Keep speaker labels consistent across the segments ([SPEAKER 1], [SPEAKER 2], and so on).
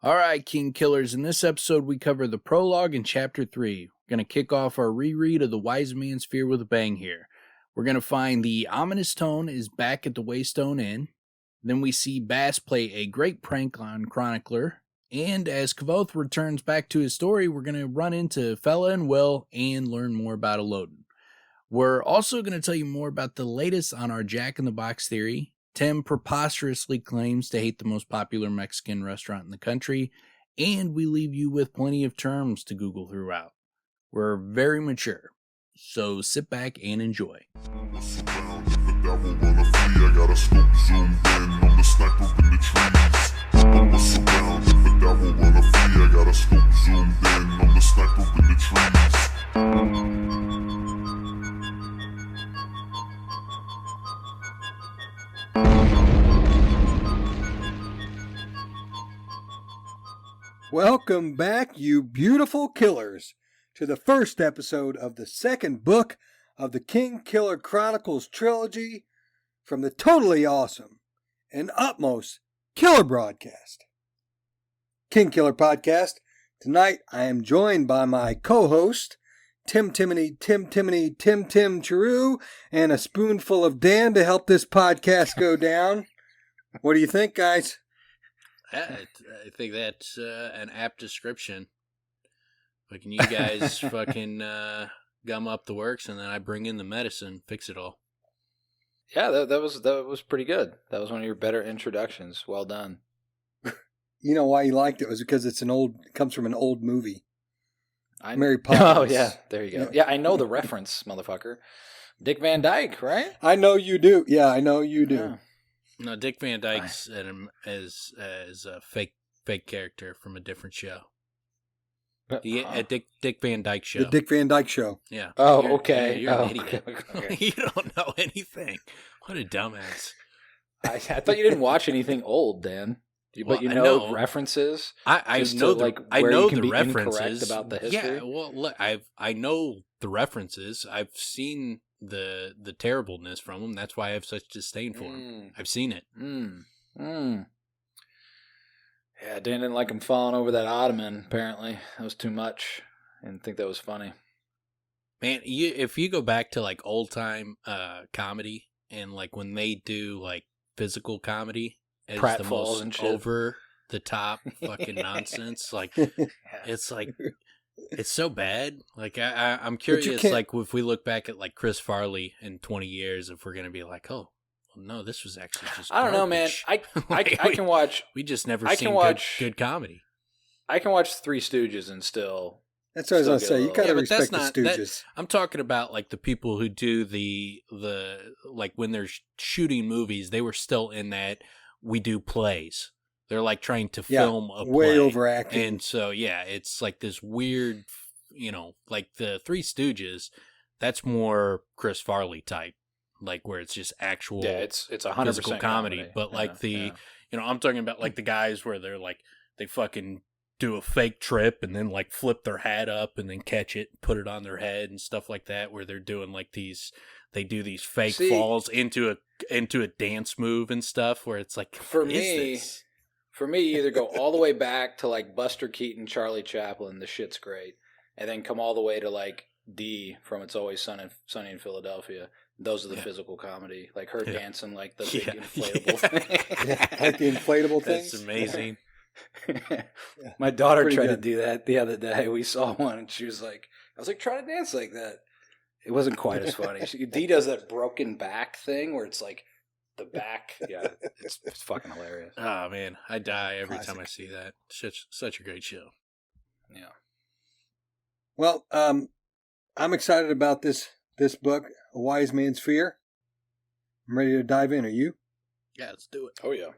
[SPEAKER 1] Alright, King Killers, in this episode we cover the prologue in chapter 3. We're going to kick off our reread of the Wise Man's Fear with a bang here. We're going to find the ominous tone is back at the Waystone Inn. Then we see Bast play a great prank on Chronicler. And as Kvothe returns back to his story, we're going to run into Fela and Wil and learn more about Elodin. We're also going to tell you more about the latest on our Jack-in-the-Box theory. Tim preposterously claims to hate the most popular Mexican restaurant in the country, and we leave you with plenty of terms to Google throughout. We're very mature, so sit back and enjoy.
[SPEAKER 2] Welcome back, you beautiful killers, to the first episode of the second book of the King Killer Chronicles trilogy from the totally awesome and utmost Killer Broadcast. King Killer Podcast. Tonight I am joined by my co-host, Tim Chiru, and a spoonful of Dan to help this podcast go down. What do you think, guys?
[SPEAKER 1] I think that's an apt description. Fucking you guys fucking gum up the works, and then I bring in the medicine, fix it all.
[SPEAKER 3] Yeah, that was pretty good. That was one of your better introductions. Well done.
[SPEAKER 2] You know why you liked it was because it comes from an old movie. Mary Poppins.
[SPEAKER 3] Oh yeah, there you go. Yeah, I know the reference, motherfucker. Dick Van Dyke, right?
[SPEAKER 2] I know you do. Yeah, I know you do.
[SPEAKER 3] Yeah.
[SPEAKER 1] No, Dick Van Dyke's as a fake character from a different show. A Dick Van Dyke show.
[SPEAKER 2] The Dick Van Dyke Show.
[SPEAKER 1] Yeah.
[SPEAKER 3] Oh, okay.
[SPEAKER 1] You're an idiot.
[SPEAKER 3] Okay.
[SPEAKER 1] You don't know anything. What a dumbass.
[SPEAKER 3] I thought you didn't watch anything old, Dan. But you know references.
[SPEAKER 1] I know the references
[SPEAKER 3] about the history.
[SPEAKER 1] Yeah, well, look, I know the references. I've seen the terribleness from them. That's why I have such disdain for them. I've seen it.
[SPEAKER 3] Yeah, Dan didn't like him falling over that ottoman, apparently. That was too much. I didn't think that was funny.
[SPEAKER 1] Man, if you go back to like old time comedy and like when they do like physical comedy as
[SPEAKER 3] Pratt
[SPEAKER 1] the
[SPEAKER 3] Falls
[SPEAKER 1] most
[SPEAKER 3] and shit.
[SPEAKER 1] over the top fucking nonsense, like it's like it's so bad. Like I'm curious, like if we look back at like Chris Farley in 20 years, if we're gonna be like, oh, well, no, this was actually just.
[SPEAKER 3] I don't know, man. I can watch.
[SPEAKER 1] We just never
[SPEAKER 3] I
[SPEAKER 1] seen
[SPEAKER 3] can watch
[SPEAKER 1] good comedy.
[SPEAKER 3] I can watch Three Stooges and still.
[SPEAKER 2] That's what I was gonna say. You gotta respect the Stooges.
[SPEAKER 1] I'm talking about like the people who do the like when they're shooting movies, they were still in that we do plays. They're like trying to film a play.
[SPEAKER 2] Way overacting.
[SPEAKER 1] And so, yeah, it's like this weird, like the Three Stooges, that's more Chris Farley type, like where it's just actual
[SPEAKER 3] it's 100%
[SPEAKER 1] physical comedy. But like I'm talking about like the guys where they're like, they fucking do a fake trip and then like flip their hat up and then catch it, put it on their head and stuff like that, where they're doing like they do these fake falls into a dance move and stuff where it's like,
[SPEAKER 3] For me, you either go all the way back to like Buster Keaton, Charlie Chaplin, the shit's great, and then come all the way to like Dee from It's Always Sunny in Philadelphia. Those are the physical comedy, like her dancing like the big inflatable thing.
[SPEAKER 2] Like the inflatable things.
[SPEAKER 1] That's amazing.
[SPEAKER 3] My daughter tried to do that the other day. We saw one, and she was like, "I was like, try to dance like that." It wasn't quite as funny. Dee does that broken back thing where it's like. The back, yeah, it's fucking hilarious.
[SPEAKER 1] Oh man, I die every time I see that. Such a great show.
[SPEAKER 3] Yeah.
[SPEAKER 2] Well, I'm excited about this book, A Wise Man's Fear. I'm ready to dive in. Are you?
[SPEAKER 1] Yeah, let's do it.
[SPEAKER 3] Oh yeah.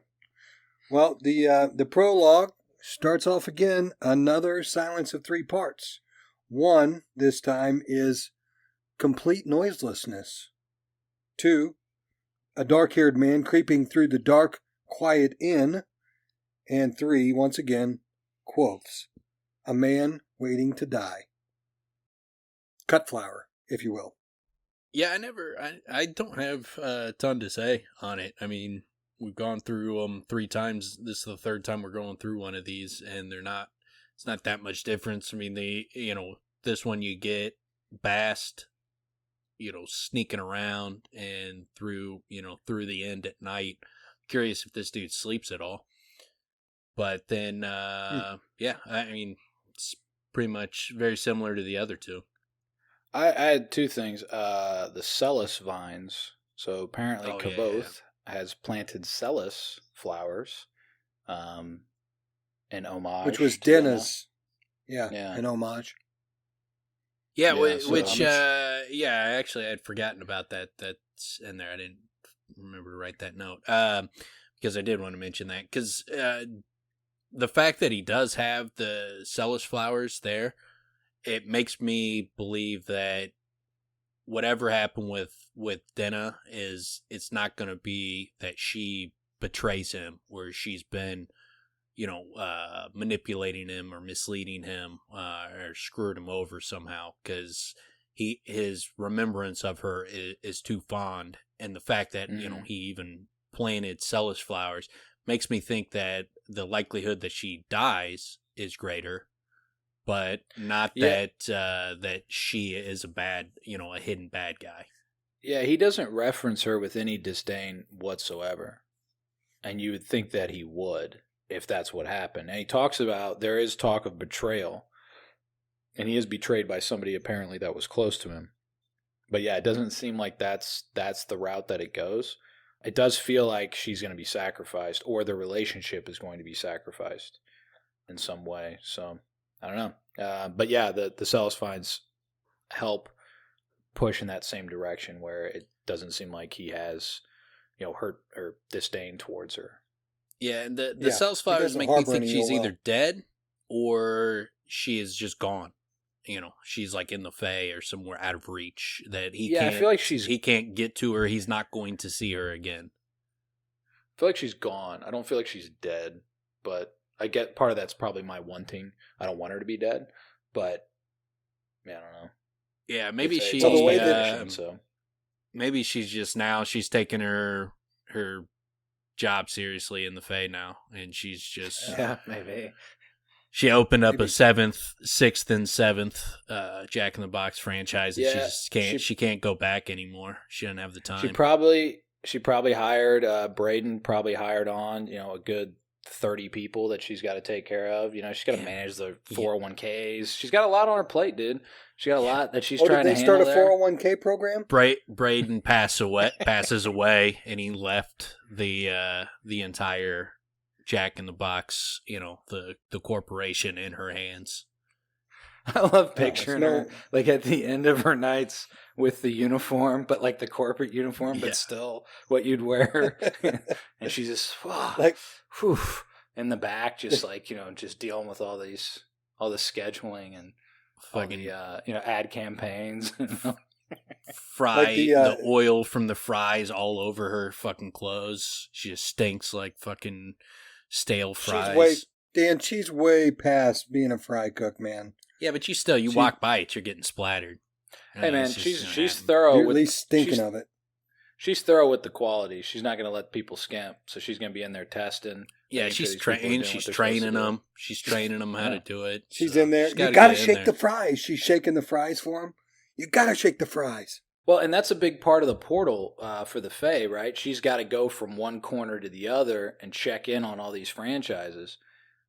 [SPEAKER 2] Well, the prologue starts off again. Another silence of 3 parts. One this time is complete noiselessness. 2. A dark-haired man creeping through the dark, quiet inn. And 3, once again, quotes. A man waiting to die. Cut flower, if you will.
[SPEAKER 1] Yeah, I don't have a ton to say on it. I mean, we've gone through them 3 times. This is the 3rd time we're going through one of these, and it's not that much difference. I mean, this one you get Bast, sneaking around and through the end at night. Curious if this dude sleeps at all. But then, yeah, I mean, it's pretty much very similar to the other 2.
[SPEAKER 3] I had 2 things. The Celis vines. So apparently Kvothe has planted Celis flowers in homage.
[SPEAKER 2] Which was Denna's. Yeah, an homage.
[SPEAKER 1] Yeah, which actually I had forgotten about that. That's in there. I didn't remember to write that note because I did want to mention that. Because the fact that he does have the Celis flowers there, it makes me believe that whatever happened with Denna it's not going to be that she betrays him, or she's been manipulating him or misleading him or screwed him over somehow, because his remembrance of her is too fond, and the fact that he even planted Celis flowers makes me think that the likelihood that she dies is greater, but not that she is a hidden bad guy.
[SPEAKER 3] Yeah, he doesn't reference her with any disdain whatsoever, and you would think that he would if that's what happened. And he talks about there is talk of betrayal, and he is betrayed by somebody apparently that was close to him. But yeah, it doesn't seem like that's the route that it goes. It does feel like she's going to be sacrificed, or the relationship is going to be sacrificed in some way. So I don't know. But yeah, the Celis vines help push in that same direction, where it doesn't seem like he has, hurt or disdain towards her.
[SPEAKER 1] Yeah, and the Celis flowers make me think she's either dead or she is just gone. She's like in the Fae or somewhere out of reach that he can't. I feel like he can't get to her. He's not going to see her again.
[SPEAKER 3] I feel like she's gone. I don't feel like she's dead, but I get part of that's probably my wanting. I don't want her to be dead, but I don't know.
[SPEAKER 1] Yeah, maybe maybe she's just now she's taking her job seriously in the Fae now, and she's just
[SPEAKER 3] maybe.
[SPEAKER 1] She opened up a 6th and 7th Jack in the Box franchise, and she can't go back anymore. She doesn't have the time.
[SPEAKER 3] She probably hired Braden probably hired on, a good 30 people that she's got to take care of. She's got to manage the 401ks. She's got a lot on her plate, dude. She got a lot that she's trying to handle.
[SPEAKER 2] Did they start a 401k program?
[SPEAKER 1] Braden passes away, and he left the entire Jack in the Box, the corporation in her hands.
[SPEAKER 3] I love picturing her like at the end of her nights with the uniform, but like the corporate uniform, but still what you'd wear. And she's just in the back, just like, just dealing with all the scheduling and fucking, ad campaigns.
[SPEAKER 1] Fry the oil from the fries all over her fucking clothes. She just stinks like fucking stale fries.
[SPEAKER 2] She's way past being a fry cook, man.
[SPEAKER 1] Yeah, but you walk by it, you're getting splattered.
[SPEAKER 3] Hey, man, she's thorough.
[SPEAKER 2] You're at least stinking of it.
[SPEAKER 3] She's thorough with the quality. She's not going to let people skimp, so she's going to be in there testing.
[SPEAKER 1] Yeah, she's trained. She's training them. She's training them how to do it.
[SPEAKER 2] She's in there. You got to shake the fries. She's shaking the fries for them. You got to shake the fries.
[SPEAKER 3] Well, and that's a big part of the portal for the Fae, right? She's got to go from one corner to the other and check in on all these franchises.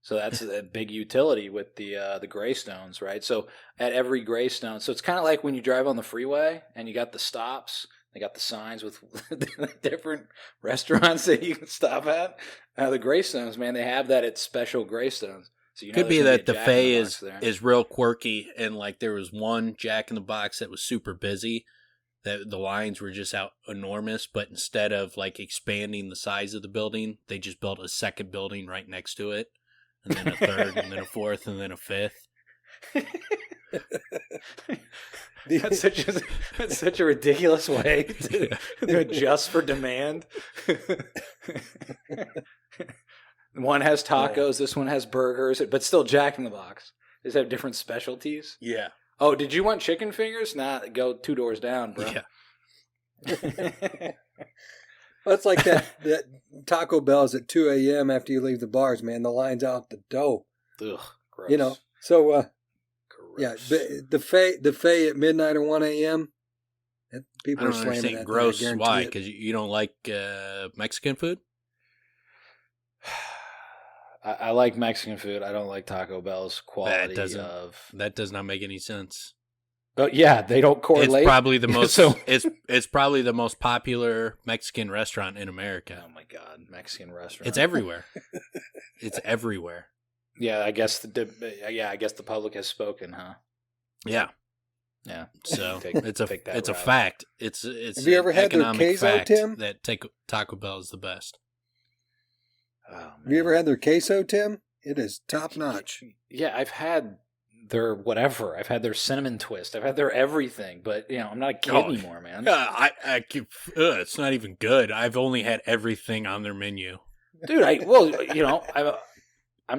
[SPEAKER 3] So that's a big utility with the Greystones, right? So at every Greystone, so it's kind of like when you drive on the freeway and you got the stops. They got the signs with different restaurants that you can stop at. The Greystones, man, they have that at special Greystones. So
[SPEAKER 1] could be that the Fae is real quirky, and like there was one Jack in the Box that was super busy. That the lines were just out enormous, but instead of like expanding the size of the building, they just built a second building right next to it. And then a third, and then a fourth, and then a fifth.
[SPEAKER 3] That's such a ridiculous way to adjust for demand. One has tacos, this one has burgers, but still Jack in the Box. Does it have different specialties?
[SPEAKER 1] Yeah.
[SPEAKER 3] Oh, did you want chicken fingers? Nah, go 2 doors down, bro.
[SPEAKER 1] Yeah.
[SPEAKER 2] That's like that Taco Bell's at 2 a.m. after you leave the bars, man. The line's out the door.
[SPEAKER 3] Ugh, gross.
[SPEAKER 2] You know, so yeah,
[SPEAKER 3] Gross.
[SPEAKER 2] the Fae at midnight or 1 a.m. People
[SPEAKER 1] I
[SPEAKER 2] are
[SPEAKER 1] don't
[SPEAKER 2] slamming
[SPEAKER 1] understand
[SPEAKER 2] that.
[SPEAKER 1] gross.
[SPEAKER 2] Thing, I guarantee
[SPEAKER 1] Why?
[SPEAKER 2] it.
[SPEAKER 1] Because you don't like Mexican food?
[SPEAKER 3] I like Mexican food. I don't like Taco Bell's quality
[SPEAKER 1] That does not make any sense.
[SPEAKER 3] But yeah, they don't correlate.
[SPEAKER 1] It's probably the most.
[SPEAKER 3] So-
[SPEAKER 1] it's probably the most popular Mexican restaurant in America.
[SPEAKER 3] Oh my god, Mexican restaurant.
[SPEAKER 1] It's everywhere. It's everywhere.
[SPEAKER 3] Yeah, I guess the public has spoken, huh?
[SPEAKER 1] Yeah.
[SPEAKER 3] Yeah.
[SPEAKER 1] So
[SPEAKER 3] Take
[SPEAKER 1] it's a
[SPEAKER 3] that route.
[SPEAKER 1] fact. It's
[SPEAKER 2] Have you ever had their
[SPEAKER 1] economic
[SPEAKER 2] queso,
[SPEAKER 1] fact
[SPEAKER 2] Tim?
[SPEAKER 1] that Taco Bell is the best.
[SPEAKER 3] Oh,
[SPEAKER 2] Have you ever
[SPEAKER 3] man.
[SPEAKER 2] had their queso, Tim? It is top notch.
[SPEAKER 3] Yeah, I've had their whatever. I've had their cinnamon twist. I've had their everything. But I'm not a kid anymore, man.
[SPEAKER 1] It's not even good. I've only had everything on their menu.
[SPEAKER 3] Dude, I'm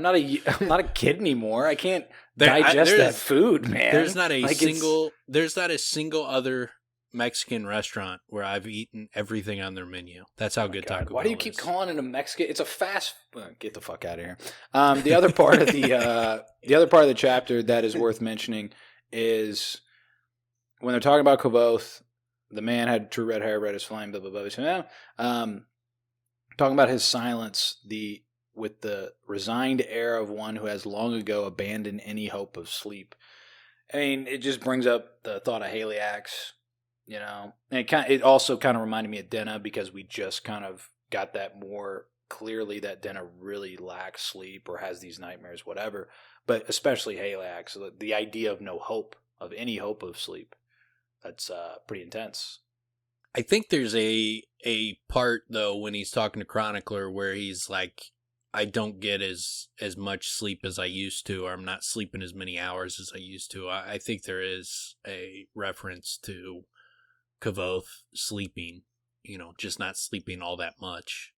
[SPEAKER 3] not a kid anymore. I can't digest that food, man.
[SPEAKER 1] There's not a
[SPEAKER 3] Like,
[SPEAKER 1] single other Mexican restaurant where I've eaten everything on their menu. That's how good Taco Bell is.
[SPEAKER 3] Why do you keep calling it a Mexican? It's a fast. Get the fuck out of here. The other part of the chapter that is worth mentioning is when they're talking about Kvothe, the man had true red hair, red as flame. Blah blah blah. So, talking about his silence, with the resigned air of one who has long ago abandoned any hope of sleep. I mean, it just brings up the thought of Haliax. And it also kind of reminded me of Denna because we just kind of got that more clearly that Denna really lacks sleep or has these nightmares, whatever. But especially Haliax, the idea of no hope, of any hope of sleep, that's pretty intense.
[SPEAKER 1] I think there's a part though when he's talking to Chronicler where he's like, I don't get as much sleep as I used to, or I'm not sleeping as many hours as I used to. I think there is a reference to Kvothe sleeping, just not sleeping all that much.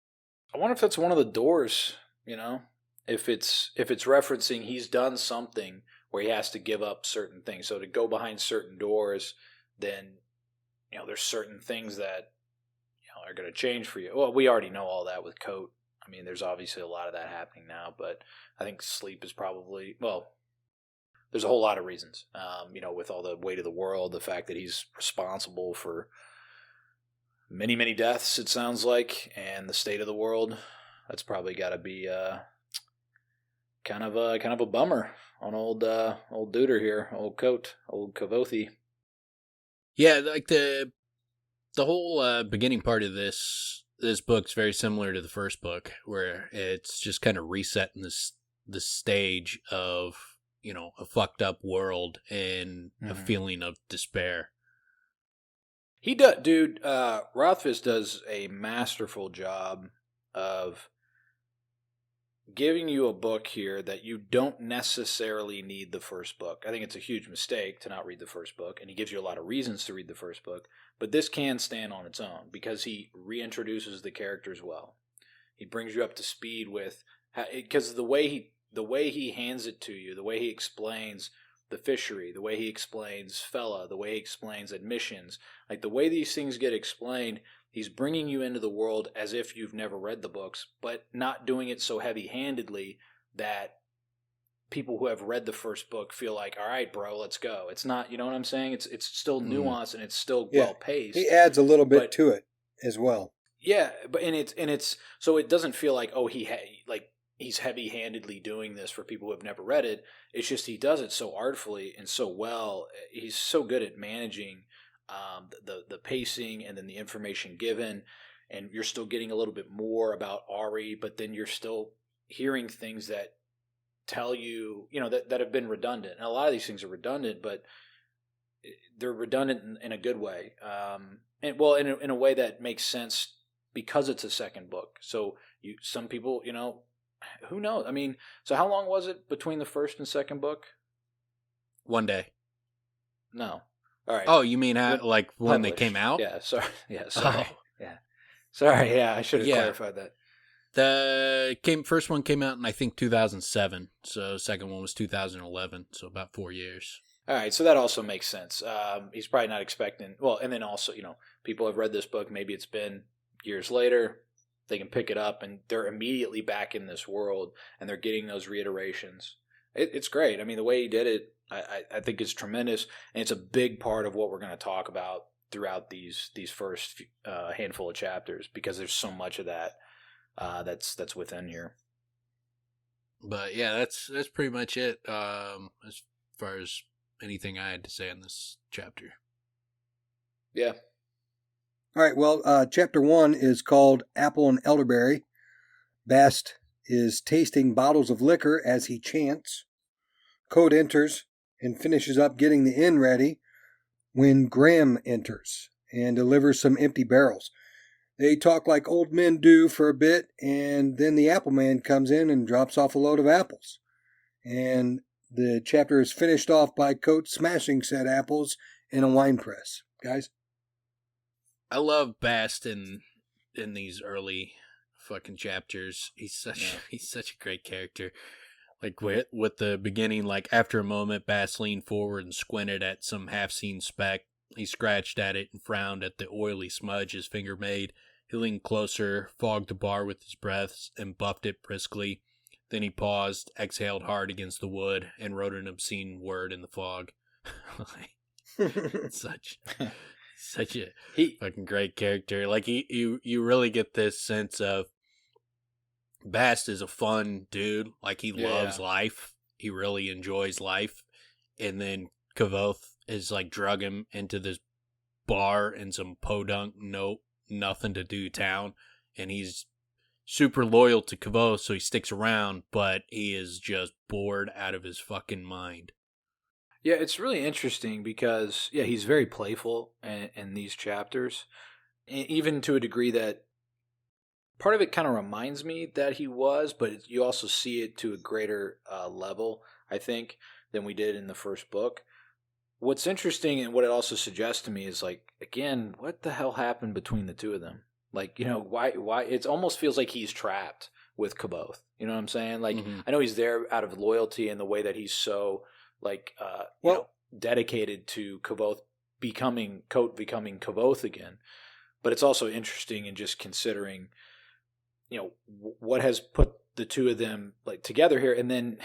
[SPEAKER 3] I wonder if that's one of the doors, if it's referencing he's done something where he has to give up certain things. So to go behind certain doors, then, there's certain things that, are going to change for you. Well, we already know all that with Kvothe. I mean, there's obviously a lot of that happening now, but I think sleep is probably, there's a whole lot of reasons, with all the weight of the world, the fact that he's responsible for many, many deaths, it sounds like, and the state of the world. That's probably got to be kind of a bummer on old Duder here, old Kvothe.
[SPEAKER 1] Yeah, like the whole beginning part of this book's very similar to the first book, where it's just kind of resetting the stage of a fucked up world and a feeling of despair.
[SPEAKER 3] He does, dude. Rothfuss does a masterful job of giving you a book here that you don't necessarily need the first book. I think it's a huge mistake to not read the first book, and he gives you a lot of reasons to read the first book. But this can stand on its own because he reintroduces the characters well. He brings you up to speed with because the way he hands it to you, the way he explains the fishery, the way he explains Fela, the way he explains admissions, like the way these things get explained, he's bringing you into the world as if you've never read the books, but not doing it so heavy-handedly that people who have read the first book feel like, all right, bro, let's go. It's not, you know what I'm saying? It's still nuanced and it's still well-paced.
[SPEAKER 2] He adds a little bit to it as well.
[SPEAKER 3] Yeah, but and it's so it doesn't feel like, oh, he's heavy-handedly doing this for people who have never read it. It's just he does it so artfully and so well. He's so good at managing the pacing and then the information given, and you're still getting a little bit more about Ari, but then you're still hearing things that tell you, that have been redundant. And a lot of these things are redundant, but they're redundant in a good way. In a way that makes sense because it's a second book. So some people, who knows? I mean, so how long was it between the first and second book?
[SPEAKER 1] 1 day.
[SPEAKER 3] No. All right.
[SPEAKER 1] Oh, you mean when they came out?
[SPEAKER 3] Yeah. Sorry. Yeah. Sorry.
[SPEAKER 1] Oh.
[SPEAKER 3] Yeah. Sorry. Yeah. I should have clarified that.
[SPEAKER 1] The first one came out in I think 2007. So second one was 2011. So about 4 years.
[SPEAKER 3] All right. So that also makes sense. He's probably not expecting. Well, and then also, people have read this book. Maybe it's been years later, they can pick it up, and they're immediately back in this world, and they're getting those reiterations. It's great. I mean, the way he did it, I think is tremendous, and it's a big part of what we're going to talk about throughout these first handful of chapters, because there's so much of that that's within here.
[SPEAKER 1] But yeah, that's pretty much it as far as anything I had to say on this chapter.
[SPEAKER 3] Yeah.
[SPEAKER 2] All right, well, chapter 1 is called Apple and Elderberry. Bast is tasting bottles of liquor as he chants. Kvothe enters and finishes up getting the inn ready when Graham enters and delivers some empty barrels. They talk like old men do for a bit, and then the apple man comes in and drops off a load of apples. And the chapter is finished off by Kvothe smashing said apples in a wine press. Guys?
[SPEAKER 1] I love Bast in these early fucking chapters. He's such a great character. Like with the beginning, like after a moment, Bast leaned forward and squinted at some half-seen speck. He scratched at it and frowned at the oily smudge his finger made. He leaned closer, fogged the bar with his breaths, and buffed it briskly. Then he paused, exhaled hard against the wood, and wrote an obscene word in the fog. such a fucking great character. Like you really get this sense of Bast is a fun dude. Like he loves life. He really enjoys life. And then Kvothe is like drug him into this bar in some podunk, nothing to do town, and he's super loyal to Kvothe, so he sticks around, but he is just bored out of his fucking mind.
[SPEAKER 3] Yeah, it's really interesting because, he's very playful in these chapters, even to a degree that part of it kind of reminds me that he was, but you also see it to a greater level, I think, than we did in the first book. What's interesting and what it also suggests to me is, like, again, what the hell happened between the two of them? Like, why it almost feels like he's trapped with Kvothe. You know what I'm saying? Like, I know he's there out of loyalty and the way that he's so, like, dedicated to Kvothe becoming Kvothe again. But it's also interesting in just considering, what has put the two of them, like, together here, and then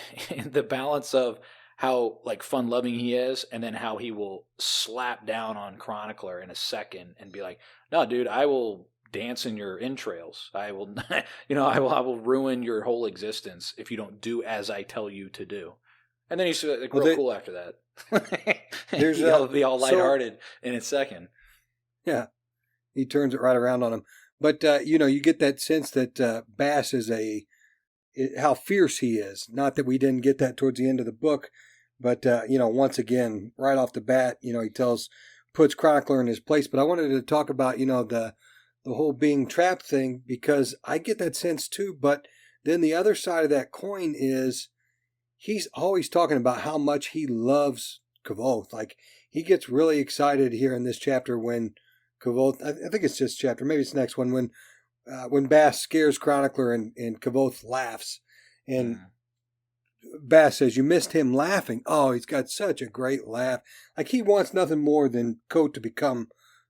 [SPEAKER 3] the balance of how, like, fun-loving he is, and then how he will slap down on Chronicler in a second and be like, "No, dude, I will dance in your entrails. I will, I will ruin your whole existence if you don't do as I tell you to do." And then he's like, real cool after that. He'll be all lighthearted in a second.
[SPEAKER 2] Yeah, he turns it right around on him. But you get that sense that Bast is how fierce he is. Not that we didn't get that towards the end of the book, but once again, right off the bat, he puts Chronicler in his place. But I wanted to talk about the whole being trapped thing, because I get that sense too. But then the other side of that coin is he's always talking about how much he loves Kvothe. Like, he gets really excited here in this chapter when Kvothe, I think it's this chapter, maybe it's the next one, when Bast scares Chronicler and Kvothe laughs. And Bast says, "You missed him laughing." Oh, he's got such a great laugh. Like, he wants nothing more than Kvothe to become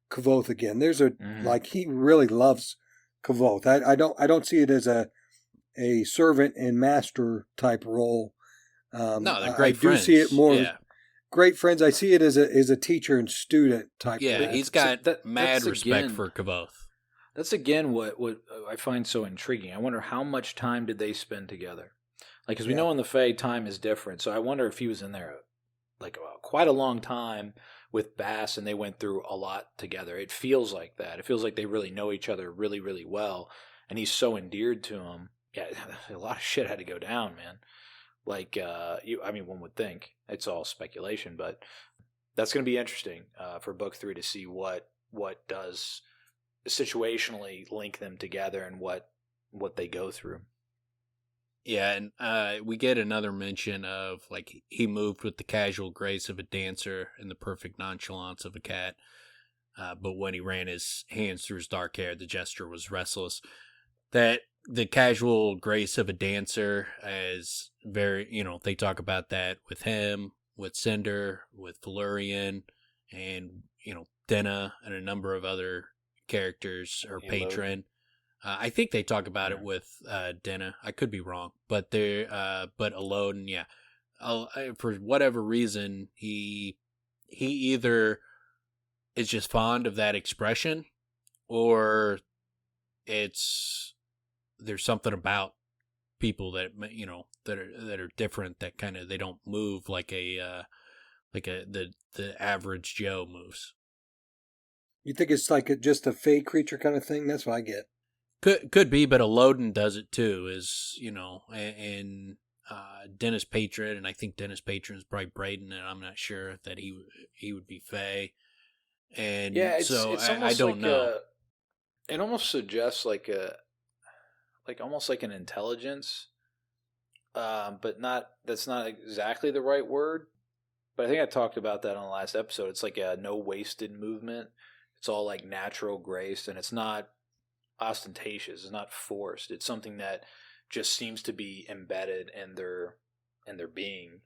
[SPEAKER 2] Kvothe again. There's like, he really loves Kvothe. I don't see it as a servant and master type role.
[SPEAKER 1] No, they're great friends.
[SPEAKER 2] I do see it more great friends. I see it as a teacher and student type.
[SPEAKER 1] Yeah, he's got mad respect for Kvothe.
[SPEAKER 3] That's again what I find so intriguing. I wonder how much time did they spend together? Like, because we know in the Fae time is different, so I wonder if he was in there like quite a long time with Bast, and they went through a lot together. It feels like that. It feels like they really know each other really, really well, and he's so endeared to him. Yeah, a lot of shit had to go down, man. Like, one would think. It's all speculation, but that's going to be interesting for book 3 to see what does situationally link them together and what they go through.
[SPEAKER 1] Yeah, and we get another mention of, like, he moved with the casual grace of a dancer and the perfect nonchalance of a cat. But when he ran his hands through his dark hair, the gesture was restless. That the casual grace of a dancer is very, they talk about that with him, with Cinder, with Valerian, and, Denna, and a number of other character's her
[SPEAKER 3] Elodin.
[SPEAKER 1] patron. I think they talk about it with Denna. I could be wrong, but but Elodin, yeah. For whatever reason, he either is just fond of that expression, or there's something about people that that are different, that kind of, they don't move like the average Joe moves.
[SPEAKER 2] You think it's like just a fey creature kind of thing? That's what I get.
[SPEAKER 1] Could be, but Elodin does it too. And Dennis Patron, and I think Dennis Patron is probably Braden, and I'm not sure that he would be fey. And
[SPEAKER 3] yeah,
[SPEAKER 1] it's
[SPEAKER 3] I don't
[SPEAKER 1] know.
[SPEAKER 3] It almost suggests almost like an intelligence, but that's not exactly the right word. But I think I talked about that on the last episode. It's like a no wasted movement. It's all like natural grace, and it's not ostentatious. It's not forced. It's something that just seems to be embedded in their being.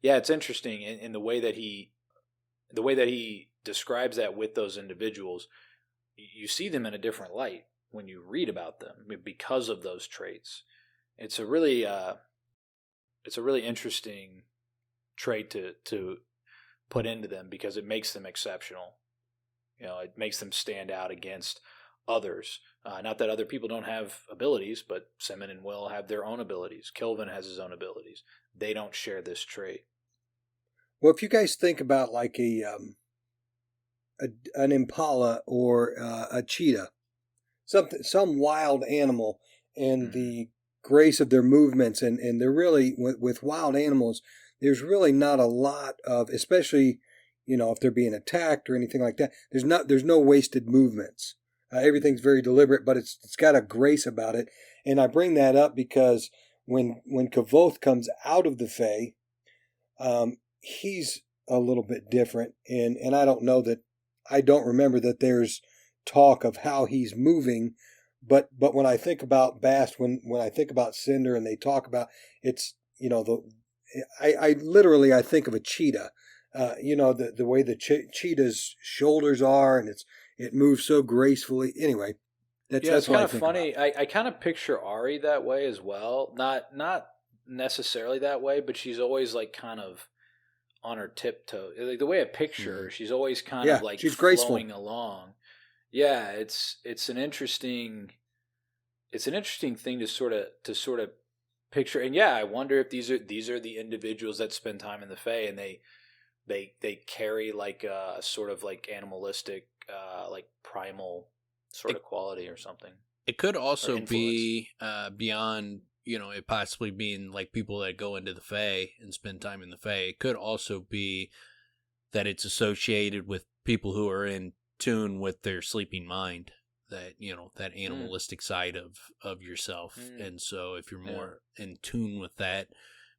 [SPEAKER 3] Yeah, it's interesting in the way that he describes that with those individuals. You see them in a different light when you read about them because of those traits. It's a really interesting trait to put into them, because it makes them exceptional. It makes them stand out against others. Not that other people don't have abilities, but Fela and Wil have their own abilities. Kvothe has his own abilities. They don't share this trait.
[SPEAKER 2] Well, if you guys think about like an impala or a cheetah, some wild animal, and the grace of their movements, and they're really, with wild animals, there's really not a lot of, especially if they're being attacked or anything like that, there's no wasted movements. Everything's very deliberate, but it's got a grace about it. And I bring that up because when Kvothe comes out of the Fae, he's a little bit different, and I don't remember that there's talk of how he's moving, but when I think about Bast, when I think about Cinder, and they talk about, it's I literally think of a cheetah, the way the cheetah's shoulders are, and it moves so gracefully. Anyway, that's
[SPEAKER 3] kind of funny. I kind of picture Ari that way as well. Not necessarily that way, but she's always like kind of on her tiptoe. Like the way I picture her, she's always kind of like
[SPEAKER 2] she's
[SPEAKER 3] flowing
[SPEAKER 2] graceful
[SPEAKER 3] along. Yeah, it's an interesting thing to sort of picture. And yeah, I wonder if these are the individuals that spend time in the Fae, and they carry like a sort of like animalistic, like primal sort of quality or something.
[SPEAKER 1] It could also be beyond, it possibly being like people that go into the Fae and spend time in the Fae. It could also be that it's associated with people who are in tune with their sleeping mind, that that animalistic side of yourself. And so if you're more in tune with that,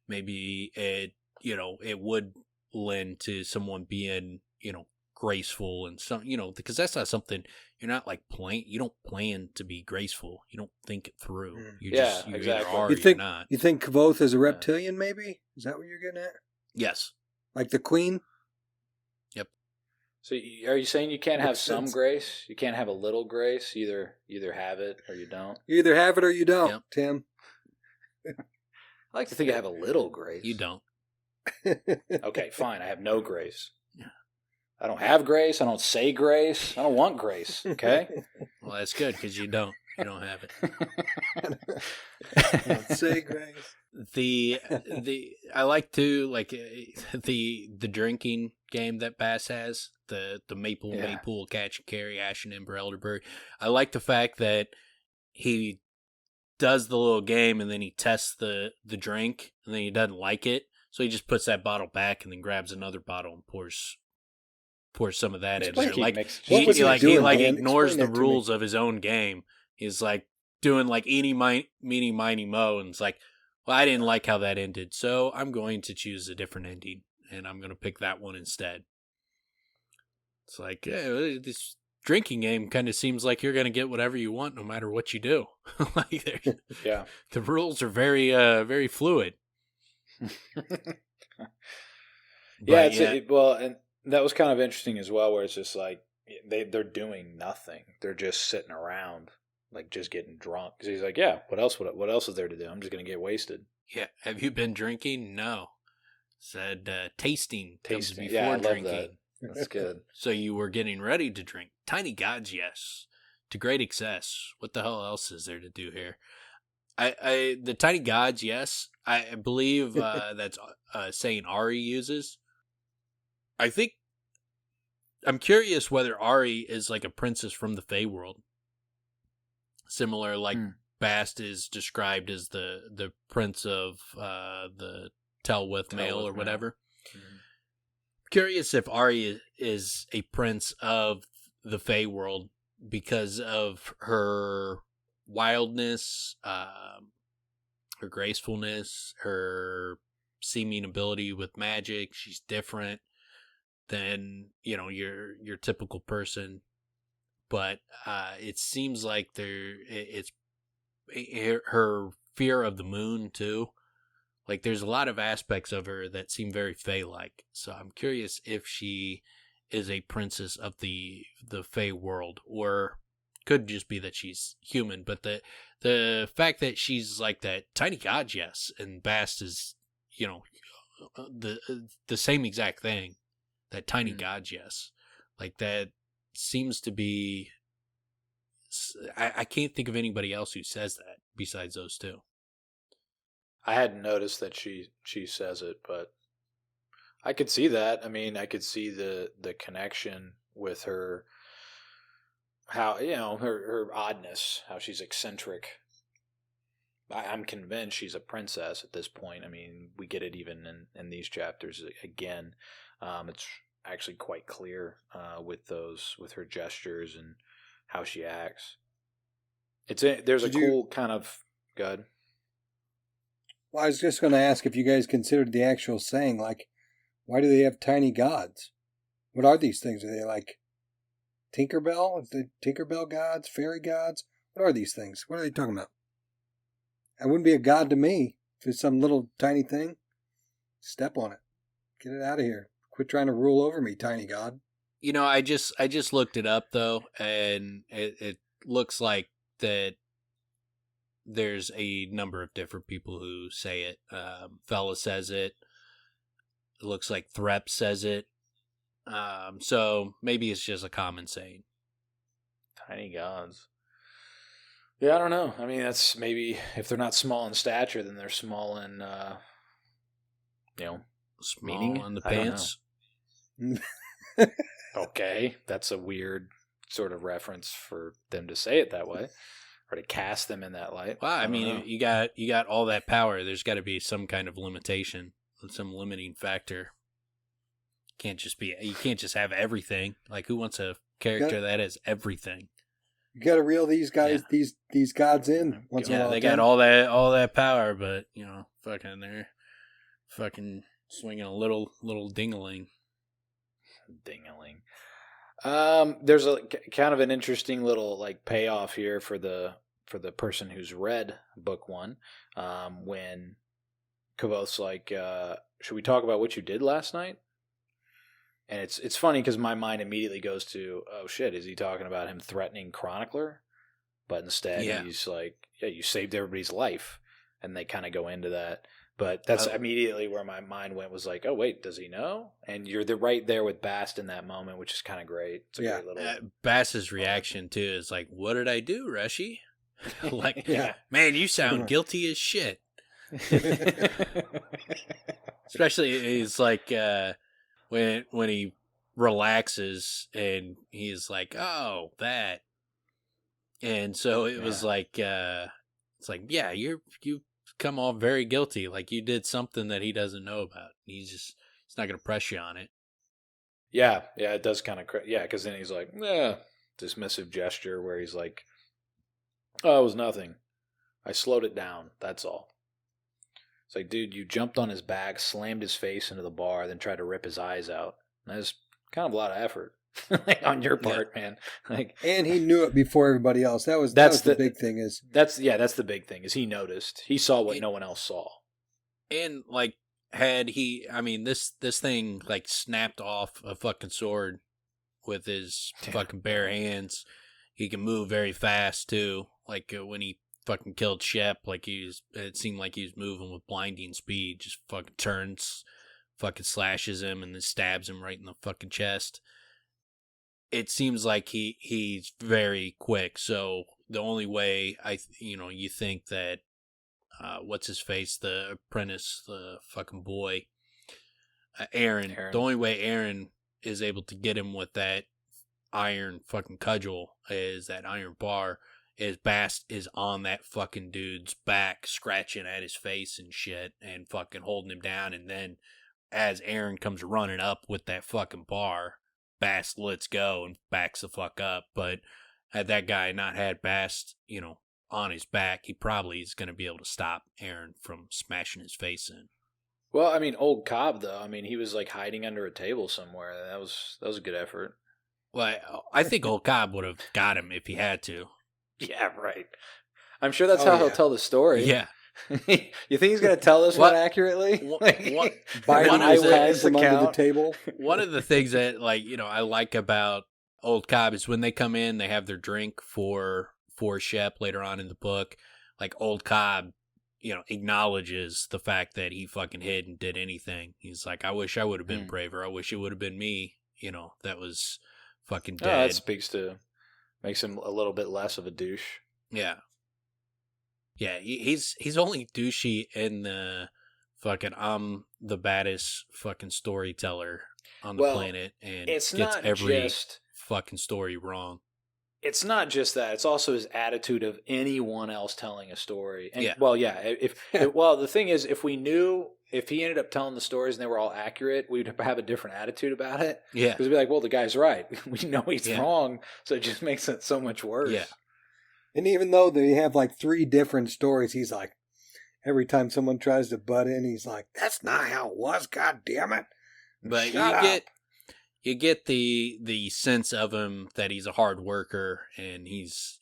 [SPEAKER 1] maybe it would lend to someone being graceful, and some because that's not something you're not like you don't plan to be graceful. You don't think it through. You
[SPEAKER 3] exactly.
[SPEAKER 1] either are,
[SPEAKER 2] you're
[SPEAKER 1] not.
[SPEAKER 2] You think Kvothe is a reptilian? Maybe, is that what you're getting at?
[SPEAKER 1] Yes,
[SPEAKER 2] like the queen.
[SPEAKER 1] Yep.
[SPEAKER 3] So are you saying you can't have some
[SPEAKER 2] sense.
[SPEAKER 3] grace? You can't have a little grace? Either have it or you don't?
[SPEAKER 2] You either have it or you don't.
[SPEAKER 1] Yep.
[SPEAKER 2] Tim.
[SPEAKER 3] I like to think I have a little grace.
[SPEAKER 1] You don't.
[SPEAKER 3] Okay, fine. I have no grace. I don't have grace. I don't say grace. I don't want grace. Okay.
[SPEAKER 1] Well, that's good, because you don't have it.
[SPEAKER 2] Don't say grace.
[SPEAKER 1] I like to the drinking game that Bass has, the Maypool Catch and Carry, Ashen Ember, Elderberry. I like the fact that he does the little game, and then he tests the drink, and then he doesn't like it, so he just puts that bottle back and then grabs another bottle and pours some of that in there. Like he ignores the rules of his own game. He's like doing like eeny, meeny, miny, mo, and it's like, well, I didn't like how that ended, so I'm going to choose a different ending, and I'm going to pick that one instead. It's like, this drinking game kind of seems like you're going to get whatever you want no matter what you do. The rules are very, very fluid.
[SPEAKER 3] And that was kind of interesting as well, where it's just like, they're doing nothing. They're just sitting around, like just getting drunk. So he's like, yeah, what else is there to do? I'm just gonna get wasted.
[SPEAKER 1] Yeah. Have you been drinking? No. Said tasting comes before
[SPEAKER 3] Yeah, I love
[SPEAKER 1] drinking.
[SPEAKER 3] that. That's good.
[SPEAKER 1] So you were getting ready to drink. Tiny gods, yes. To great excess. What the hell else is there to do here? The tiny gods, yes. I believe that's saying Ari uses. I'm curious whether Ari is like a princess from the Fey world. Similar, like Bast is described as the prince of the Telwyth Male or whatever. Mm-hmm. Curious if Ari is a prince of the Fey world because of her wildness, her gracefulness, her seeming ability with magic. She's different than, your typical person. But it seems like it's her fear of the moon too. Like there's a lot of aspects of her that seem very Fey-like. So I'm curious if she is a princess of the Fey world, or could just be that she's human. But the fact that she's like that tiny god, yes, and Bast is, the same exact thing, that tiny god, yes, like that seems to be. I can't think of anybody else who says that besides those two.
[SPEAKER 3] I hadn't noticed that she says it, but I could see that. I mean, I could see the connection with her, how, her oddness, how she's eccentric. I'm convinced she's a princess at this point. I mean, we get it even in these chapters again. It's actually quite clear with her gestures and how she acts. There's a cool kind of good.
[SPEAKER 2] Well, I was just going to ask if you guys considered the actual saying, like, why do they have tiny gods? What are these things? Are they like Tinkerbell? Is the Tinkerbell gods? Fairy gods? What are these things? What are they talking about? It wouldn't be a god to me if it's some little tiny thing. Step on it. Get it out of here. Quit trying to rule over me, tiny god.
[SPEAKER 1] I just looked it up though, and it looks like that there's a number of different people who say it. Fela says it. It looks like Threp says it. So maybe it's just a common saying.
[SPEAKER 3] Tiny gods. Yeah, I don't know. I mean, that's maybe if they're not small in stature, then they're small in,
[SPEAKER 1] small
[SPEAKER 3] meaning
[SPEAKER 1] in the pants.
[SPEAKER 3] Okay, that's a weird sort of reference for them to say it that way. Or to cast them in that light.
[SPEAKER 1] Well, I mean, you got all that power. There's got to be some kind of limitation, some limiting factor. You can't just have everything. Like, who wants a character that has everything?
[SPEAKER 2] You got to reel these guys, these gods in once in a while.
[SPEAKER 1] They got all that power, but they're fucking swinging a little dingaling.
[SPEAKER 3] There's a kind of an interesting little like payoff here for the person who's read book one, when Kvothe's like, should we talk about what you did last night? And it's funny because my mind immediately goes to, oh shit, is he talking about him threatening Chronicler? But instead he's like, yeah, you saved everybody's life, and they kind of go into that. But that's immediately where my mind went, was like, oh, wait, does he know? And you're right there with Bast in that moment, which is kind of great. It's a great little...
[SPEAKER 1] Bast's reaction, too, is like, what did I do, Reshi? Like, man, you sound guilty as shit. Especially, he's like, when he relaxes, and he's like, oh, that. And so it was like, it's like, yeah, you come off very guilty, like you did something that he doesn't know about. He's not going to press you on it.
[SPEAKER 3] Yeah, it does kind of, because then he's like, dismissive gesture where he's like, oh, it was nothing. I slowed it down, that's all. It's like, dude, you jumped on his back, slammed his face into the bar, then tried to rip his eyes out. That's kind of a lot of effort. On your part, man. Like,
[SPEAKER 2] and he knew it before everybody else. That's the big thing.
[SPEAKER 3] That's the big thing. Is he noticed? He saw what no one else saw.
[SPEAKER 1] And like, had he? I mean, this thing like snapped off a fucking sword with his fucking bare hands. He can move very fast too. Like when he fucking killed Shep, like it seemed like he was moving with blinding speed. Just fucking turns, fucking slashes him, and then stabs him right in the fucking chest. It seems like he's very quick. So the only way you think that what's his face, the apprentice, the fucking boy, Aaron. The only way Aaron is able to get him with that iron fucking cudgel, is that iron bar, is Bast is on that fucking dude's back, scratching at his face and shit, and fucking holding him down. And then as Aaron comes running up with that fucking bar, Bast lets go and backs the fuck up. But had that guy not had Bast, on his back, he probably is going to be able to stop Aaron from smashing his face in.
[SPEAKER 3] Well, I mean, old Cobb, though. I mean, he was like hiding under a table somewhere. That was a good effort.
[SPEAKER 1] Well, I think old Cobb would have got him if he had to.
[SPEAKER 3] Yeah, right. I'm sure that's how he'll tell the story.
[SPEAKER 1] Yeah.
[SPEAKER 3] You think he's going to tell this one accurately?
[SPEAKER 2] Biting his head from under the table.
[SPEAKER 1] One of the things that, I like about old Cobb is when they come in, they have their drink for Shep later on in the book. Like, old Cobb, acknowledges the fact that he fucking hid and did anything. He's like, I wish I would have been braver. I wish it would have been me, that was fucking dead.
[SPEAKER 3] That makes him a little bit less of a douche.
[SPEAKER 1] Yeah. Yeah, he's only douchey in the fucking I'm the baddest fucking storyteller on the planet, and
[SPEAKER 3] it's
[SPEAKER 1] gets
[SPEAKER 3] not
[SPEAKER 1] every
[SPEAKER 3] just
[SPEAKER 1] fucking story wrong.
[SPEAKER 3] It's not just that; it's also his attitude of anyone else telling a story. And,
[SPEAKER 1] yeah.
[SPEAKER 3] The thing is, if he ended up telling the stories and they were all accurate, we'd have a different attitude about it.
[SPEAKER 1] Yeah,
[SPEAKER 3] because we'd be like, "Well, the guy's right. We know he's wrong," so it just makes it so much worse.
[SPEAKER 1] Yeah.
[SPEAKER 2] And even though they have like 3 different stories, he's like, every time someone tries to butt in, he's like, "That's not how it was. God damn it!"
[SPEAKER 1] But you get the sense of him that he's a hard worker, and he's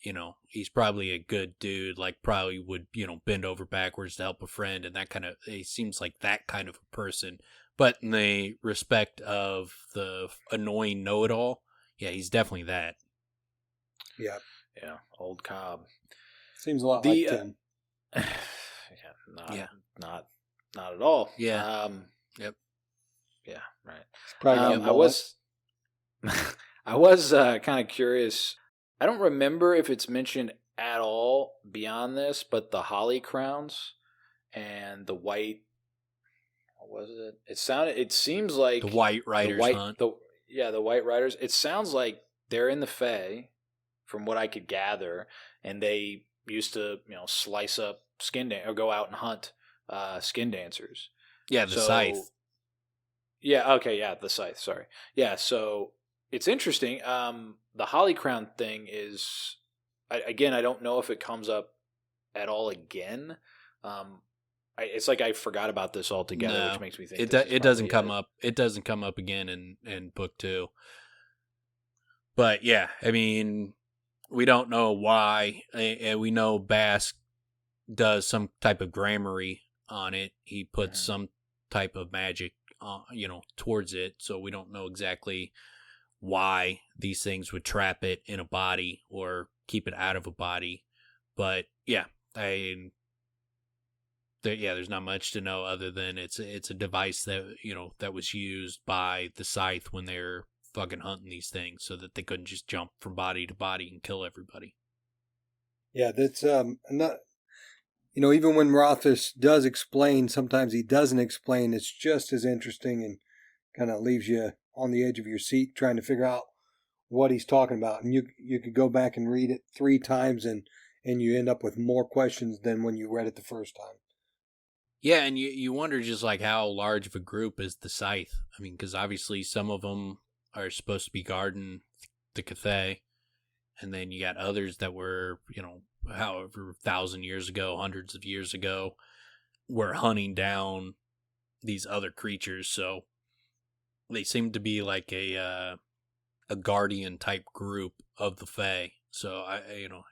[SPEAKER 1] probably a good dude. Like, probably would bend over backwards to help a friend, and that kind of, he seems like that kind of a person. But in the respect of the annoying know-it-all, yeah, he's definitely that.
[SPEAKER 2] Yeah.
[SPEAKER 3] Yeah, old Cobb.
[SPEAKER 2] Seems a lot like Tim.
[SPEAKER 3] Not at all.
[SPEAKER 1] Yeah. Yep.
[SPEAKER 3] Yeah, right.
[SPEAKER 2] Probably
[SPEAKER 3] I was kind of curious. I don't remember if it's mentioned at all beyond this, but the holly crowns and the white. What was it? It seems like
[SPEAKER 1] the White Riders hunt.
[SPEAKER 3] The White Riders. It sounds like they're in the Fae, from what I could gather, and they used to, slice up or go out and hunt skin dancers.
[SPEAKER 1] Yeah, the scythe.
[SPEAKER 3] Yeah, okay, yeah, the scythe, sorry. Yeah, so it's interesting. The Holly Crown thing is, I don't know if it comes up at all again. It's like I forgot about this altogether, which makes me think
[SPEAKER 1] it doesn't come up. It doesn't come up again in book 2. But yeah, I mean, we don't know why. We know Bast does some type of gramarye on it. He puts some type of magic, towards it. So we don't know exactly why these things would trap it in a body or keep it out of a body. But yeah, there's not much to know other than it's a device that that was used by the Scythe when they're fucking hunting these things, so that they couldn't just jump from body to body and kill everybody.
[SPEAKER 2] Yeah, that's not. Even when Rothfuss does explain, sometimes he doesn't explain. It's just as interesting and kind of leaves you on the edge of your seat trying to figure out what he's talking about. And you could go back and read it 3 times and you end up with more questions than when you read it the first time.
[SPEAKER 1] Yeah, and you wonder just like how large of a group is the Scythe. I mean, because obviously some of them are supposed to be guarding the Kvothe, and then you got others that were, however 1,000 years ago, hundreds of years ago, were hunting down these other creatures. So they seem to be like a guardian type group of the Fae. So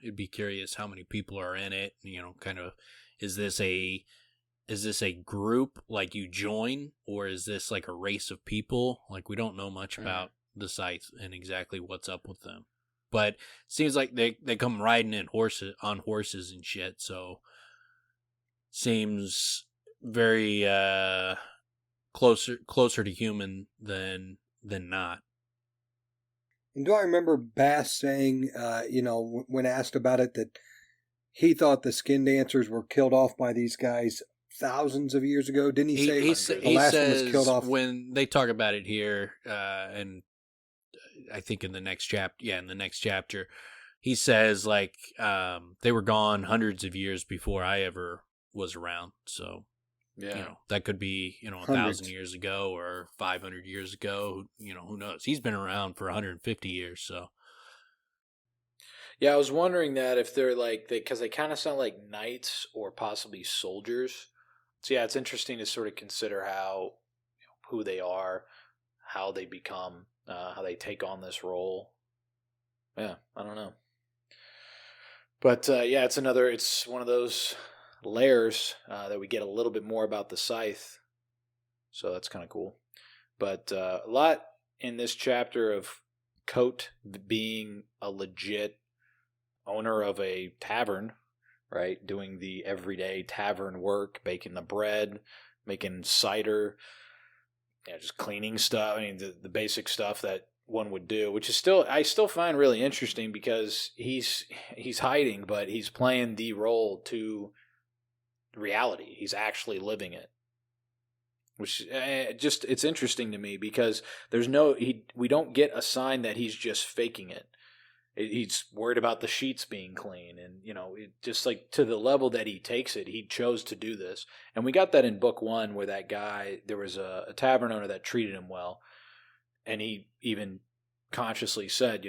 [SPEAKER 1] it'd be curious how many people are in it. Kind of, is this a group like you join, or is this like a race of people? Like, we don't know much about the scythe and exactly what's up with them. But seems like they come riding in on horses and shit, so seems very closer to human than not.
[SPEAKER 2] And do I remember Bast saying, when asked about it, that he thought the skin dancers were killed off by these guys thousands of years ago? Didn't he say the last one was killed off?
[SPEAKER 1] When they talk about it here, and I think in the next chapter, he says like they were gone hundreds of years before I ever was around. So that could be 1,000 years ago or 500 years ago. Who knows? He's been around for 150 years. So
[SPEAKER 3] yeah, I was wondering that if they're like because they kind of sound like knights or possibly soldiers. So yeah, it's interesting to sort of consider how who they are, how they become, how they take on this role. Yeah, I don't know. But it's one of those layers that we get a little bit more about the scythe. So that's kind of cool. But a lot in this chapter of Kvothe being a legit owner of a tavern, right? Doing the everyday tavern work, baking the bread, making cider, just cleaning stuff. I mean, the basic stuff that one would do, which is I still find really interesting because he's hiding, but he's playing the role to reality. He's actually living it, which it's interesting to me because we don't get a sign that he's just faking it. He's worried about the sheets being clean, and just like to the level that he takes it, he chose to do this. And we got that in book 1 where that guy, there was a tavern owner that treated him well, and he even consciously said,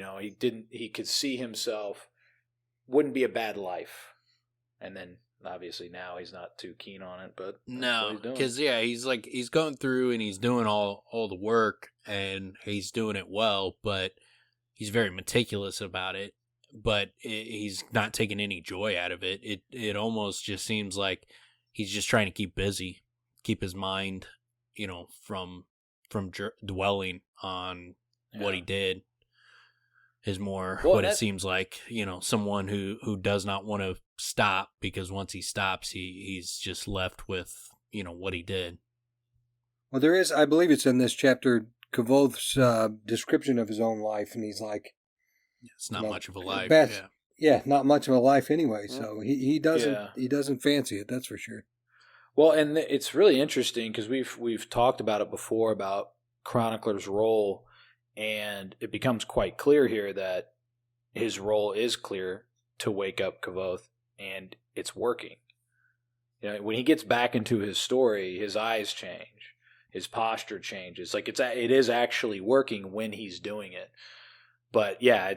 [SPEAKER 3] he could see himself wouldn't be a bad life. And then obviously now he's not too keen on it, but
[SPEAKER 1] no, because he's going through and he's doing all the work and he's doing it well, but he's very meticulous about it, but he's not taking any joy out of it. It almost just seems like he's just trying to keep busy, keep his mind, from dwelling on what he did. Is more it seems like, someone who does not want to stop, because once he stops, he's just left with, what he did.
[SPEAKER 2] Well, there is, I believe it's in this chapter, Kvothe's description of his own life, and he's like,
[SPEAKER 1] it's not much of a life.
[SPEAKER 2] Not much of a life anyway. So he doesn't fancy it. That's for sure.
[SPEAKER 3] Well, and it's really interesting because we've talked about it before about Chronicler's role, and it becomes quite clear here that his role is clear to wake up Kvothe, and it's working. When he gets back into his story, his eyes change. His posture changes. Like it is actually working when he's doing it. But yeah,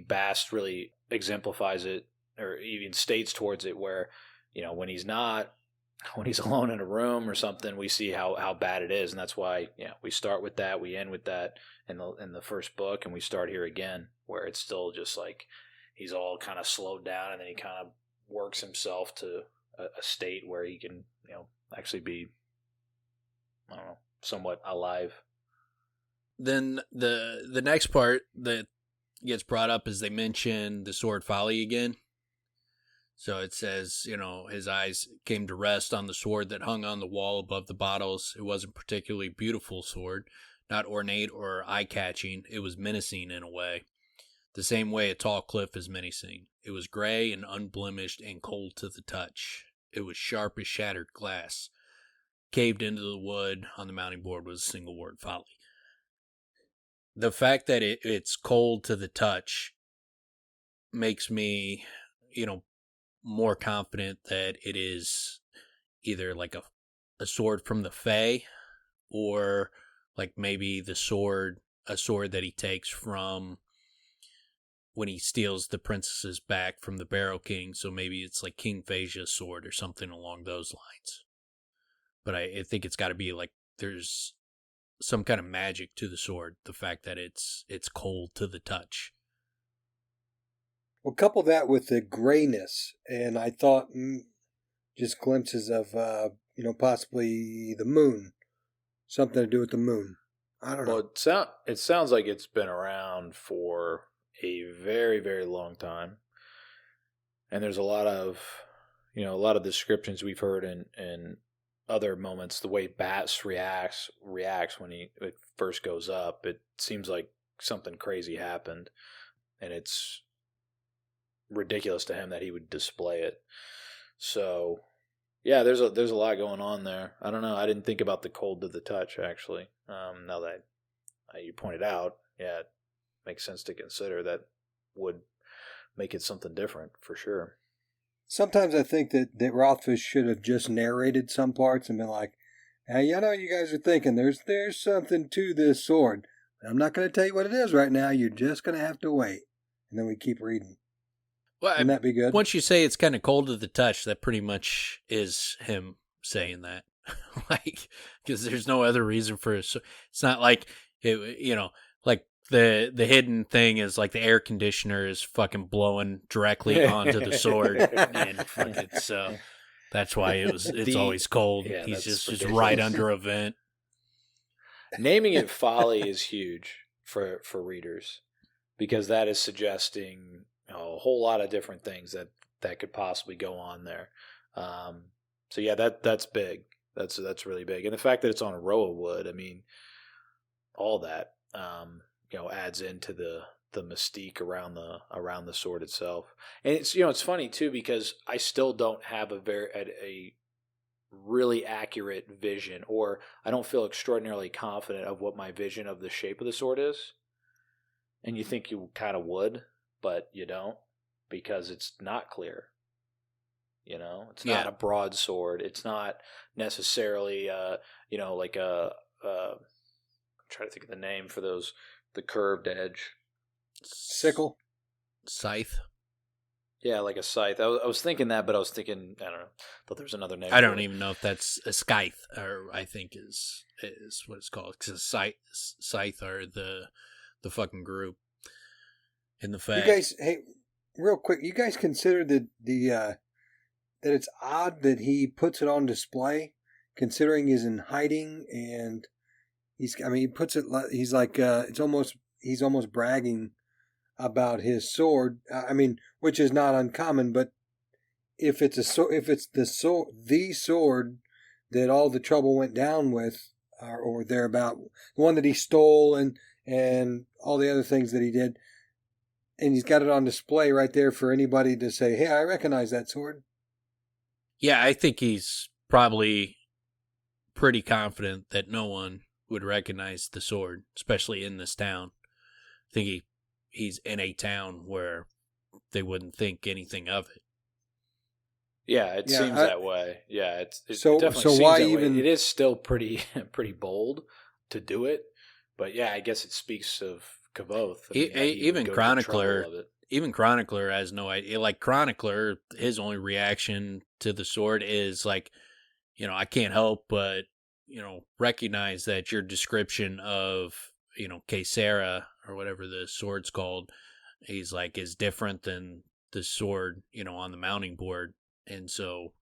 [SPEAKER 3] Bast really exemplifies it, or even states towards it, where when he's alone in a room or something, we see how bad it is, and that's why we start with that, we end with that in the first book, and we start here again where it's still just like he's all kind of slowed down, and then he kind of works himself to a state where he can actually be, I don't know, somewhat alive.
[SPEAKER 1] Then the next part that gets brought up is they mention the sword folly again. So it says, his eyes came to rest on the sword that hung on the wall above the bottles. It wasn't a particularly beautiful sword, not ornate or eye-catching. It was menacing in a way, the same way a tall cliff is menacing. It was gray and unblemished and cold to the touch. It was sharp as shattered glass. Caved into the wood on the mounting board was a single word: folly. The fact that it's cold to the touch makes me, more confident that it is either like a sword from the Fae, or like maybe a sword that he takes from when he steals the princesses back from the Barrow King. So maybe it's like King Phaesia's sword or something along those lines. But I think it's got to be like there's some kind of magic to the sword, the fact that it's cold to the touch.
[SPEAKER 2] Well, couple that with the grayness, and I thought just glimpses of, possibly the moon, something to do with the moon. I don't
[SPEAKER 3] Well,
[SPEAKER 2] know.
[SPEAKER 3] it sounds like it's been around for a very, very long time. And there's a lot of, a lot of descriptions we've heard in other moments, the way Bast reacts when it first goes up. It seems like something crazy happened, and it's ridiculous to him that he would display it. So, yeah, there's a lot going on there. I don't know. I didn't think about the cold to the touch actually. Now that you pointed out, yeah, it makes sense to consider. That would make it something different for sure.
[SPEAKER 2] Sometimes I think that Rothfuss should have just narrated some parts and been like, "Hey, I know you guys are thinking there's something to this sword. I'm not going to tell you what it is right now. You're just going to have to wait." And then we keep reading.
[SPEAKER 1] Well,
[SPEAKER 2] Wouldn't that be good?
[SPEAKER 1] Once you say it's kind of cold to the touch, that pretty much is him saying that. Like, because there's no other reason for it. So it's not like, like the hidden thing is like the air conditioner is fucking blowing directly onto the sword. And fucking, so that's why it's always cold.
[SPEAKER 3] Yeah,
[SPEAKER 1] He's just
[SPEAKER 3] ridiculous.
[SPEAKER 1] right under a vent.
[SPEAKER 3] Naming it folly is huge for readers, because that is suggesting a whole lot of different things that could possibly go on there. So yeah, that's big. That's really big, and the fact that it's on a row of wood, I mean, all that adds into the mystique around the sword itself. And it's funny too, because I still don't have a really accurate vision, or I don't feel extraordinarily confident of what my vision of the shape of the sword is. And you think you kind of would, but you don't, because it's not clear. It's not a broadsword. It's not necessarily, like I'm trying to think of the name for those, the curved edge.
[SPEAKER 2] Sickle?
[SPEAKER 1] Scythe?
[SPEAKER 3] Yeah, like a scythe. I was thinking that, but I was thinking, I don't know. Thought there was another name.
[SPEAKER 1] I don't even know if that's a scythe, or I think is what it's called. Because scythe are the fucking group in the fact.
[SPEAKER 2] You guys, hey, real quick, you guys consider that it's odd that he puts it on display, considering he's in hiding, and he puts it, he's like, he's almost bragging about his sword. Which is not uncommon, but if it's the sword that all the trouble went down with, or thereabout, the one that he stole and all the other things that he did, and he's got it on display right there for anybody to say, "Hey, I recognize that sword."
[SPEAKER 1] Yeah, I think he's probably pretty confident that no one would recognize the sword, especially in this town. I think he's in a town where they wouldn't think anything of it.
[SPEAKER 3] Yeah, it seems that way. Yeah, it
[SPEAKER 2] so
[SPEAKER 3] definitely seems
[SPEAKER 2] why
[SPEAKER 3] that
[SPEAKER 2] even
[SPEAKER 3] way. It is still pretty bold to do it, but yeah, I guess it speaks of Kvothe.
[SPEAKER 1] Even Chronicler has no idea. Like Chronicler, his only reaction to the sword is like, I can't help but recognize that your description of Caesara, or whatever the sword's called, he's like, is different than the sword on the mounting board. And so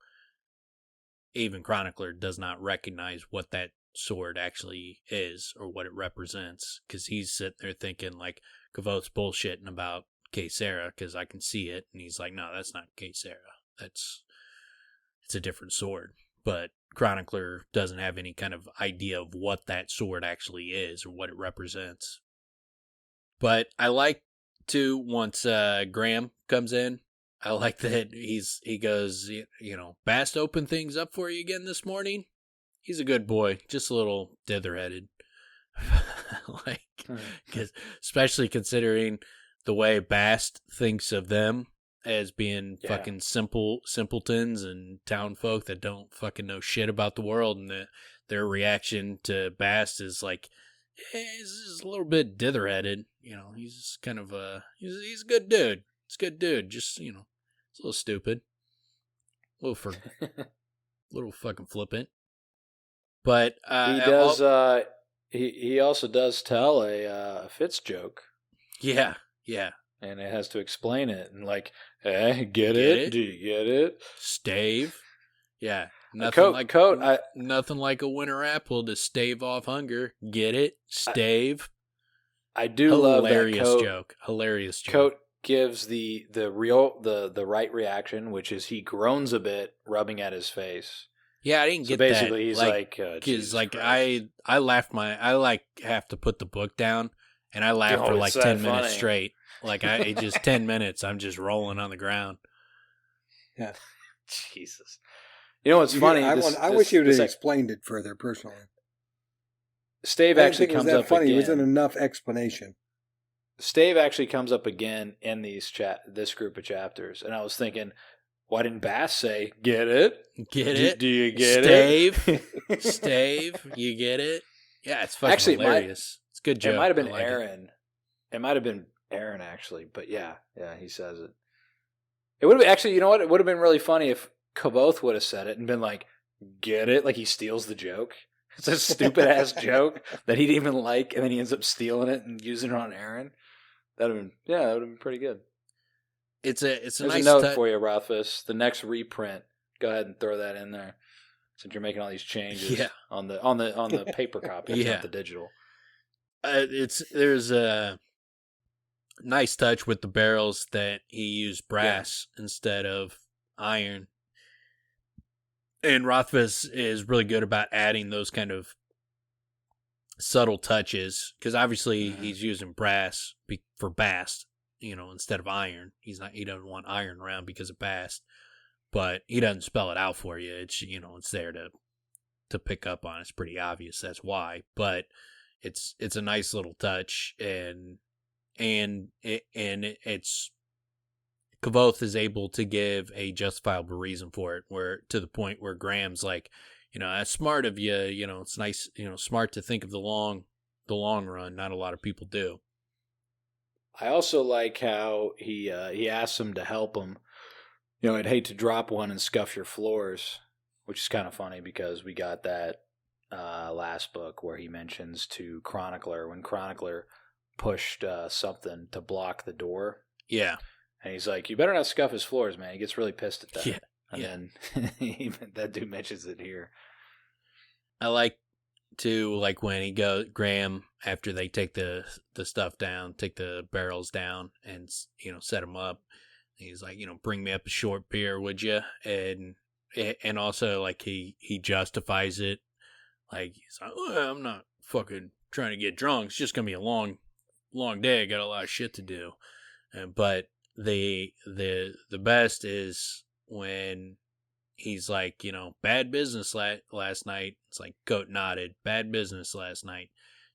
[SPEAKER 1] even Chronicler does not recognize what that sword actually is or what it represents, because he's sitting there thinking like Kvothe's bullshitting about Caesara because I can see it, and he's like, no, that's not Caesara. It's a different sword. But Chronicler doesn't have any kind of idea of what that sword actually is or what it represents. But I like to, once Graham comes in, I like that he goes, Bast opened things up for you again this morning. He's a good boy, just a little dither-headed. Cause especially considering the way Bast thinks of them as being fucking simpletons and town folk that don't fucking know shit about the world, and their reaction to Bast is like, he's just a little bit dither-headed. He's just kind of he's a good dude. He's a good dude. Just he's a little stupid, a little fucking flippant. But
[SPEAKER 3] he does. He also does tell a Fitz joke.
[SPEAKER 1] Yeah.
[SPEAKER 3] And it has to explain it, and like, get it? Do you get it?
[SPEAKER 1] Stave. Yeah. Nothing like a winter apple to stave off hunger. Get it? Stave.
[SPEAKER 3] I do love that
[SPEAKER 1] Hilarious joke.
[SPEAKER 3] Coat gives the right reaction, which is he groans a bit, rubbing at his face.
[SPEAKER 1] Yeah, I didn't get
[SPEAKER 3] basically
[SPEAKER 1] that.
[SPEAKER 3] He's
[SPEAKER 1] like I laughed I have to put the book down, and I laughed for like 10 minutes straight. Like it just 10 minutes, I'm just rolling on the ground.
[SPEAKER 2] Yeah.
[SPEAKER 3] Jesus. You know what's funny?
[SPEAKER 2] I wish you would have explained it further personally.
[SPEAKER 3] Stave actually comes up
[SPEAKER 2] funny.
[SPEAKER 3] again.
[SPEAKER 2] It wasn't enough explanation.
[SPEAKER 3] Stave actually comes up again in this group of chapters, and I was thinking, why didn't Bast say, "Get it?
[SPEAKER 1] Get it?
[SPEAKER 3] Do you get
[SPEAKER 1] it? Stave, you get it?" Yeah, it's fucking hilarious. It's a good joke.
[SPEAKER 3] It might have been Aaron. It might have been Aaron actually, but yeah, he says it. It would have actually. You know what? It would have been really funny if Kvothe would have said it and been like, "Get it?" Like he steals the joke. It's a stupid ass joke that he didn't even like, and then he ends up stealing it and using it on Aaron. That would have been pretty good.
[SPEAKER 1] It's a
[SPEAKER 3] nice note for you, Rothfuss. The next reprint, go ahead and throw that in there, since you're making all these changes on the paper copy, not the digital.
[SPEAKER 1] There's a nice touch with the barrels that he used brass instead of iron, and Rothfuss is really good about adding those kind of subtle touches, because obviously he's using brass for Bast, instead of iron. He doesn't want iron around because of Bast, but he doesn't spell it out for you. It's it's there to pick up on. It's pretty obvious that's why, but it's a nice little touch, and it's Kvothe is able to give a justifiable reason for it, where to the point where Graham's like, that's smart of you. It's nice, smart to think of the long run. Not a lot of people do.
[SPEAKER 3] I also like how he asks him to help him. I'd hate to drop one and scuff your floors, which is kind of funny because we got that last book where he mentions to Chronicler when Chronicler pushed something to block the door.
[SPEAKER 1] Yeah.
[SPEAKER 3] And he's like, you better not scuff his floors, man. He gets really pissed at that. Yeah. And then that dude mentions it here.
[SPEAKER 1] I like to, when Graham, after they take the stuff down, take the barrels down and, set them up. He's like, bring me up a short beer, would you? And also, he justifies it. He's like, well, I'm not fucking trying to get drunk. It's just going to be a long day. I got a lot of shit to do. But the best is when he's like, bad business last night. It's like Goat nodded. Bad business last night.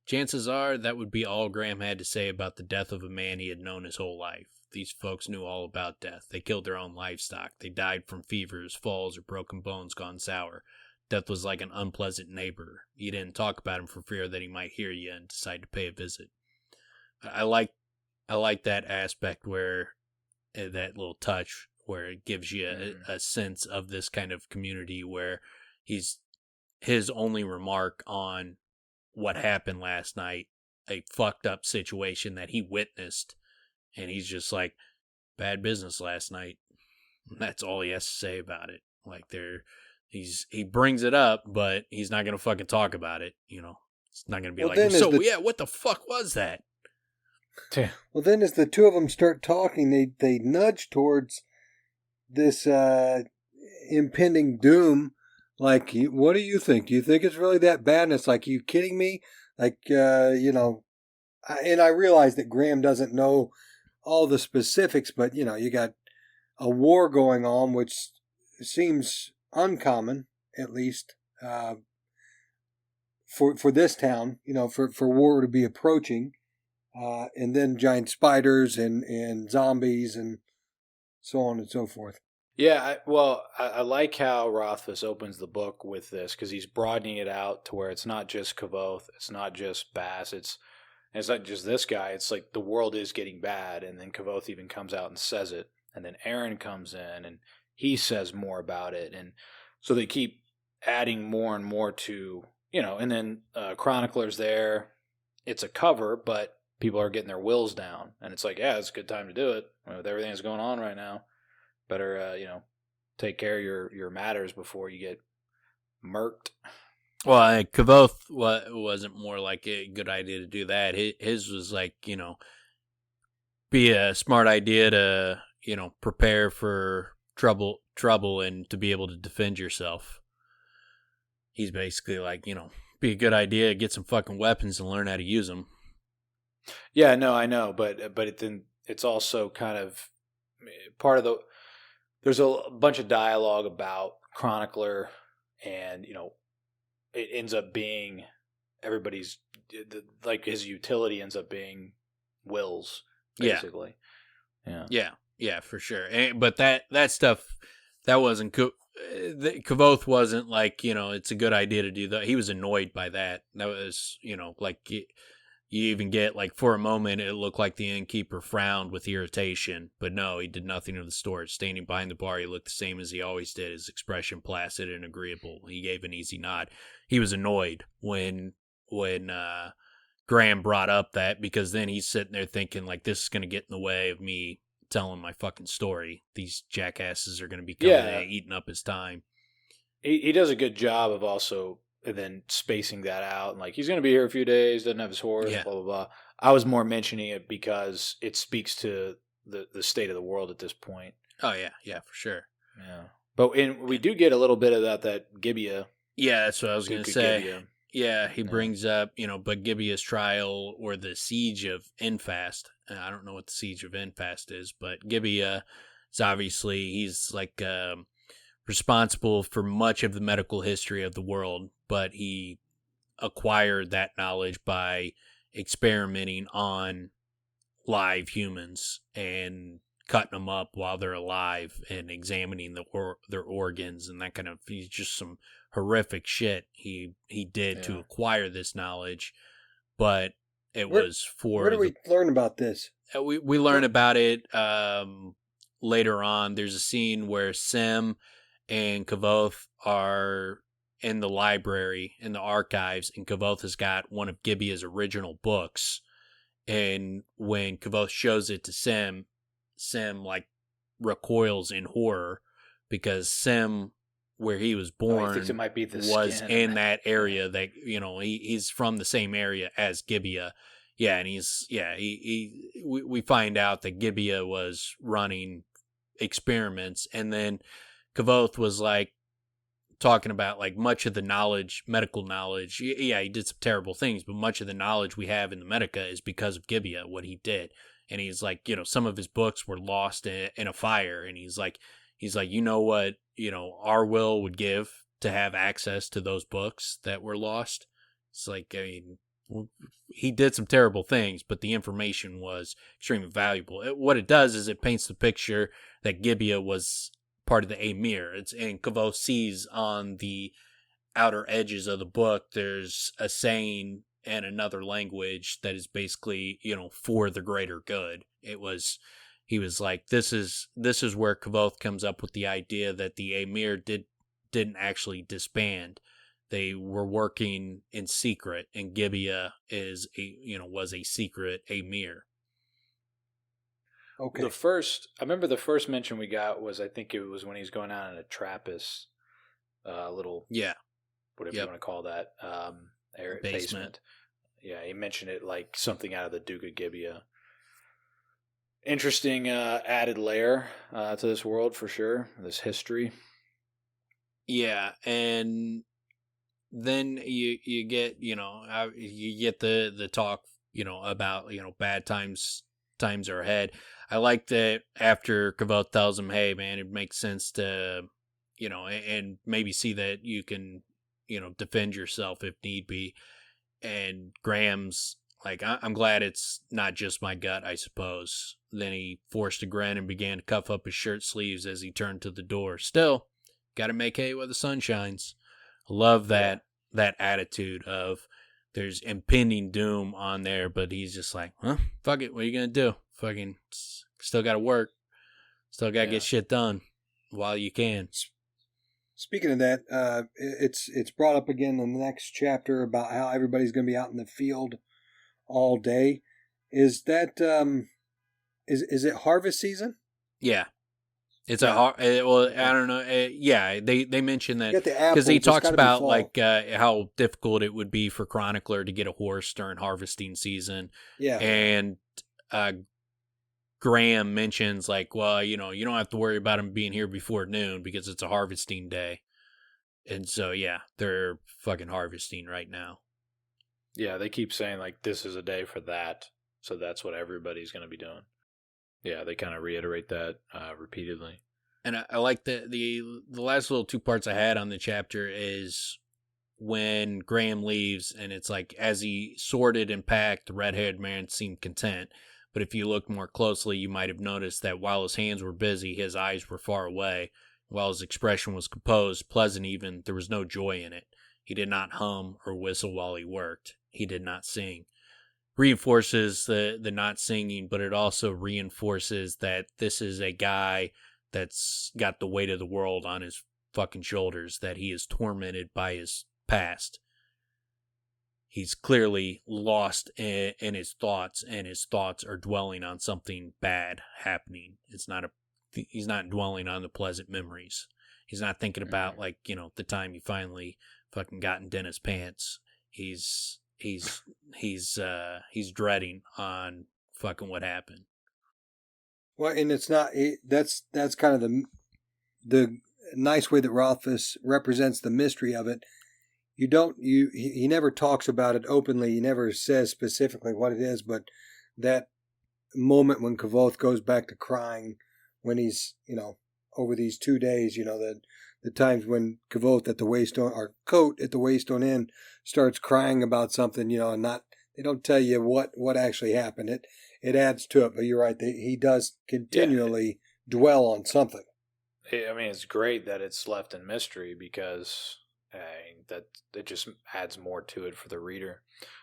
[SPEAKER 1] Chances are that would be all Graham had to say about the death of a man he had known his whole life. These folks knew all about death. They killed their own livestock. They died from fevers, falls, or broken bones gone sour. Death was like an unpleasant neighbor. You didn't talk about him for fear that he might hear you and decide to pay a visit. I like that aspect where that little touch where it gives you a sense of this kind of community where his only remark on what happened last night, a fucked up situation that he witnessed, and he's just like, bad business last night. That's all he has to say about it. He brings it up, but he's not going to fucking talk about it. It's not going to be what the fuck was that?
[SPEAKER 2] Well, then as the two of them start talking, they nudge towards this impending doom. What do you think? Do you think it's really that bad? And it's like, you kidding me? And I realize that Graham doesn't know all the specifics, but, you got a war going on, which seems uncommon, at least, for this town, for war to be approaching. And then giant spiders and zombies and so on and so forth.
[SPEAKER 3] Yeah, I like how Rothfuss opens the book with this, because he's broadening it out to where it's not just Kvothe, it's not just Bast, it's not just this guy. It's like the world is getting bad, and then Kvothe even comes out and says it, and then Aaron comes in and he says more about it, and so they keep adding more and more to, and then Chronicler's there. It's a cover, but people are getting their wills down, and it's like, yeah, it's a good time to do it with everything that's going on right now. Better, take care of your matters before you get murked.
[SPEAKER 1] Well, Kvothe wasn't more like a good idea to do that. His was like, be a smart idea to, prepare for trouble and to be able to defend yourself. He's basically like, be a good idea, get some fucking weapons and learn how to use them.
[SPEAKER 3] Yeah, no, I know, but then it's also kind of part of the. There's a bunch of dialogue about Chronicler, and it ends up being everybody's like his utility ends up being Wil's basically.
[SPEAKER 1] Yeah, for sure. But that stuff that wasn't Kvothe wasn't like it's a good idea to do that. He was annoyed by that. That was like you even get like for a moment it looked like the innkeeper frowned with irritation, but no, he did nothing of the sort. Standing behind the bar, he looked the same as he always did. His expression placid and agreeable. He gave an easy nod. He was annoyed when Graham brought up that, because then he's sitting there thinking like, this is going to get in the way of me telling my fucking story. These jackasses are going to be coming in, eating up his time.
[SPEAKER 3] He does a good job of also then spacing that out, and like he's going to be here a few days, doesn't have his horse, blah blah blah. I was more mentioning it because it speaks to the state of the world at this point.
[SPEAKER 1] Oh yeah, for sure.
[SPEAKER 3] Yeah, but we do get a little bit of that Gibeah.
[SPEAKER 1] Yeah, that's what I was going to say. Gibeah. Yeah, he brings up, but Gibeah's trial or the siege of Infast. I don't know what the siege of Infast is, but Gibeah is obviously, he's like responsible for much of the medical history of the world, but he acquired that knowledge by experimenting on live humans and cutting them up while they're alive and examining their organs and that kind of. He's just some horrific shit he did to acquire this knowledge, but was for.
[SPEAKER 2] Where do we learn about this?
[SPEAKER 1] We learn about it later on. There's a scene where Sim and Kvothe are in the library, in the archives, and Kvothe has got one of Gibeah's original books. And when Kvothe shows it to Sim like recoils in horror, because Sim, where he was born,
[SPEAKER 3] he thinks it might be the
[SPEAKER 1] was
[SPEAKER 3] skin.
[SPEAKER 1] In that area that he's from the same area as Gibeah. Yeah, and we find out that Gibeah was running experiments, and then Kvothe was like talking about like much of the knowledge, medical knowledge. Yeah, he did some terrible things, but much of the knowledge we have in the Medica is because of Gibeah, what he did. And he's like, some of his books were lost in a fire, and he's like, what our Wil would give to have access to those books that were lost. It's like, I mean, he did some terrible things, but the information was extremely valuable. What it does is it paints the picture that Gibeah was part of the Amir. And Kvothe sees on the outer edges of the book, there's a saying in another language that is basically, for the greater good. He was like, this is where Kvothe comes up with the idea that the Amir didn't actually disband. They were working in secret, and Gibeah was a secret Amir.
[SPEAKER 3] Okay. I remember the first mention we got was, I think it was when he was going out in a Trappist, little, whatever you want to call that, basement. Yeah, he mentioned it like something out of the Duke of Gibeah. Interesting added layer to this world for sure, this history.
[SPEAKER 1] Yeah, and then you get the talk about bad times are ahead. I like that after Kvothe tells him, hey man, it makes sense to and maybe see that you can defend yourself if need be. And Graham's like, I'm glad it's not just my gut, I suppose. Then he forced a grin and began to cuff up his shirt sleeves as he turned to the door. Still, gotta make hay while the sun shines. I love that attitude of there's impending doom on there, but he's just like, fuck it, what are you gonna do? Fucking still gotta work. Still gotta get shit done while you can.
[SPEAKER 2] Speaking of that, it's brought up again in the next chapter about how everybody's going to be out in the field all day. Is that is it harvest season?
[SPEAKER 1] Yeah. It's a hard. Well, I don't know. They mentioned that because he talks about like how difficult it would be for Chronicler to get a horse during harvesting season.
[SPEAKER 2] Yeah,
[SPEAKER 1] and Graham mentions like, well, you don't have to worry about him being here before noon because it's a harvesting day, and so they're fucking harvesting right now.
[SPEAKER 3] Yeah, they keep saying like this is a day for that, so that's what everybody's going to be doing. Yeah, they kind of reiterate that repeatedly.
[SPEAKER 1] And I like the last little 2 parts I had on the chapter is when Graham leaves, and it's like as he sorted and packed, the red-haired man seemed content. But if you looked more closely, you might have noticed that while his hands were busy, his eyes were far away. While his expression was composed, pleasant even, there was no joy in it. He did not hum or whistle while he worked. He did not sing. Reinforces the not singing, but it also reinforces that this is a guy that's got the weight of the world on his fucking shoulders, that he is tormented by his past. He's clearly lost in his thoughts, and his thoughts are dwelling on something bad happening. He's not dwelling on the pleasant memories. He's not thinking about like, the time he finally fucking got in Dennis' pants. He's dreading on fucking what happened.
[SPEAKER 2] Well, and it's not. That's kind of the nice way that Rothfuss represents the mystery of it. He never talks about it openly. He never says specifically what it is, but that moment when Kvothe goes back to crying, when he's over these 2 days, the times when Kvothe at the Waystone or Coat at the Waystone Inn starts crying about something, and they don't tell you what actually happened. It adds to it, but you're right. He does continually dwell on something.
[SPEAKER 3] I mean, it's great that it's left in mystery because that it just adds more to it for the reader,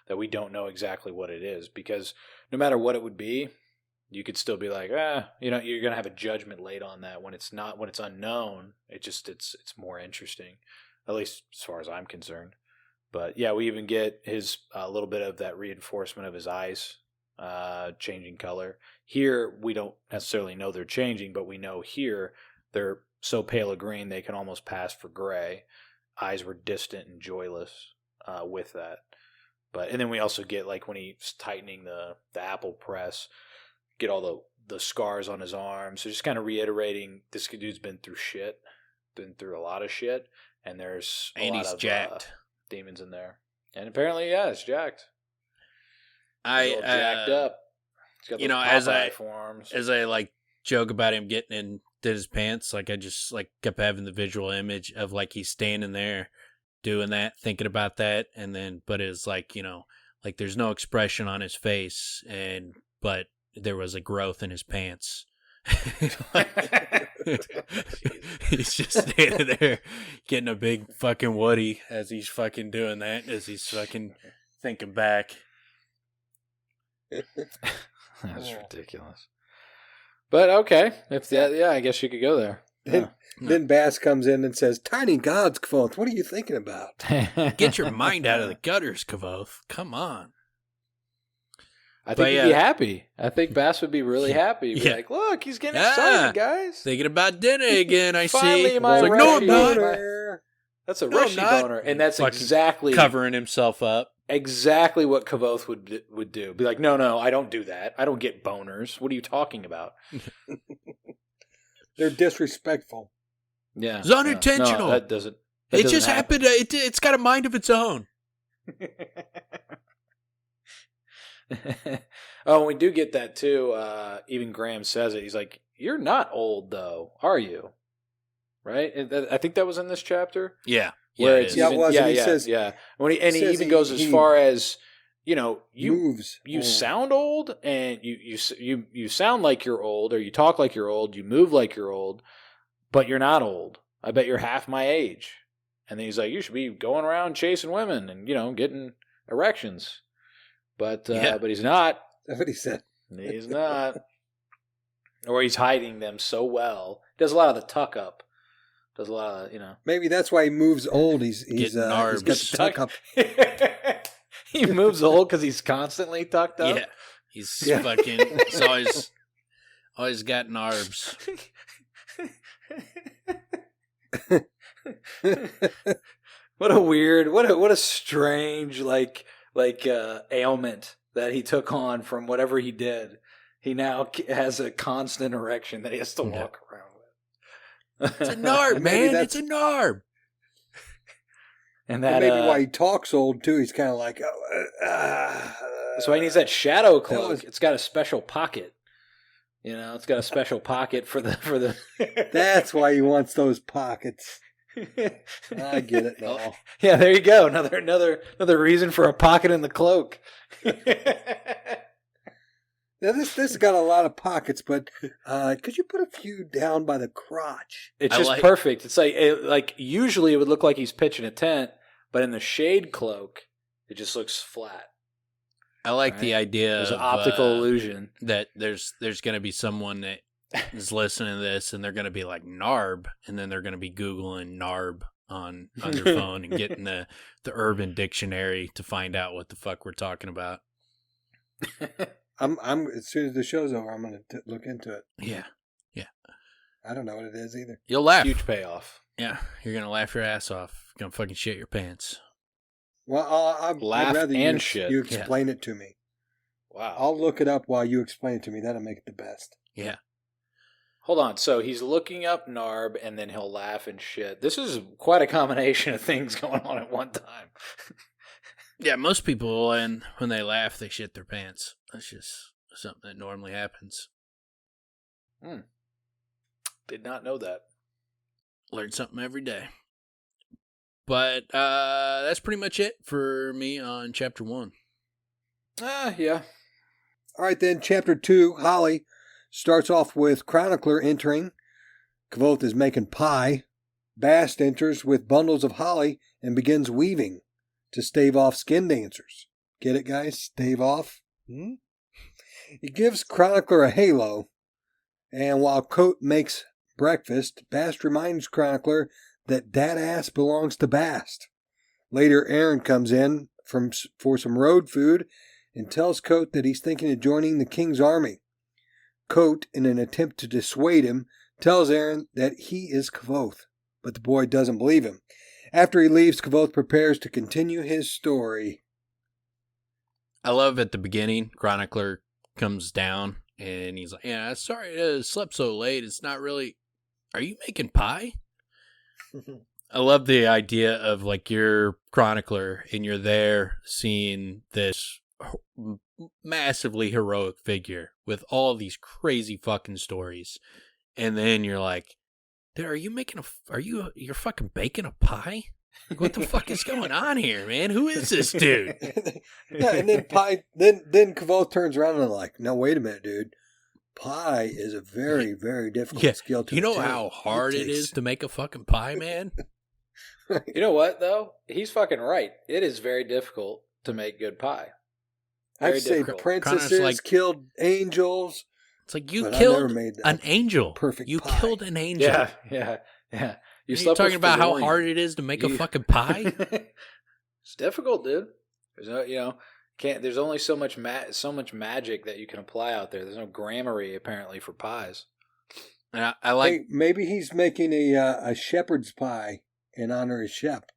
[SPEAKER 3] that we don't know exactly what it is, because no matter what it would be, you could still be like, you're going to have a judgment laid on that. When it's unknown, it's more interesting, at least as far as I'm concerned. But yeah, we even get his a little bit of that reinforcement of his eyes changing color. Here, we don't necessarily know they're changing, but we know here they're so pale a green they can almost pass for gray. Eyes were distant and joyless with that. And then we also get like when he's tightening the apple press, get all the scars on his arms. So just kind of reiterating, this dude's been through a lot of shit, and there's a lot of jacked demons in there. And apparently, it's jacked. Jacked up. He's got
[SPEAKER 1] as I like joke about him getting into his pants, like I just like kept having the visual image of like he's standing there doing that, thinking about that, and then but it's like like there's no expression on his face, but there was a growth in his pants. He's just standing there getting a big fucking Woody as he's fucking doing that, as he's fucking thinking back.
[SPEAKER 3] That's ridiculous. But okay, if that, I guess you could go there.
[SPEAKER 2] Then Bast comes in and says, "Tiny gods, Kvothe, what are you thinking about?
[SPEAKER 1] Get your mind out of the gutters, Kvothe. Come on."
[SPEAKER 3] I think he'd be happy. I think Bast would be really happy. He'd be like, "Look, he's getting excited, guys.
[SPEAKER 1] Thinking about dinner again, I
[SPEAKER 3] Finally,
[SPEAKER 1] see."
[SPEAKER 3] My
[SPEAKER 1] like, no, I'm not.
[SPEAKER 3] That's a Rishi boner. And that's exactly...
[SPEAKER 1] covering himself up.
[SPEAKER 3] Exactly what Kvothe would do. Be like, no, I don't do that. I don't get boners. What are you talking about?
[SPEAKER 2] They're disrespectful.
[SPEAKER 1] Yeah. It's unintentional.
[SPEAKER 3] No, that doesn't...
[SPEAKER 1] It just happened. It's got a mind of its own.
[SPEAKER 3] Oh, we do get that too. Even Graham says it. He's like, "You're not old, though, are you?" Right? I think that was in this chapter.
[SPEAKER 1] Yeah.
[SPEAKER 3] Where
[SPEAKER 2] it was.
[SPEAKER 3] Yeah,
[SPEAKER 2] he says,
[SPEAKER 3] When he even goes as far as, you
[SPEAKER 2] moves.
[SPEAKER 3] sound old, and you sound like you're old, or you talk like you're old, you move like you're old, but you're not old. I bet you're half my age. And then he's like, "You should be going around chasing women and getting erections." But he's not.
[SPEAKER 2] That's what he said.
[SPEAKER 3] He's not. Or he's hiding them so well. Does a lot of the tuck up. Does a lot of,
[SPEAKER 2] Maybe that's why he moves old. He's got the tuck up.
[SPEAKER 3] He moves old because he's constantly tucked up.
[SPEAKER 1] Yeah. He's fucking. He's always got narbs.
[SPEAKER 3] What a weird, what a strange like ailment that he took on from whatever he did. He now has a constant erection that he has to walk around with.
[SPEAKER 1] It's a narb, man. It's a narb.
[SPEAKER 2] And that maybe why he talks old too. He's kind of like,
[SPEAKER 3] that's why he needs that shadow cloak. It's got a special pocket. You know, it's got a special pocket for the.
[SPEAKER 2] That's why he wants those pockets. I get it now.
[SPEAKER 3] Yeah, there you go. Another reason for a pocket in the cloak.
[SPEAKER 2] Now this got a lot of pockets, but could you put a few down by the crotch?
[SPEAKER 3] It's just perfect. It's like usually it would look like he's pitching a tent, but in the shade cloak, it just looks flat.
[SPEAKER 1] I like the idea
[SPEAKER 3] of
[SPEAKER 1] an
[SPEAKER 3] optical illusion
[SPEAKER 1] that there's going to be someone that is listening to this and they're going to be like Narb, and then they're going to be Googling Narb on their phone and getting the Urban Dictionary to find out what the fuck we're talking about.
[SPEAKER 2] I'm as soon as the show's over, I'm going to look into it.
[SPEAKER 1] Yeah.
[SPEAKER 2] I don't know what it is either.
[SPEAKER 1] You'll laugh.
[SPEAKER 3] Huge payoff.
[SPEAKER 1] Yeah, you're going to laugh your ass off. You're going to fucking shit your pants.
[SPEAKER 2] Well, I'd rather you explain it to me.
[SPEAKER 3] Wow.
[SPEAKER 2] I'll look it up while you explain it to me. That'll make it the best.
[SPEAKER 1] Yeah.
[SPEAKER 3] Hold on. So he's looking up Narb, and then he'll laugh and shit. This is quite a combination of things going on at one time.
[SPEAKER 1] Yeah, most people, when they laugh, they shit their pants. That's just something that normally happens.
[SPEAKER 3] Did not know that.
[SPEAKER 1] Learn something every day. But that's pretty much it for me on Chapter 1.
[SPEAKER 3] Yeah.
[SPEAKER 2] All right, then, Chapter 2, Holly, starts off with Chronicler entering. Kvothe is making pie. Bast enters with bundles of holly and begins weaving to stave off skin dancers. Get it, guys? Stave off? He gives Chronicler a halo, and while Kvothe makes breakfast, Bast reminds Chronicler that ass belongs to Bast. Later, Aaron comes in for some road food and tells Kvothe that he's thinking of joining the king's army. Kvothe, in an attempt to dissuade him, tells Aaron that he is Kvothe, but the boy doesn't believe him. After he leaves, Kvothe prepares to continue his story.
[SPEAKER 1] I love at the beginning, Chronicler comes down and he's like, yeah, sorry I slept so late. It's not really... Are you making pie? I love the idea of like you're Chronicler and you're there seeing this massively heroic figure with all these crazy fucking stories. And then you're like, dude, you're fucking baking a pie? Like, what the fuck is going on here, man? Who is this dude?
[SPEAKER 2] Yeah, and then then Kvothe turns around and like, no, wait a minute, dude. Pie is a very, very difficult skill to
[SPEAKER 1] You know
[SPEAKER 2] attain.
[SPEAKER 1] how hard it is to make a fucking pie, man?
[SPEAKER 3] You know what, though? He's fucking right. It is very difficult to make good pie.
[SPEAKER 2] I'd say princesses killed angels.
[SPEAKER 1] It's like you killed an angel.
[SPEAKER 2] Perfect
[SPEAKER 1] You
[SPEAKER 2] pie.
[SPEAKER 1] killed an angel.
[SPEAKER 3] Yeah.
[SPEAKER 1] You're talking about how hard it is to make a fucking pie?
[SPEAKER 3] It's difficult, dude. There's no, there's only so much magic that you can apply out there. There's no gramarye apparently for pies.
[SPEAKER 1] And I like.
[SPEAKER 2] Hey, maybe he's making a shepherd's pie in honor of Shep.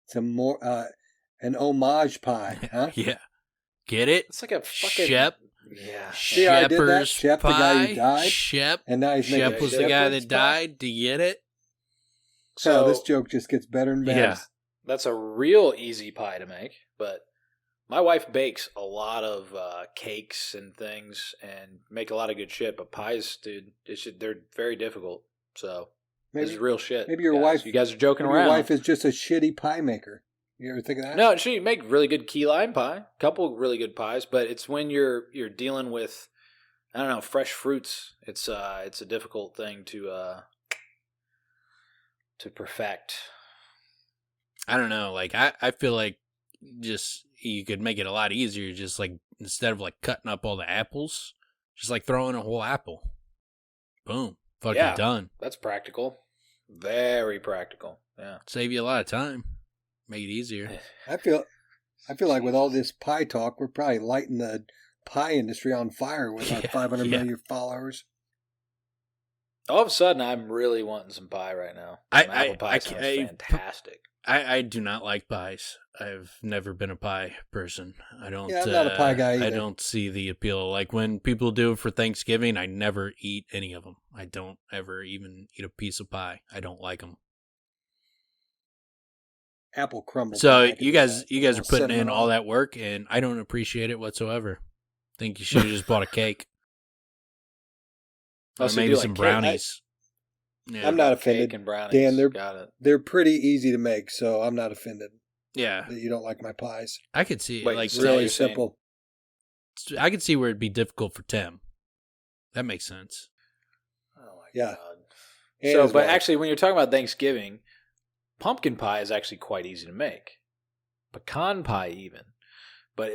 [SPEAKER 2] It's an homage pie, huh?
[SPEAKER 1] Yeah, get it?
[SPEAKER 3] It's like a fucking
[SPEAKER 1] Shep.
[SPEAKER 3] Yeah.
[SPEAKER 2] See how I did that? Shep,
[SPEAKER 1] pie.
[SPEAKER 2] the guy who died.
[SPEAKER 1] Shep.
[SPEAKER 2] And now he's
[SPEAKER 1] Shep was the guy that died. Do you get it?
[SPEAKER 2] So this joke just gets better and better.
[SPEAKER 1] Yeah.
[SPEAKER 3] That's a real easy pie to make, but my wife bakes a lot of cakes and things and make a lot of good shit, but pies, dude, they're very difficult. So this is real shit.
[SPEAKER 2] Maybe you guys are joking around. Your wife is just a shitty pie maker. You ever think of that?
[SPEAKER 3] No, she make really good key lime pie. A couple really good pies, but it's when you're dealing with, I don't know, fresh fruits. It's a difficult thing to perfect.
[SPEAKER 1] I don't know. Like I feel like just you could make it a lot easier. Just like instead of like cutting up all the apples, just like throwing a whole apple. Boom, fucking done.
[SPEAKER 3] That's practical. Very practical. Yeah,
[SPEAKER 1] save you a lot of time. Make it easier.
[SPEAKER 2] I feel like with all this pie talk, we're probably lighting the pie industry on fire with our 500 million followers.
[SPEAKER 3] All of a sudden, I'm really wanting some pie right now. Apple pie sounds fantastic.
[SPEAKER 1] I do not like pies. I've never been a pie person. I don't.
[SPEAKER 2] Yeah, I'm not a pie guy either.
[SPEAKER 1] I don't see the appeal. Like when people do it for Thanksgiving, I never eat any of them. I don't ever even eat a piece of pie. I don't like them.
[SPEAKER 2] Apple crumble.
[SPEAKER 1] So you guys are putting in all that work, and I don't appreciate it whatsoever. Think you should have just bought a cake. Or maybe some brownies.
[SPEAKER 2] Yeah. I'm not offended.
[SPEAKER 3] Cake and brownies.
[SPEAKER 2] Dan, they're pretty easy to make, so I'm not offended.
[SPEAKER 1] Yeah.
[SPEAKER 2] That you don't like my pies.
[SPEAKER 1] I could see it.
[SPEAKER 3] Wait,
[SPEAKER 1] like
[SPEAKER 2] really simple.
[SPEAKER 1] I could see where it'd be difficult for Tim. That makes sense.
[SPEAKER 3] Oh my
[SPEAKER 2] God.
[SPEAKER 3] So, but actually, when you're talking about Thanksgiving, pumpkin pie is actually quite easy to make. Pecan pie, even. But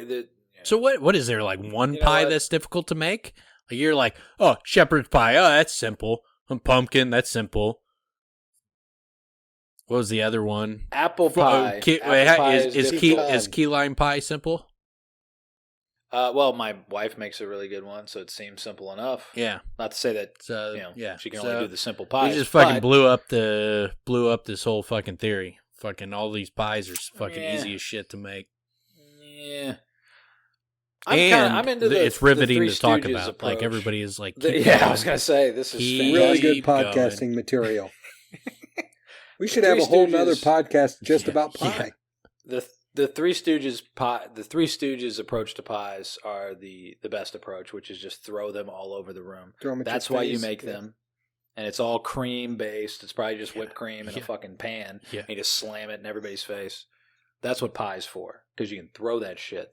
[SPEAKER 1] so what is there, like one pie that's difficult to make? Like you're like, oh, shepherd's pie, oh, that's simple. Pumpkin, that's simple. What was the other one?
[SPEAKER 3] Apple pie.
[SPEAKER 1] Is key lime pie simple?
[SPEAKER 3] Well, my wife makes a really good one, so it seems simple enough.
[SPEAKER 1] Yeah.
[SPEAKER 3] Not to say that she can only do the simple pies.
[SPEAKER 1] We just fucking blew up this whole fucking theory. Fucking all these pies are fucking easy as shit to make.
[SPEAKER 3] Yeah.
[SPEAKER 1] I'm
[SPEAKER 3] into
[SPEAKER 1] it's riveting
[SPEAKER 3] the
[SPEAKER 1] to talk
[SPEAKER 3] Stooges
[SPEAKER 1] about.
[SPEAKER 3] approach.
[SPEAKER 1] Like everybody is like,
[SPEAKER 3] I was gonna say this is
[SPEAKER 2] really good podcasting material. We should have a whole nother podcast just about pie.
[SPEAKER 3] Yeah. The Three Stooges approach to pies are the best approach, which is just throw them all over the room. That's why you make them. And it's all cream based. It's probably just whipped cream in a fucking pan. Yeah. And you just slam it in everybody's face. That's what pie's for, because you can throw that shit.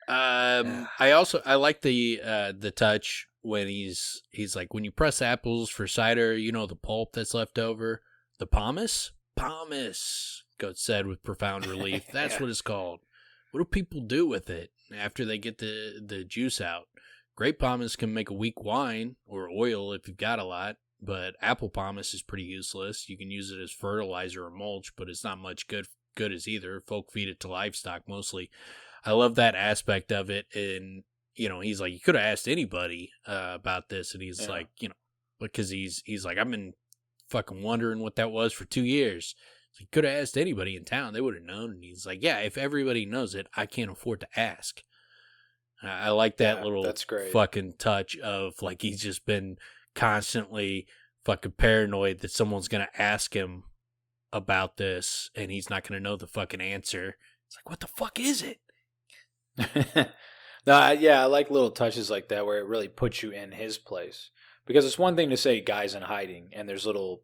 [SPEAKER 1] I like the touch when he's like, when you press apples for cider, you know, the pulp that's left over, the pomace, Goat said with profound relief. That's what it's called. What do people do with it after they get the juice out? Grape pomace can make a weak wine or oil if you've got a lot, but apple pomace is pretty useless. You can use it as fertilizer or mulch, but it's not much good as either. Folk feed it to livestock mostly. I love that aspect of it, and you know, he's like, you could have asked anybody about this, and he's like, you know, because he's like, I've been fucking wondering what that was for 2 years. So you could have asked anybody in town; they would have known. And he's like, yeah, if everybody knows it, I can't afford to ask. I like that little fucking touch of like he's just been constantly fucking paranoid that someone's gonna ask him about this, and he's not gonna know the fucking answer. It's like, what the fuck is it?
[SPEAKER 3] I like little touches like that where it really puts you in his place, because it's one thing to say guys in hiding and there's little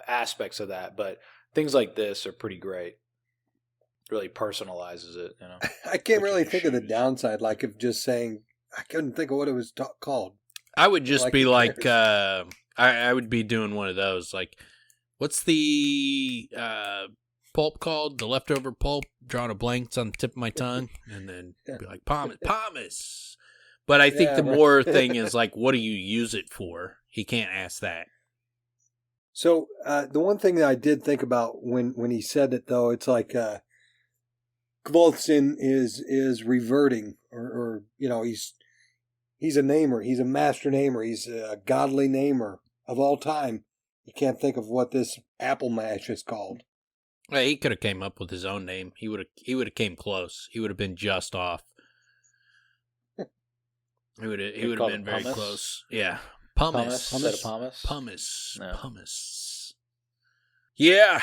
[SPEAKER 3] aspects of that, but things like this are pretty great. It really personalizes it, you know.
[SPEAKER 2] I can't really think of the downside, like of just saying, I couldn't think of what it was called.
[SPEAKER 1] I would just be like, I would be doing one of those, like, what's the pulp called? The leftover pulp? Drawing a blank, it's on the tip of my tongue, and then be like, pomace. But I think the more thing is like, what do you use it for? He can't ask that.
[SPEAKER 2] So the one thing that I did think about when he said it, though, it's like Kvothe is reverting, or you know, he's a namer, he's a master namer, he's a godly namer of all time. You can't think of what this apple mash is called.
[SPEAKER 1] Well, he could have came up with his own name. He would have came close. He would have been just off. He would have been very close. Yeah. Pumice.
[SPEAKER 3] Instead of pumice?
[SPEAKER 1] Pumice.
[SPEAKER 3] No.
[SPEAKER 1] Pumice. Yeah.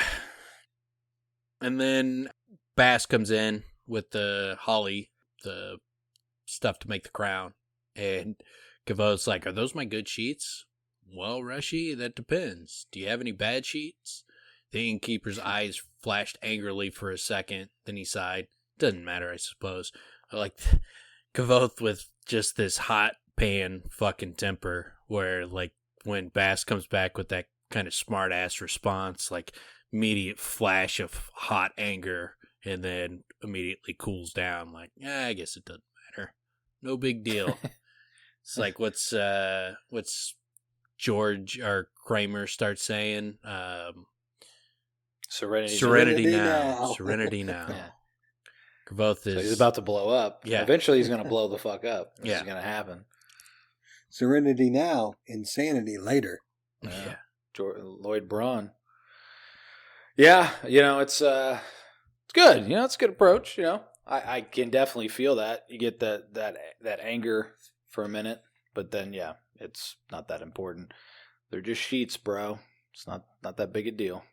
[SPEAKER 1] And then Bast comes in with the holly, the stuff to make the crown. And Kvothe's like, are those my good sheets? Well, Rushy, that depends. Do you have any bad sheets? The innkeeper's eyes flashed angrily for a second. Then he sighed. Doesn't matter, I suppose. I like Kvothe with just this hot pan fucking temper, where like when Bast comes back with that kind of smart ass response, like immediate flash of hot anger, and then immediately cools down. Like, I guess it doesn't matter. No big deal. It's like what's George or Kramer starts saying. Serenity now. Serenity now.
[SPEAKER 3] Yeah.
[SPEAKER 1] Kvothe is...
[SPEAKER 3] So he's about to blow up.
[SPEAKER 1] Yeah.
[SPEAKER 3] Eventually he's going to blow the fuck up. This is going to happen.
[SPEAKER 2] Serenity now, insanity later.
[SPEAKER 1] Yeah.
[SPEAKER 3] Lloyd Braun. Yeah, it's good. It's a good approach. I can definitely feel that. You get that anger for a minute, but then it's not that important. They're just sheets, bro. It's not that big a deal.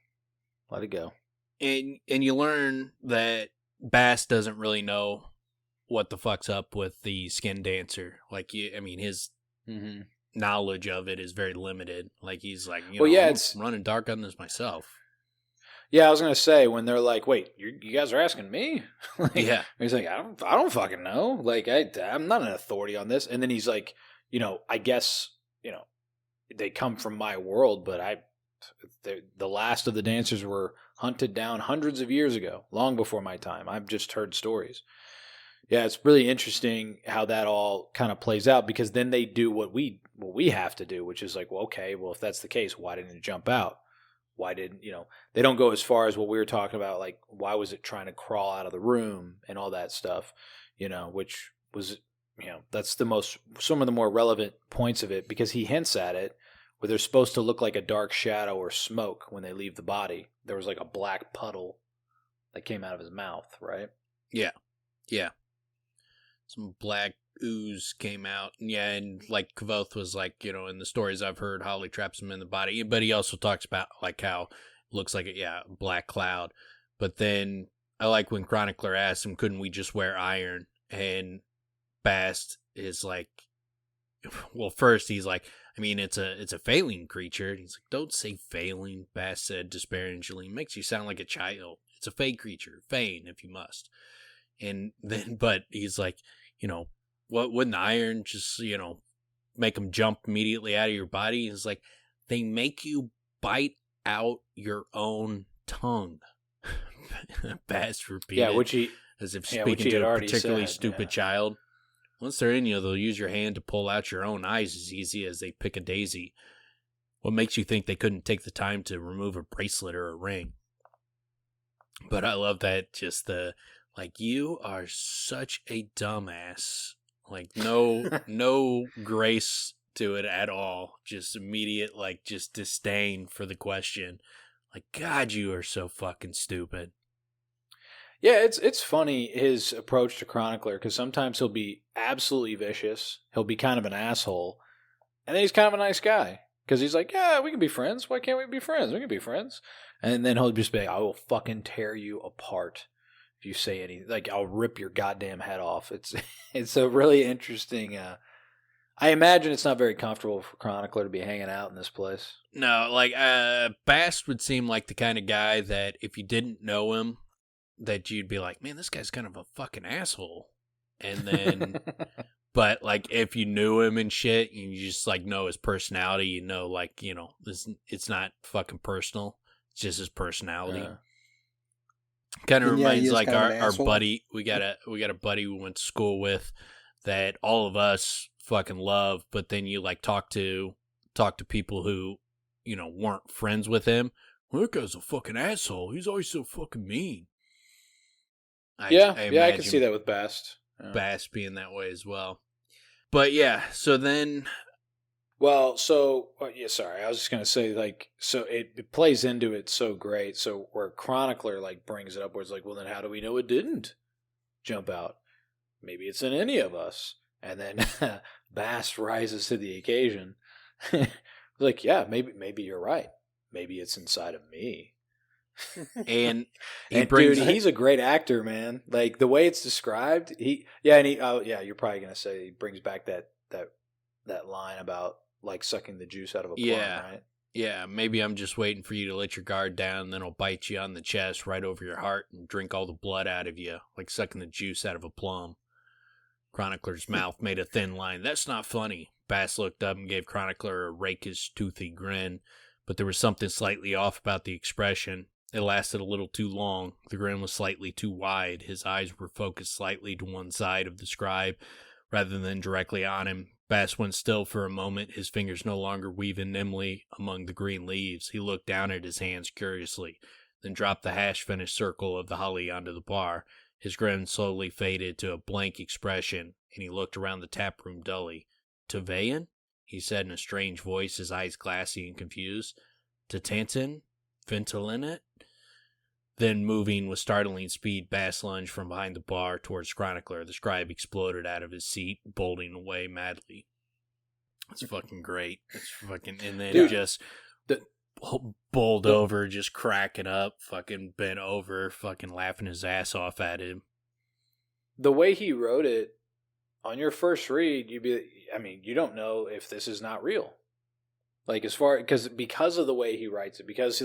[SPEAKER 3] Let it go.
[SPEAKER 1] And you learn that Bast doesn't really know what the fuck's up with the skin dancer. Like, his knowledge of it is very limited. Like, he's like, I'm running dark on this myself.
[SPEAKER 3] Yeah, I was gonna say, when they're like, "Wait, you guys are asking me?"
[SPEAKER 1] Yeah,
[SPEAKER 3] he's like, "I don't fucking know. Like, I'm not an authority on this." And then he's like, I guess they come from my world, but the last of the dancers were hunted down hundreds of years ago, long before my time. I've just heard stories. Yeah, it's really interesting how that all kind of plays out, because then they do what we have to do, which is like, well, okay, well, if that's the case, why didn't it jump out? Why didn't, they don't go as far as what we were talking about, like, why was it trying to crawl out of the room and all that stuff, which was, that's some of the more relevant points of it, because he hints at it, where they're supposed to look like a dark shadow or smoke when they leave the body. There was like a black puddle that came out of his mouth, right?
[SPEAKER 1] Yeah. Yeah. Some black ooze came out. Yeah, and like Kvothe was like, in the stories I've heard, Holly traps him in the body. But he also talks about like how it looks like a black cloud. But then I like when Chronicler asks him, couldn't we just wear iron? And Bast is like, well, first he's like, it's a failing creature. And he's like, don't say failing, Bast said disparagingly. It makes you sound like a child. It's a fey creature. Feign if you must. And then, but he's like, what wouldn't iron just, make them jump immediately out of your body? He's like, they make you bite out your own tongue. Bast repeated, as if speaking to a particularly stupid child. Once they're in you, they'll use your hand to pull out your own eyes as easy as they pick a daisy. What makes you think they couldn't take the time to remove a bracelet or a ring? But I love that, just you are such a dumbass. Like, no grace to it at all. Just immediate, just disdain for the question. Like, God, you are so fucking stupid.
[SPEAKER 3] Yeah, it's funny, his approach to Chronicler, because sometimes he'll be absolutely vicious. He'll be kind of an asshole. And then he's kind of a nice guy. Because he's like, yeah, we can be friends. Why can't we be friends? We can be friends. And then he'll just be like, I will fucking tear you apart. You say anything, like, I'll rip your goddamn head off. It's a really interesting. I imagine it's not very comfortable for Chronicler to be hanging out in this place.
[SPEAKER 1] No, Bast would seem like the kind of guy that if you didn't know him, that you'd be like, man, this guy's kind of a fucking asshole. And then, but if you knew him and shit, and you just know his personality, it's not fucking personal. It's just his personality. Kind of reminds our buddy. We got a buddy we went to school with that all of us fucking love, but then you talk to people who weren't friends with him. Well, that guy's a fucking asshole. He's always so fucking mean.
[SPEAKER 3] I can see that with Bast. Yeah.
[SPEAKER 1] Bast being that way as well. But yeah, so then.
[SPEAKER 3] Well, sorry. I was just going to say, so it plays into it so great. So where Chronicler, brings it up, where it's like, well, then how do we know it didn't jump out? Maybe it's in any of us. And then Bast rises to the occasion. Yeah, maybe you're right. Maybe it's inside of me.
[SPEAKER 1] And
[SPEAKER 3] dude, he's a great actor, man. The way it's described, you're probably going to say he brings back that line about sucking the juice out of a plum, right?
[SPEAKER 1] Yeah, maybe I'm just waiting for you to let your guard down, and then I'll bite you on the chest right over your heart and drink all the blood out of you, like sucking the juice out of a plum. Chronicler's mouth made a thin line. That's not funny. Bast looked up and gave Chronicler a rakish, toothy grin, but there was something slightly off about the expression. It lasted a little too long. The grin was slightly too wide. His eyes were focused slightly to one side of the scribe, rather than directly on him. Bast went still for a moment, his fingers no longer weaving nimbly among the green leaves. He looked down at his hands curiously, then dropped the hash-finished circle of the holly onto the bar. His grin slowly faded to a blank expression, and he looked around the taproom dully. Tveyan? he said in a strange voice, his eyes glassy and confused. To Tantin? Ventilinet? Then, moving with startling speed, Bast lunged from behind the bar towards Chronicler. The scribe exploded out of his seat, bolting away madly. It's fucking great. It's fucking... And then just... bowled over, just cracking up, fucking bent over, fucking laughing his ass off at him.
[SPEAKER 3] The way he wrote it, on your first read, you don't know if this is not real. Like, because of the way he writes it, because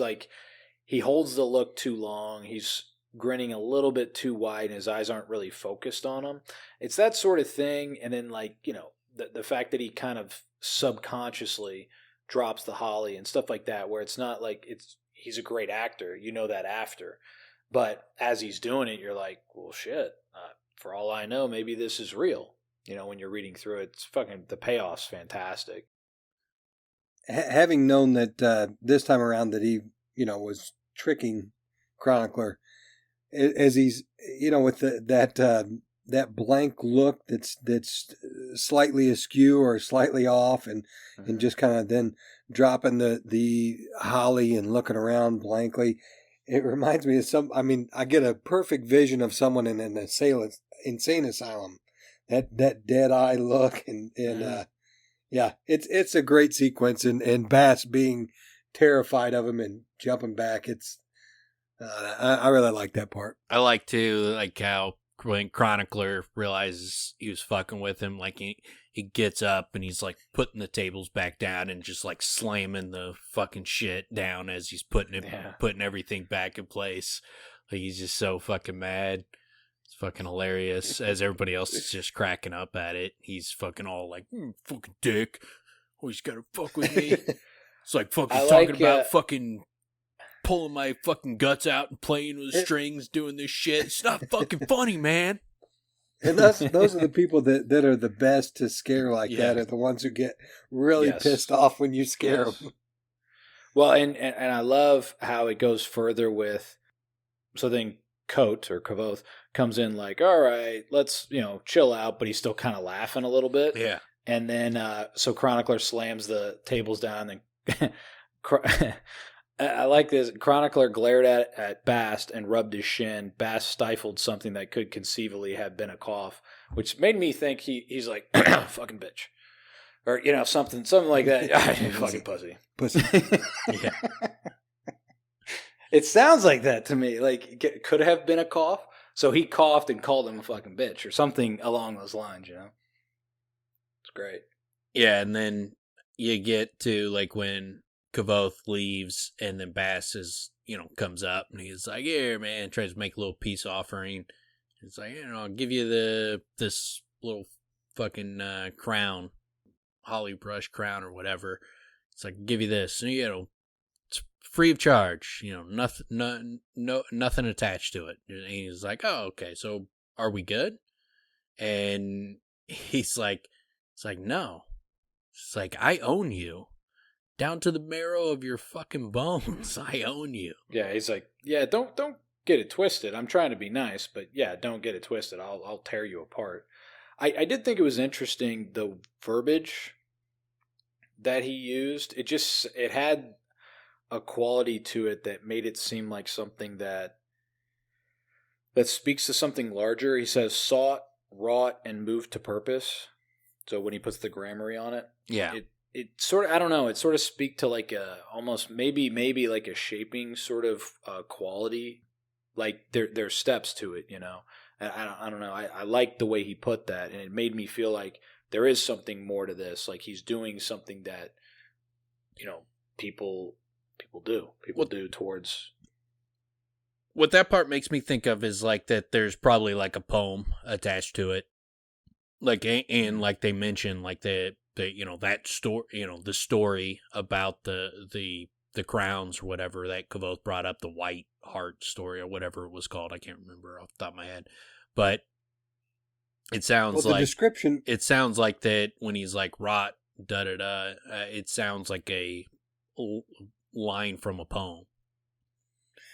[SPEAKER 3] he holds the look too long, he's grinning a little bit too wide, and his eyes aren't really focused on him. It's that sort of thing, and then the fact that he kind of subconsciously drops the holly and stuff like that, where it's not like he's a great actor, you know that after, but as he's doing it, you're like, well, shit. For all I know, maybe this is real. When you're reading through it, it's fucking the payoff's fantastic.
[SPEAKER 2] Having known that this time around that he, was tricking Chronicler, as he's, with that blank look that's slightly askew or slightly off, and just kind of then dropping the holly and looking around blankly. It reminds me of I get a perfect vision of someone in an insane asylum. That dead eye look and it's a great sequence, and Bast being terrified of him and jumping back. I really like that part.
[SPEAKER 1] I like too, how when Chronicler realizes he was fucking with him, he gets up and he's putting the tables back down and just slamming the fucking shit down as he's putting everything back in place. He's just so fucking mad. It's fucking hilarious as everybody else is just cracking up at it. He's fucking all fucking dick. Always gotta fuck with me. It's fucking talking about fucking pulling my fucking guts out and playing with strings, doing this shit. It's not fucking funny, man.
[SPEAKER 2] And those are the people that are the best to scare that, are the ones who get really pissed off when you scare them.
[SPEAKER 3] Well, and I love how it goes further with, so then Kvothe comes in all right, let's, chill out, but he's still kind of laughing a little bit.
[SPEAKER 1] Yeah.
[SPEAKER 3] And then, so Chronicler slams the tables down, and I like this. Chronicler glared at Bast and rubbed his shin. Bast stifled something that could conceivably have been a cough, which made me think he's like, fucking bitch. Or, something like that. Fucking pussy.
[SPEAKER 1] Yeah.
[SPEAKER 3] It sounds like that to me. It could have been a cough. So he coughed and called him a fucking bitch or something along those lines, It's great.
[SPEAKER 1] Yeah, and then you get to, when Kvothe leaves, and then Bast comes up, and he's like, here, man, tries to make a little peace offering. It's like, I'll give you this little fucking crown, holly brush crown or whatever. It's like, give you this, it's free of charge, nothing attached to it. And he's like, oh, okay, so are we good? And he's like, no. It's like, I own you. Down to the marrow of your fucking bones. I own you.
[SPEAKER 3] Yeah, he's like, yeah, don't get it twisted. I'm trying to be nice, but yeah, don't get it twisted. I'll tear you apart. I did think it was interesting, the verbiage that he used. It had a quality to it that made it seem like something that speaks to something larger. He says sought, wrought, and moved to purpose. So when he puts the grammar on it,
[SPEAKER 1] yeah,
[SPEAKER 3] it sort of, I don't know, it sort of speak to almost maybe like a shaping sort of quality. There's steps to it, I don't know. I like the way he put that, and it made me feel like there is something more to this. He's doing something that, people do. People do towards.
[SPEAKER 1] What that part makes me think of is that there's probably a poem attached to it. And they mention the that story, the story about the crowns or whatever that Kvothe brought up, the White Heart story or whatever it was called. I can't remember off the top of my head, but it sounds
[SPEAKER 2] the description.
[SPEAKER 1] It sounds like that when he's rot, it sounds like a line from a poem.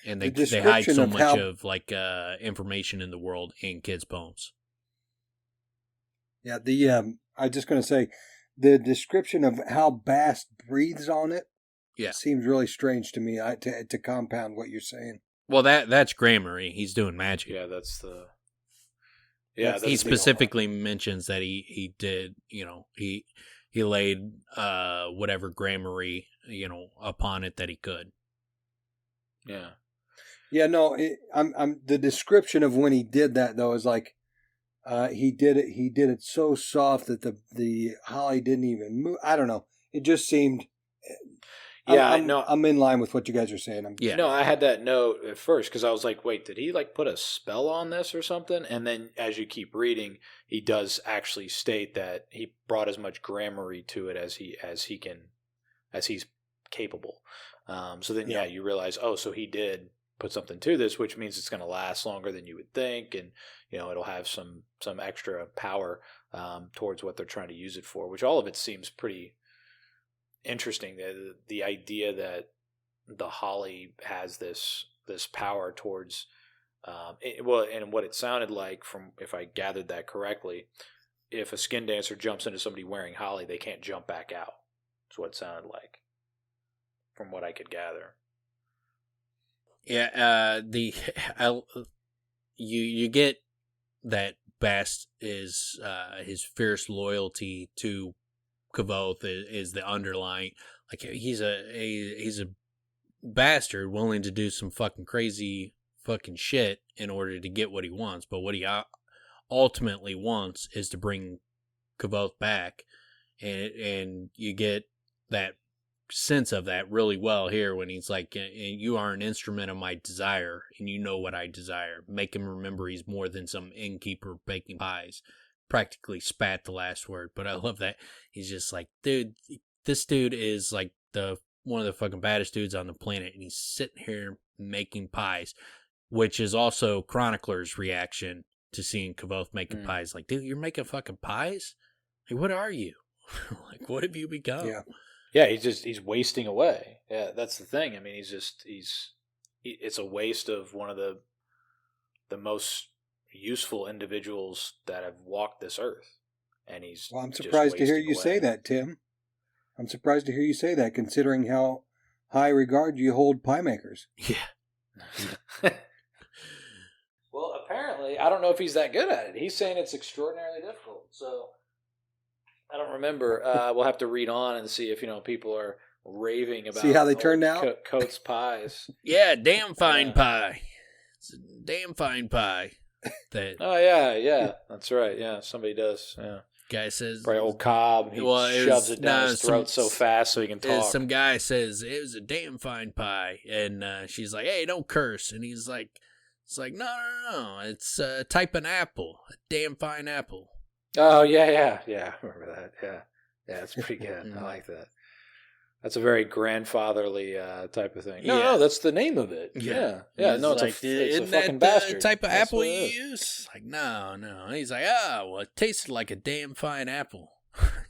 [SPEAKER 1] And they hide so much of information in the world in kids' poems.
[SPEAKER 2] Yeah, I'm just going to say the description of how Bast breathes on it seems really strange to me to compound what you're saying.
[SPEAKER 1] Well, that's grammar. He's doing magic.
[SPEAKER 3] Yeah, that's the...
[SPEAKER 1] He specifically mentions that he did, he laid whatever grammary, upon it that he could.
[SPEAKER 3] Yeah.
[SPEAKER 2] Yeah, no, I'm the description of when he did that though is like he did it so soft that the holly didn't even move. I don't know. It just seemed I'm in line with what you guys are saying.
[SPEAKER 3] No, I had that note at first because I was like, wait, did he like put a spell on this or something? And then as you keep reading, he does actually state that he brought as much grammary to it as he's capable. So then, you realize, so he did put something to this, which means it's going to last longer than you would think, and it'll have some extra power towards what they're trying to use it for. Which all of it seems pretty interesting. The idea that the holly has this power towards, and what it sounded like from, if I gathered that correctly, if a skin dancer jumps into somebody wearing holly, they can't jump back out. That's what it sounded like, from what I could gather.
[SPEAKER 1] Yeah, you get that Bast is his fierce loyalty to Kvothe is the underlying, like he's a bastard willing to do some fucking crazy fucking shit in order to get what he wants, but what he ultimately wants is to bring Kvothe back, and you get that sense of that really well here when he's like, you are an instrument of my desire and you know what I desire. Make him remember he's more than some innkeeper baking pies. Practically spat the last word, but I love that he's just like, dude, this dude is like one of the fucking baddest dudes on the planet, and he's sitting here making pies, which is also Chronicler's reaction to seeing Kvothe making pies. Like, dude, you're making fucking pies? Like, what are you? Like, what have you become?
[SPEAKER 3] Yeah, he's wasting away. Yeah, that's the thing. I mean, it's a waste of one of the most useful individuals that have walked this earth, and he's.
[SPEAKER 2] Well, I'm surprised to hear you say that, Tim. I'm surprised to hear you say that, considering how high regard you hold pie makers.
[SPEAKER 3] Yeah. Well, apparently, I don't know if he's that good at it. He's saying it's extraordinarily difficult, so. I don't remember. We'll have to read on and see if people are raving about.
[SPEAKER 2] See how they turned out.
[SPEAKER 3] Kvothe pies.
[SPEAKER 1] Yeah, damn fine pie. It's a damn fine pie.
[SPEAKER 3] Oh yeah, that's right. Yeah, somebody does. Yeah,
[SPEAKER 1] guy says
[SPEAKER 3] probably old Cobb. He shoves it down his throat so fast so he can talk.
[SPEAKER 1] Some guy says it was a damn fine pie, and she's like, "Hey, don't curse." And he's like, "It's like no, it's a type of apple, a damn fine apple."
[SPEAKER 3] Oh, yeah. I remember that. Yeah, that's pretty good. I like that. That's a very grandfatherly type of thing. No, that's the name of it. Yeah. No, it's like, it's a fucking bastard.
[SPEAKER 1] Type of apple you use? Like, no. He's like, well, it tasted like a damn fine apple.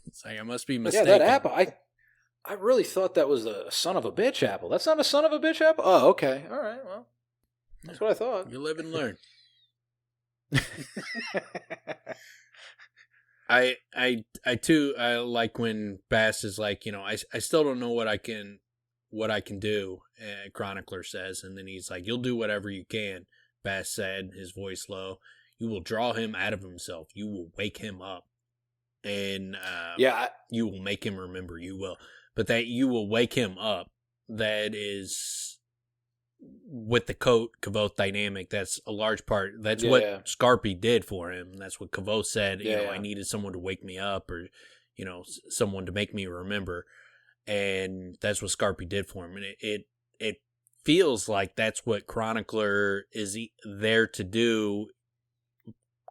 [SPEAKER 1] It's like, I must be mistaken.
[SPEAKER 3] Yeah, that apple, I really thought that was a son of a bitch apple. That's not a son of a bitch apple? Oh, okay. All right, well, that's what I thought.
[SPEAKER 1] You live and learn. I like when Bast is like, I still don't know what I can do, Chronicler says, and then he's like, you'll do whatever you can, Bast said, his voice low. You will draw him out of himself. You will wake him up. And you will make him remember, you will. But that you will wake him up, that is with the Kvothe dynamic, that's a large part. That's what Scarpy did for him. That's what Kvothe said. I needed someone to wake me up, or someone to make me remember, and that's what Scarpy did for him. And it feels like that's what Chronicler is there to do.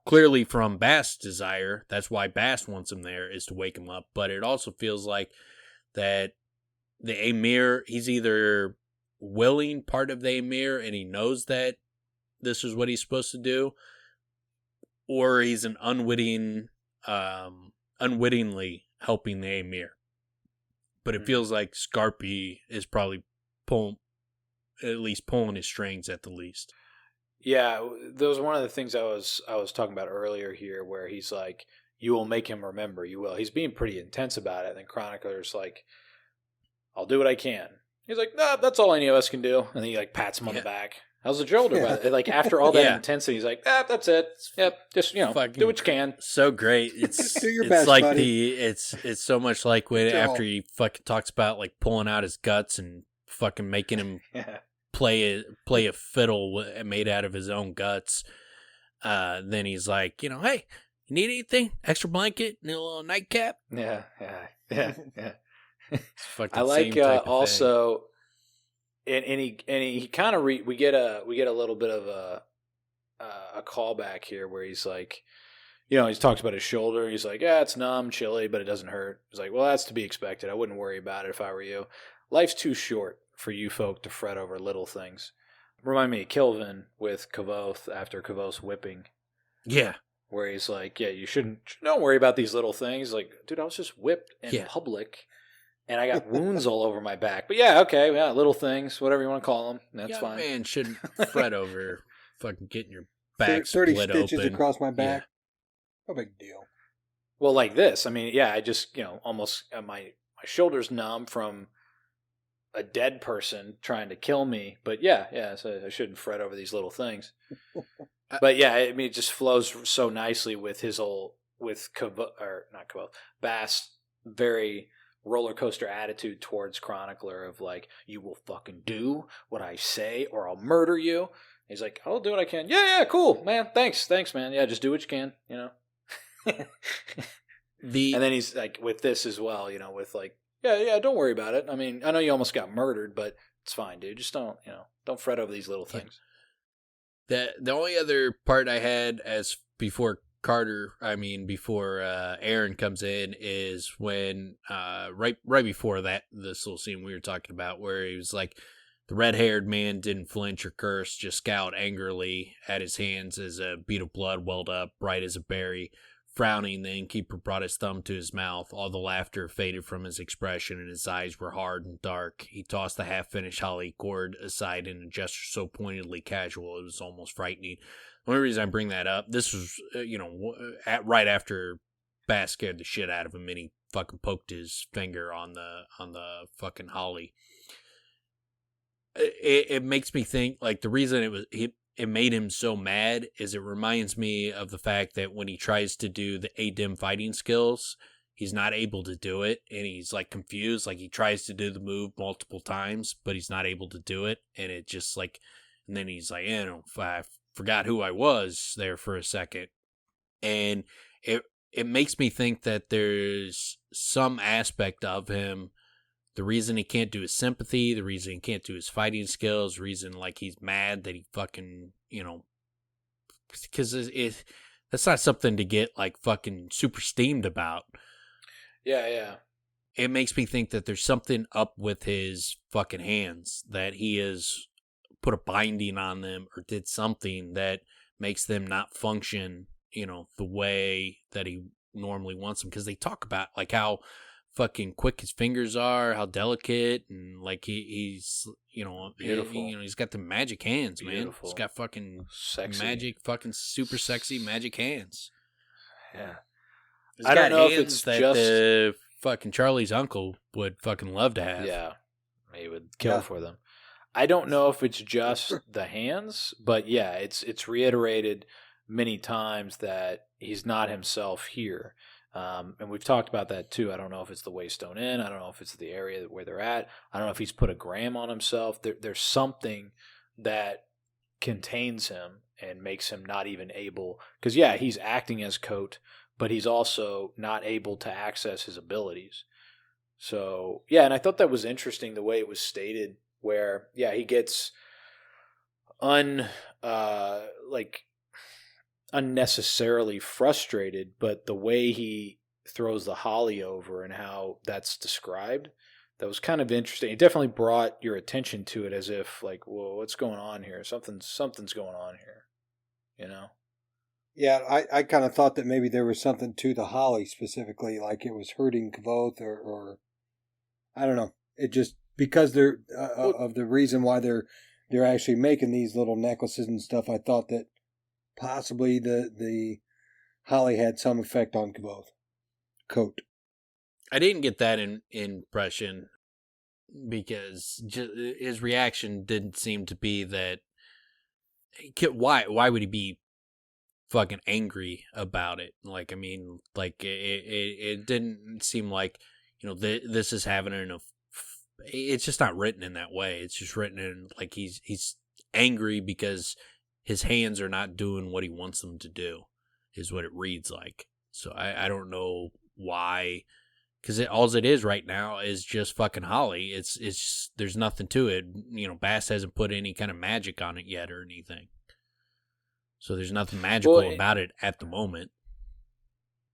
[SPEAKER 1] Clearly, from Bast's desire, that's why Bast wants him there, is to wake him up. But it also feels like that the Emir, he's either willing part of the Emir and he knows that this is what he's supposed to do, or he's an unwittingly helping the Emir. But it feels like Scarpy is probably pulling his strings at the least.
[SPEAKER 3] Yeah, that was one of the things I was talking about earlier here, where he's like, you will make him remember. You will. He's being pretty intense about it. And then Chronicler's like, I'll do what I can. He's like, nah, that's all any of us can do. And then he like pats him on the back. How's the shoulder? Yeah. Like after all that intensity, he's like, that's it. Yep, just do what you can.
[SPEAKER 1] So great. It's
[SPEAKER 2] do your
[SPEAKER 1] it's
[SPEAKER 2] best,
[SPEAKER 1] like
[SPEAKER 2] buddy.
[SPEAKER 1] It's so much like when after he fucking talks about like pulling out his guts and fucking making him play a fiddle made out of his own guts. Then he's like, hey, you need anything? Extra blanket, need a little nightcap?
[SPEAKER 3] Yeah.
[SPEAKER 1] I
[SPEAKER 3] like also. And he kind of we get a little bit of a callback here where he's like, he talks about his shoulder. He's like, yeah, it's numb, chilly, but it doesn't hurt. He's like, well, that's to be expected. I wouldn't worry about it if I were you. Life's too short for you folk to fret over little things. Remind me of Kilvin with Kvothe after Kvothe's whipping.
[SPEAKER 1] Yeah.
[SPEAKER 3] Where he's like, yeah, don't worry about these little things. Like, dude, I was just whipped in public. And I got wounds all over my back. But little things, whatever you want to call them. That's fine.
[SPEAKER 1] Man shouldn't fret over fucking getting your back 30 split
[SPEAKER 2] stitches
[SPEAKER 1] open.
[SPEAKER 2] Across my back. No big deal.
[SPEAKER 3] Well, like this. I mean, I just, almost my shoulder's numb from a dead person trying to kill me. But so I shouldn't fret over these little things. But it just flows so nicely with Bast, very roller coaster attitude towards Chronicler of like, you will fucking do what I say or I'll murder you. He's like, I'll do what I can. Yeah, cool, man. Thanks, man. Yeah, just do what you can, And then he's like with this as well, with like, don't worry about it. I mean, I know you almost got murdered, but it's fine, dude. Just don't fret over these little things.
[SPEAKER 1] The only other part I had before Aaron comes in is when right before that, this little scene we were talking about where he was like, the red-haired man didn't flinch or curse, just scowled angrily at his hands as a bead of blood welled up, bright as a berry. Frowning, the innkeeper brought his thumb to his mouth. All the laughter faded from his expression, and his eyes were hard and dark. He tossed the half-finished holly gourd aside in a gesture so pointedly casual it was almost frightening. The only reason I bring that up, this was, right after Bast scared the shit out of him, and he fucking poked his finger on the fucking holly. It makes me think, like, the reason it made him so mad is it reminds me of the fact that when he tries to do the ADIM fighting skills, he's not able to do it, and he's like confused. Like, he tries to do the move multiple times, but he's not able to do it, and it just like, and then he's like, I forgot who I was there for a second. And it makes me think that there's some aspect of him, the reason he can't do his sympathy, the reason he can't do his fighting skills, the reason like he's mad that he fucking, because that's not something to get like fucking super steamed about.
[SPEAKER 3] Yeah.
[SPEAKER 1] It makes me think that there's something up with his fucking hands, that he has put a binding on them or did something that makes them not function, the way that he normally wants them. Because they talk about like how fucking quick his fingers are, how delicate, and like he's beautiful. He's got the magic hands, man. He's got fucking
[SPEAKER 3] sexy,
[SPEAKER 1] magic, fucking super sexy magic hands.
[SPEAKER 3] Yeah,
[SPEAKER 1] I don't know if it's that the fucking Charlie's uncle would fucking love to have.
[SPEAKER 3] Yeah, he would kill for them. I don't know if it's just the hands, but it's reiterated many times that he's not himself here. And we've talked about that too. I don't know if it's the Waystone Inn. I don't know if it's the area where they're at. I don't know if he's put a gram on himself. There's something that contains him and makes him not even able. Because he's acting as Kvothe, but he's also not able to access his abilities. So and I thought that was interesting the way it was stated, where he gets unnecessarily frustrated, but the way he throws the holly over and how that's described, that was kind of interesting. It definitely brought your attention to it, as if like, whoa, what's going on here? Something's going on here,
[SPEAKER 2] Yeah, I kind of thought that maybe there was something to the holly specifically, like it was hurting Kvothe or I don't know. It just because they're of the reason why they're actually making these little necklaces and stuff. I thought that possibly the Holly had some effect on Kvothe.
[SPEAKER 1] I didn't get that impression because his reaction didn't seem to be that. Why would he be fucking angry about it? Like, I mean, like it didn't seem like, you know, this is having it's just not written in that way. It's just written in like he's angry because his hands are not doing what he wants them to do, is what it reads like. So I don't know why, because all it is right now is just fucking Holly. It's there's nothing to it. You know, Bast hasn't put any kind of magic on it yet or anything. So there's nothing magical about it at the moment.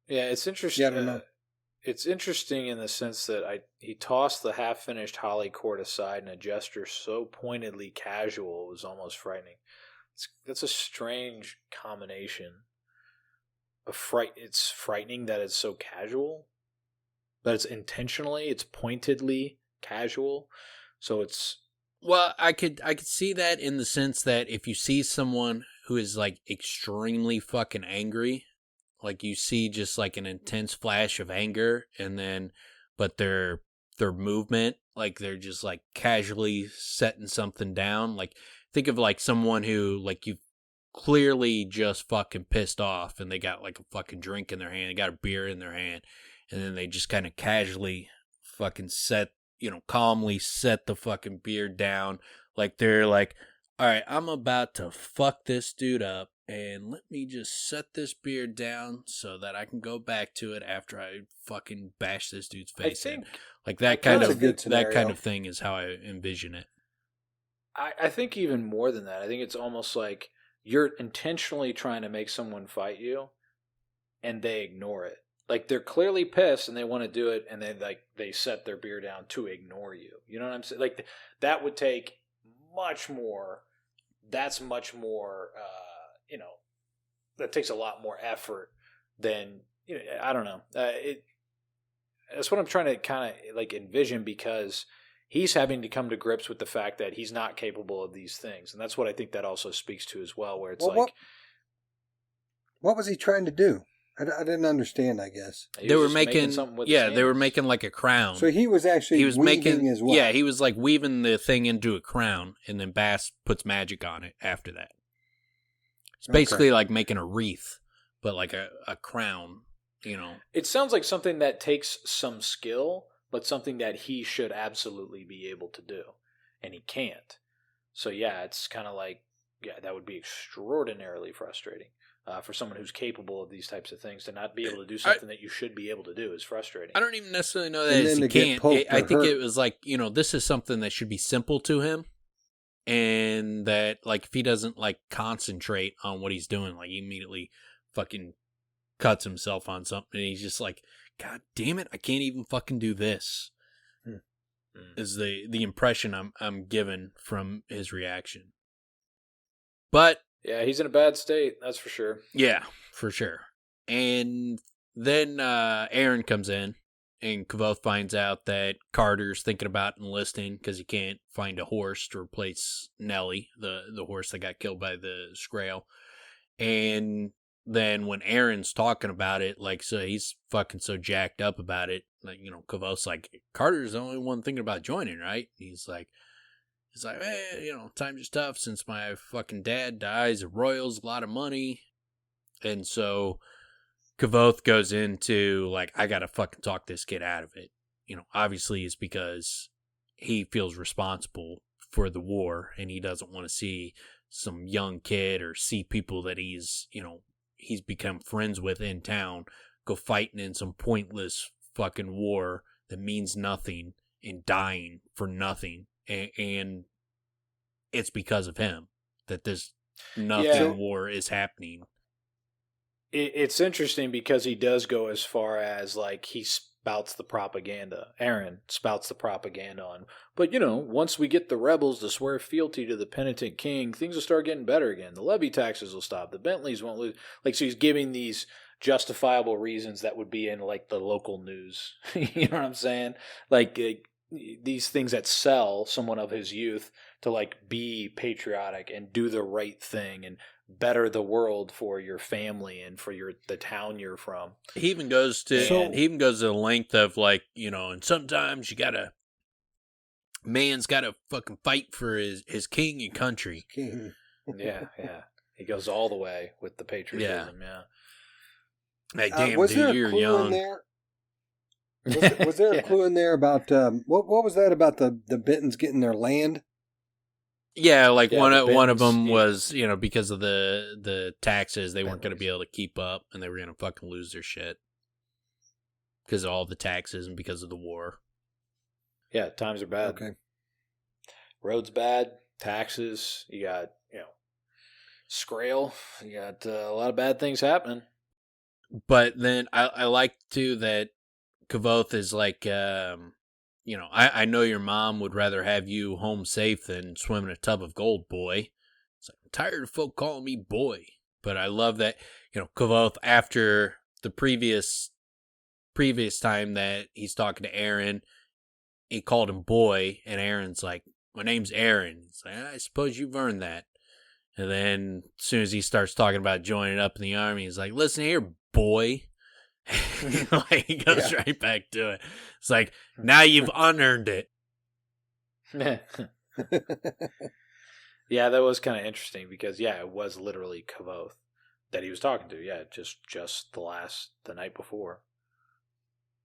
[SPEAKER 3] Yeah, it's interesting.
[SPEAKER 2] Yeah, I don't know.
[SPEAKER 3] It's interesting in the sense that he tossed the half-finished Holly court aside in a gesture so pointedly casual it was almost frightening. That's a strange combination. It's frightening that it's so casual, that it's pointedly casual. So it's...
[SPEAKER 1] Well, I could see that in the sense that if you see someone who is like extremely fucking angry, like you see just like an intense flash of anger, and then but their movement, like they're just like casually setting something down. Like think of like someone who like you clearly just fucking pissed off, and they got like a fucking drink in their hand, they got a beer in their hand, and then they just kind of casually fucking calmly set the fucking beer down. Like they're like, all right, I'm about to fuck this dude up, and let me just set this beer down so that I can go back to it after I fucking bash this dude's face in. Like that kind of thing is how I envision it.
[SPEAKER 3] I think even more than that. I think it's almost like you're intentionally trying to make someone fight you, and they ignore it. Like they're clearly pissed and they want to do it, and they set their beer down to ignore you. You know what I'm saying? Like that would take much more. That's much more. That takes a lot more effort than I don't know. That's what I'm trying to kind of like envision, because he's having to come to grips with the fact that he's not capable of these things, and that's what I think that also speaks to as well. Where it's
[SPEAKER 2] what was he trying to do? I didn't understand, I guess.
[SPEAKER 1] They were making like a crown.
[SPEAKER 2] So he was weaving as well.
[SPEAKER 1] Yeah, he was like weaving the thing into a crown, and then Bast puts magic on it after that. It's basically like making a wreath, but like a crown, you know.
[SPEAKER 3] It sounds like something that takes some skill, but something that he should absolutely be able to do, and he can't. So yeah, it's kind of like, that would be extraordinarily frustrating. For someone who's capable of these types of things, to not be able to do something that you should be able to do is frustrating.
[SPEAKER 1] I don't even necessarily know that he can't. I think it was like, this is something that should be simple to him, and that like if he doesn't like concentrate on what he's doing, like he immediately fucking cuts himself on something, and he's just like, God damn it, I can't even fucking do this. Is the impression I'm given from his reaction. But
[SPEAKER 3] yeah, he's in a bad state, that's for sure.
[SPEAKER 1] Yeah, for sure. And then Aaron comes in, and Kvothe finds out that Carter's thinking about enlisting because he can't find a horse to replace Nellie, the horse that got killed by the Scrael. And then when Aaron's talking about it, like, so he's fucking so jacked up about it, like, Kvothe's like, Carter's the only one thinking about joining, right? He's like, hey, times is tough since my fucking dad dies. The royals, a lot of money. And so Kvothe goes into, like, I gotta fucking talk this kid out of it. Obviously it's because he feels responsible for the war, and he doesn't want to see some young kid or see people that he's become friends with in town go fighting in some pointless fucking war that means nothing and dying for nothing. And it's because of him that this war is happening.
[SPEAKER 3] It's interesting because he does go as far as, like, he spouts the propaganda. Aaron spouts the propaganda on. But, once we get the rebels to swear fealty to the penitent king, things will start getting better again. The levy taxes will stop. The Bentleys won't lose. Like, so he's giving these justifiable reasons that would be in, like, the local news. You know what I'm saying? Like, these things that sell someone of his youth to like be patriotic and do the right thing and better the world for your family and for the town you're from.
[SPEAKER 1] He even goes to the length of like, and sometimes man's gotta fucking fight for his king and country.
[SPEAKER 3] Yeah. He goes all the way with the patriotism. Yeah.
[SPEAKER 1] Hey, damn,
[SPEAKER 2] was
[SPEAKER 1] dude,
[SPEAKER 2] there a
[SPEAKER 1] you're
[SPEAKER 2] clue
[SPEAKER 1] young.
[SPEAKER 2] in there? Was there a clue in there about what was that about the Bentons getting their land?
[SPEAKER 1] Yeah, like one of
[SPEAKER 3] Bentons,
[SPEAKER 1] them was, because of the taxes, they weren't going to be able to keep up, and they were going to fucking lose their shit because of all the taxes and because of the war.
[SPEAKER 3] Yeah, times are bad.
[SPEAKER 2] Okay,
[SPEAKER 3] roads bad, taxes. You got Scrail. You got a lot of bad things happening.
[SPEAKER 1] But then I like too that Kvothe is like, I know your mom would rather have you home safe than swim in a tub of gold, boy. It's like, I'm tired of folk calling me boy. But I love that, Kvothe, after the previous time that he's talking to Aaron, he called him boy, and Aaron's like, my name's Aaron. He's like, I suppose you've earned that. And then as soon as he starts talking about joining up in the army, he's like, listen here, boy. He goes right back to it. It's like, now you've unearned it.
[SPEAKER 3] Yeah, that was kind of interesting because, it was literally Kvothe that he was talking to. Yeah, just the night before.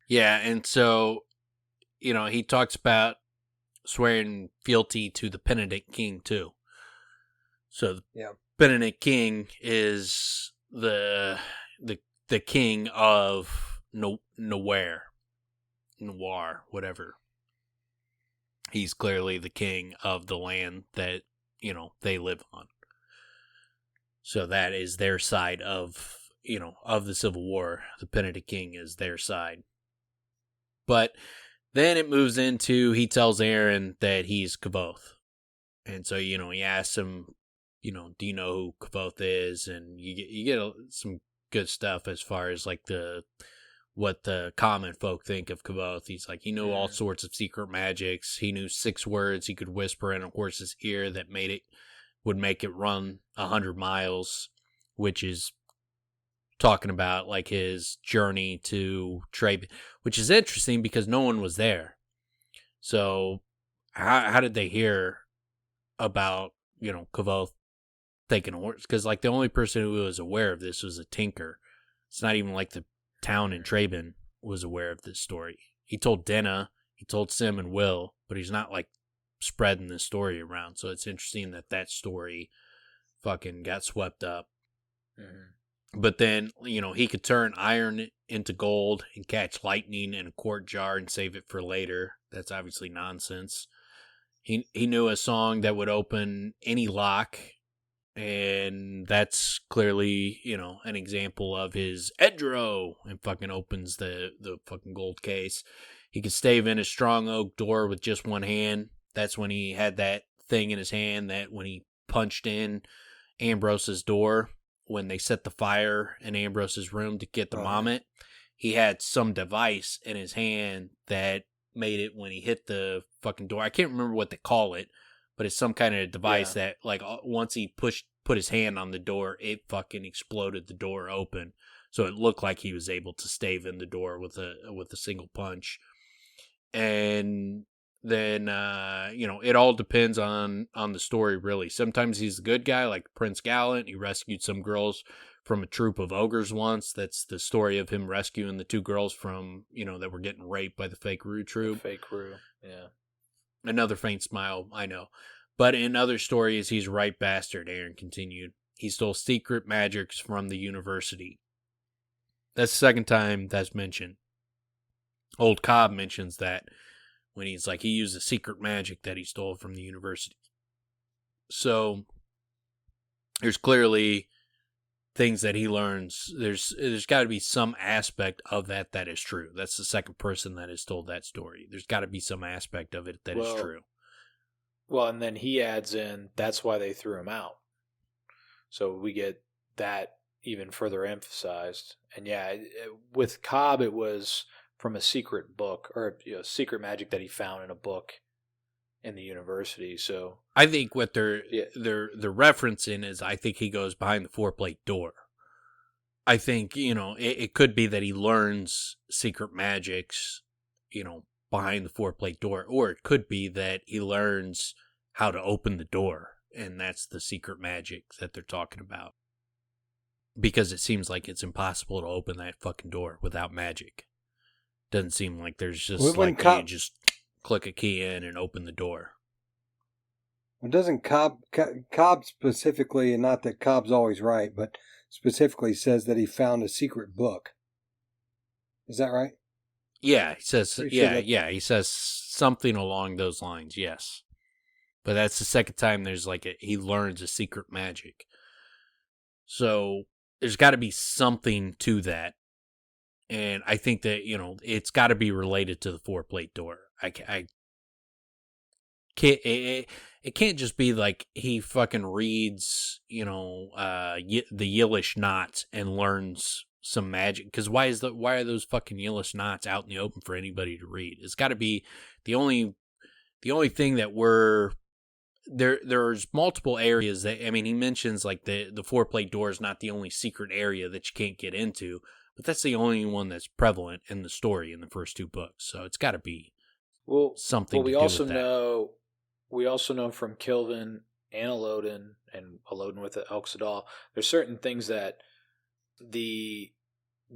[SPEAKER 1] Yeah, and so, he talks about swearing fealty to the penitent king, too. So, the penitent king is the king of Noir, whatever. He's clearly the king of the land that, they live on. So that is their side of, of the Civil War. The penitent king is their side. But then it moves into, he tells Aaron that he's Kvothe. And so, he asks him, do you know who Kvothe is? And you get some good stuff as far as like what the common folk think of Kvothe. He's like, he knew all sorts of secret magics. He knew 6 words he could whisper in a horse's ear that would make it run 100 miles, which is talking about like his journey to Traben, which is interesting because no one was there. So how did they hear about, Kvothe taking a horse? Because like the only person who was aware of this was a tinker. It's not even like the town in Traben was aware of this story. He told Denna, he told Sim and Will, but he's not like spreading this story around. So it's interesting that story fucking got swept up. Mm-hmm. But then, he could turn iron into gold and catch lightning in a quart jar and save it for later. That's obviously nonsense. He knew a song that would open any lock, and that's clearly, an example of his Edro, and fucking opens the fucking gold case. He could stave in a strong oak door with just one hand. That's when he had that thing in his hand that when he punched in Ambrose's door, when they set the fire in Ambrose's room to get the vomit, he had some device in his hand that made it when he hit the fucking door. I can't remember what they call it, but it's some kind of device that, like, once he put his hand on the door, it fucking exploded the door open. So it looked like he was able to stave in the door with a single punch. And then, it all depends on the story, really. Sometimes he's a good guy, like Prince Gallant. He rescued some girls from a troop of ogres once. That's the story of him rescuing the 2 girls from, that were getting raped by the fake Rue troop.
[SPEAKER 3] The fake Rue, yeah.
[SPEAKER 1] Another faint smile, I know. But in other stories, he's a right bastard, Aaron continued. He stole secret magics from the university. That's the second time that's mentioned. Old Cobb mentions that when he's like, he used a secret magic that he stole from the university. So there's clearly things that he learns. There's got to be some aspect of that is true. That's the second person that has told that story. There's got to be some aspect of it that is true.
[SPEAKER 3] Well, and then he adds in, that's why they threw him out. So we get that even further emphasized. And with Cobb, it was from a secret book or secret magic that he found in a book in the university. So
[SPEAKER 1] I think what they're referencing is, I think he goes behind the 4-plate door. I think, it could be that he learns secret magics, behind the 4-plate door, or it could be that he learns how to open the door, and that's the secret magic that they're talking about. Because it seems like it's impossible to open that fucking door without magic. Doesn't seem like there's just you just click a key in and open the door.
[SPEAKER 2] Well, doesn't Cobb specifically, and not that Cobb's always right, but specifically says that he found a secret book. Is that right?
[SPEAKER 1] Yeah, he says. He says something along those lines. Yes, but that's the second time there's he learns a secret magic. So there's got to be something to that, and I think that it's got to be related to the 4-plate door. I can't. It can't just be like he fucking reads, the Yillish knots and learns some magic. Because why are those fucking Yillish knots out in the open for anybody to read? It's got to be the only thing that we're there. There's multiple areas that he mentions the 4-plate door is not the only secret area that you can't get into, but that's the only one that's prevalent in the story in the first 2 books. So it's got to be something.
[SPEAKER 3] Well, we also know from Kilvin and Elodin with the Elxadal, there's certain things that the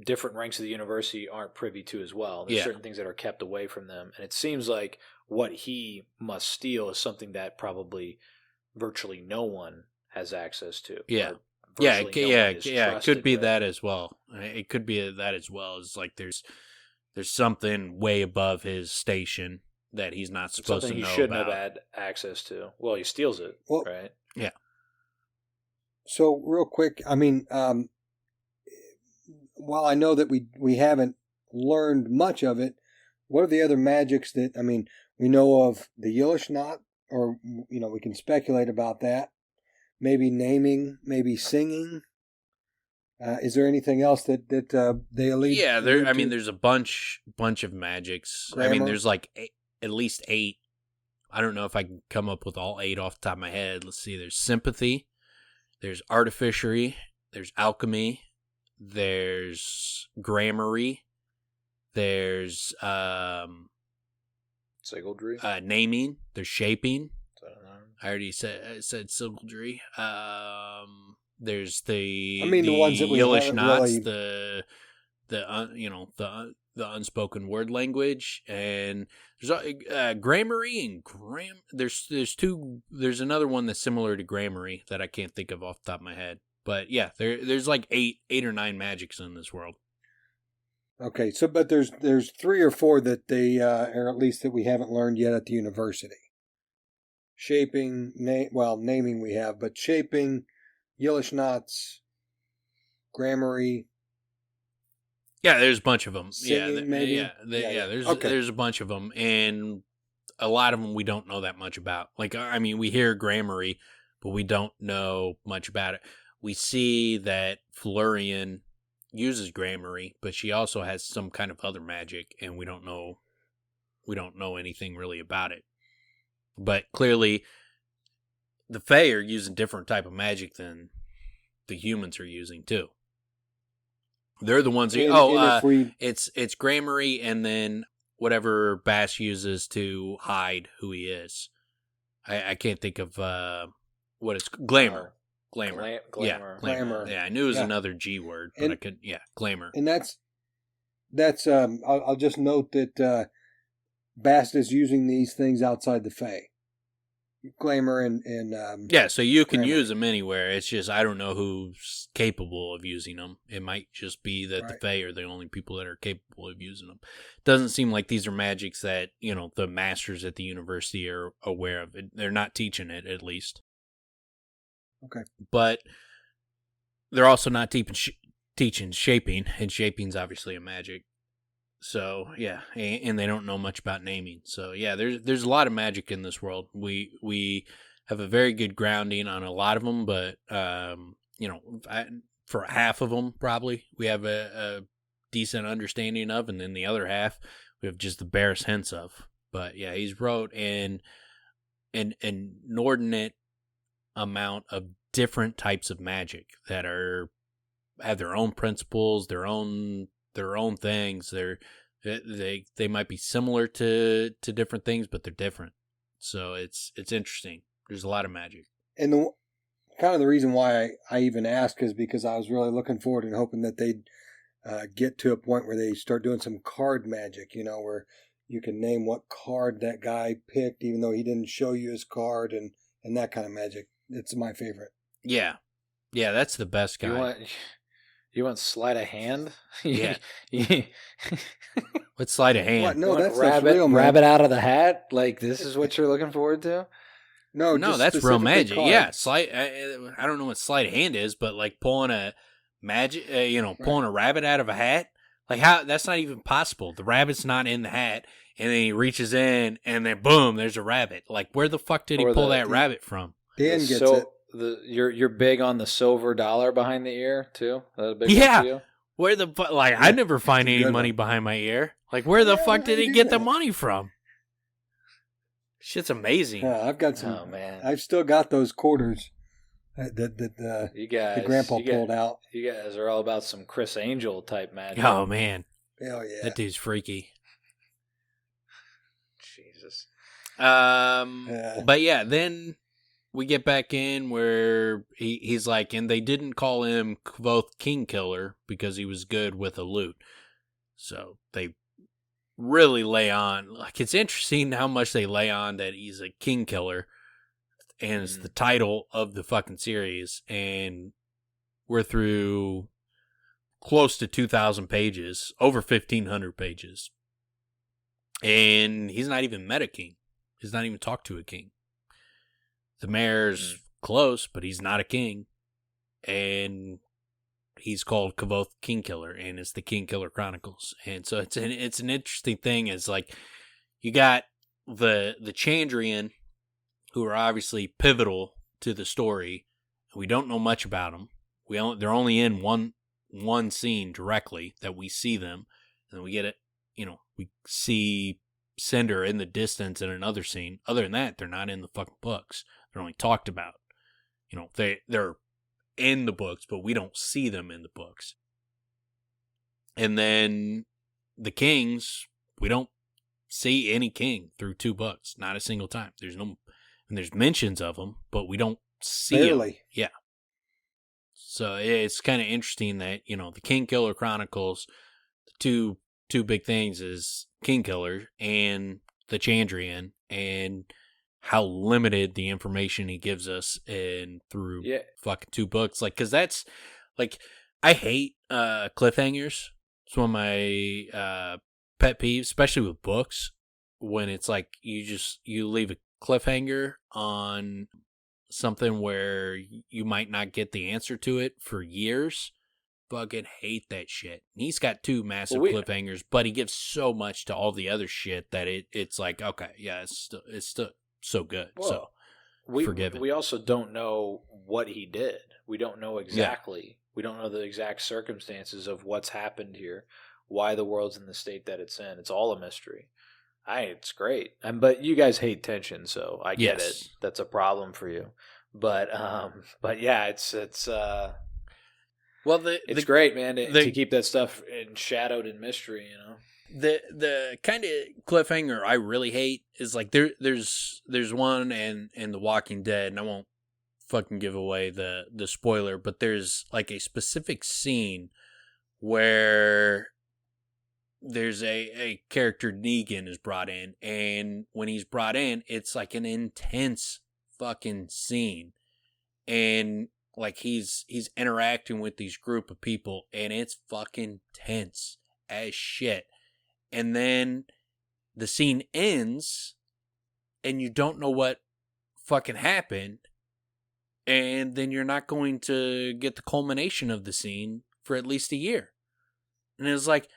[SPEAKER 3] different ranks of the university aren't privy to as well. There's certain things that are kept away from them. And it seems like what he must steal is something that probably virtually no one has access to.
[SPEAKER 1] Yeah. It could be that as well. It could be that as well. It's like there's something way above his station that he's not supposed to know about. Something he shouldn't have had
[SPEAKER 3] access to. Well, he steals it, right?
[SPEAKER 1] Yeah.
[SPEAKER 2] So real quick, while I know that we haven't learned much of it, what are the other magics that, we know of the Yillish knot, or, we can speculate about that. Maybe naming, maybe singing. Is there anything else that they allude?
[SPEAKER 1] Yeah, there's a bunch of magics.
[SPEAKER 2] Grammar?
[SPEAKER 1] There's at least 8. I don't know if I can come up with all 8 off the top of my head. Let's see. There's sympathy. There's artificery. There's alchemy. There's gramarye. There's
[SPEAKER 3] sigildry.
[SPEAKER 1] Naming. There's shaping. I already said sigildry. There's the
[SPEAKER 2] ones that we
[SPEAKER 1] Yillish knots,
[SPEAKER 2] really...
[SPEAKER 1] the unspoken word language, and there's gramarye and there's another one that's similar to gramarye that I can't think of off the top of my head. But yeah, there's 8 or 9 magics in this world.
[SPEAKER 2] Okay, so but there's 3 or 4 that they or at least that we haven't learned yet at the university. Shaping, naming we have, but shaping, Yillish knots, gramarye.
[SPEAKER 1] Yeah, there's a bunch of them.
[SPEAKER 2] Singing, maybe?
[SPEAKER 1] There's a bunch of them, and a lot of them we don't know that much about. We hear gramarye, but we don't know much about it. We see that Florian uses gramarye, but she also has some kind of other magic, and we don't know anything really about it. But clearly, the Fae are using different type of magic than the humans are using too. They're the ones who. It's gramarye, and then whatever Bast uses to hide who he is. I can't think of what it's glamour. Glamour.
[SPEAKER 2] Glamour.
[SPEAKER 1] Yeah, I knew it was another G word, but I couldn't. Yeah, glamour.
[SPEAKER 2] And that's. I'll just note that Bast is using these things outside the Fae. Glamour and
[SPEAKER 1] yeah, so you can
[SPEAKER 2] grammar.
[SPEAKER 1] use them anywhere. It's just I don't know who's capable of using them. It might just be that the Fae are the only people that are capable of using them. Doesn't seem like these are magics that the masters at the university are aware of. They're not teaching it, at least.
[SPEAKER 2] Okay,
[SPEAKER 1] but they're also not teaching shaping, and shaping's obviously a magic. So yeah, and they don't know much about naming. So yeah, there's a lot of magic in this world. We have a very good grounding on a lot of them, but for half of them probably we have a decent understanding of, and then the other half we have just the barest hints of. But yeah, he's wrote an inordinate amount of different types of magic that have their own principles, their own things. They might be similar to different things, but they're different. So it's interesting. There's a lot of magic.
[SPEAKER 2] And the reason why I even asked is because I was really looking forward and hoping that they'd get to a point where they start doing some card magic, where you can name what card that guy picked, even though he didn't show you his card, and that kind of magic. It's my favorite.
[SPEAKER 1] Yeah, that's the best guy.
[SPEAKER 3] You want sleight of hand?
[SPEAKER 1] Yeah. What's sleight of hand?
[SPEAKER 2] What? No, that's
[SPEAKER 3] rabbit,
[SPEAKER 2] real magic.
[SPEAKER 3] Rabbit out of the hat? Like, this is what you're looking forward to?
[SPEAKER 2] No,
[SPEAKER 1] that's real magic.
[SPEAKER 2] Cards.
[SPEAKER 1] Yeah, I don't know what sleight of hand is, but like pulling a magic, pulling a rabbit out of a hat. Like how? That's not even possible. The rabbit's not in the hat, and then he reaches in, and then boom, there's a rabbit. Like where the fuck did he pull that rabbit from?
[SPEAKER 2] Dan gets it.
[SPEAKER 3] You're big on the silver dollar behind the ear too. That a big one for you?
[SPEAKER 1] Where the fuck? Like I never find any money behind my ear. Like where the fuck did he get the money from? Shit's amazing.
[SPEAKER 2] I've got some.
[SPEAKER 3] Oh man,
[SPEAKER 2] I've still got those quarters that
[SPEAKER 3] the
[SPEAKER 2] grandpa pulled out.
[SPEAKER 3] You guys are all about some Chris Angel type magic.
[SPEAKER 1] Oh man,
[SPEAKER 2] hell yeah,
[SPEAKER 1] that dude's freaky.
[SPEAKER 3] Jesus.
[SPEAKER 1] But yeah, then we get back in where he's like, and they didn't call him Kvothe King Killer because he was good with a lute. So they really lay on, like, it's interesting how much they lay on that he's a king killer, and it's the title of the fucking series, and we're through close to 2,000 pages, over 1,500 pages, and he's not even met a king. He's not even talked to a king. The mayor's close, but he's not a king, and he's called Kvothe King Killer, and it's the King Killer Chronicles. And so it's an interesting thing. It's like you got the Chandrian, who are obviously pivotal to the story. We don't know much about them. They're only in one scene directly that we see them, and then we get it. We see Cinder in the distance in another scene. Other than that, they're not in the fucking books. They're only talked about. They're in the books, but we don't see them in the books. And then the kings, we don't see any king through 2 books, not a single time. There's mentions of them, but we don't see them. Yeah. So it's kind of interesting that, the King Killer Chronicles, the two big things is King Killer and the Chandrian, and how limited the information he gives us through fucking 2 books. Like, cause that's like, I hate cliffhangers. It's one of my pet peeves, especially with books, when it's like you leave a cliffhanger on something where you might not get the answer to it for years. Fucking hate that shit. He's got 2 massive cliffhangers, but he gives so much to all the other shit that it's like, okay, yeah, it's still so good. Well, so forgive it.
[SPEAKER 3] We also don't know what he did. We don't know exactly. Yeah. We don't know the exact circumstances of what's happened here, why the world's in the state that it's in. It's all a mystery. It's great. But you guys hate tension, so I get it. That's a problem for you. But yeah, it's it's great, man, to keep that stuff shadowed in mystery,
[SPEAKER 1] The kind of cliffhanger I really hate is like there's one in The Walking Dead, and I won't fucking give away the spoiler, but there's like a specific scene where there's a character, Negan, is brought in, and when he's brought in, it's like an intense fucking scene, and like he's interacting with these group of people, and it's fucking tense as shit. And then the scene ends, and you don't know what fucking happened, and then you're not going to get the culmination of the scene for at least a year. And it's like,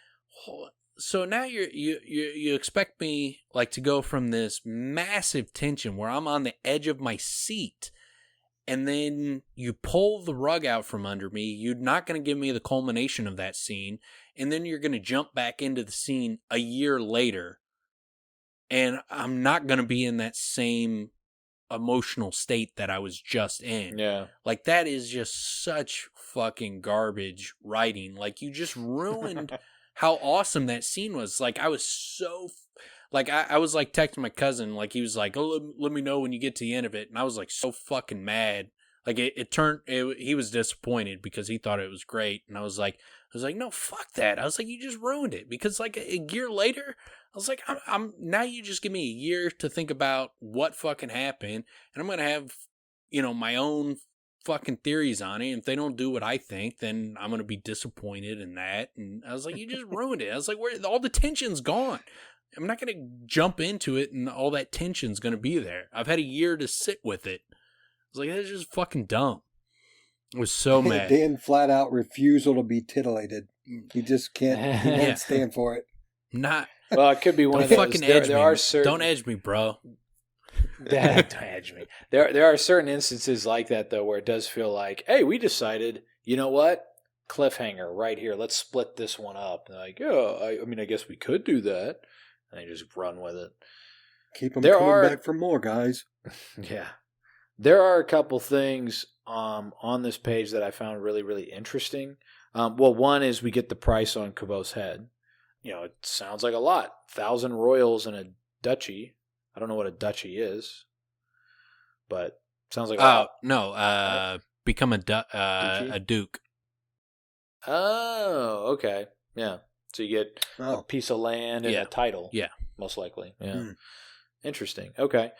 [SPEAKER 1] so now you expect me like to go from this massive tension where I'm on the edge of my seat, and then you pull the rug out from under me. You're not going to give me the culmination of that scene, and then you're going to jump back into the scene a year later, and I'm not going to be in that same emotional state that I was just in.
[SPEAKER 3] Yeah.
[SPEAKER 1] Like, that is just such fucking garbage writing. Like, you just ruined how awesome that scene was. Like, I was so... Like, I was, like, texting my cousin. Like, he was like, oh, let me know when you get to the end of it. And I was, like, so fucking mad. Like, he was disappointed because he thought it was great. And I was like, no, fuck that. I was like, you just ruined it. Because, like, a year later, I was like, now you just give me a year to think about what fucking happened. And I'm going to have, my own fucking theories on it. And if they don't do what I think, then I'm going to be disappointed in that. And I was like, you just ruined it. I was like, all the tension's gone. I'm not going to jump into it and all that tension's going to be there. I've had a year to sit with it. I was like, that's just fucking dumb. I was so mad.
[SPEAKER 2] Dan flat out refusal to be titillated. He just can't, he won't stand for it.
[SPEAKER 1] Not.
[SPEAKER 3] Well, it could be one of those.
[SPEAKER 1] Fucking edge
[SPEAKER 3] There
[SPEAKER 1] me.
[SPEAKER 3] are certain.
[SPEAKER 1] Don't edge me, bro.
[SPEAKER 3] Don't edge me. There are certain instances like that, though, where it does feel like, hey, we decided, you know what? Cliffhanger right here. Let's split this one up. And like, yeah, I mean, I guess we could do that. And they just run with it.
[SPEAKER 2] Keep them coming back for more, guys.
[SPEAKER 3] Yeah. There are a couple things on this page that I found really, really interesting. Well, one is we get the price on Kvothe's head. It sounds like a lot. 1,000 royals and a duchy. I don't know what a duchy is, but sounds like a lot.
[SPEAKER 1] No, become a duke.
[SPEAKER 3] Oh, okay. Yeah. So you get a piece of land and a title.
[SPEAKER 1] Yeah.
[SPEAKER 3] Most likely. Yeah. Interesting. Okay.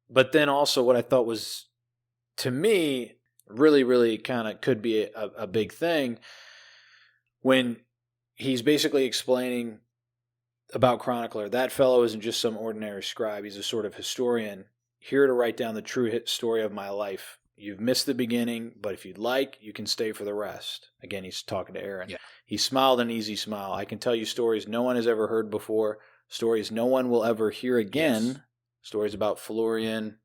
[SPEAKER 3] But then also what I thought was, to me, really, really kind of could be a big thing when he's basically explaining about Chronicler. That fellow isn't just some ordinary scribe. He's a sort of historian here to write down the true story of my life. You've missed the beginning, but if you'd like, you can stay for the rest. Again, he's talking to Aaron. Yeah. He smiled an easy smile. I can tell you stories no one has ever heard before, stories no one will ever hear again, stories about Florian.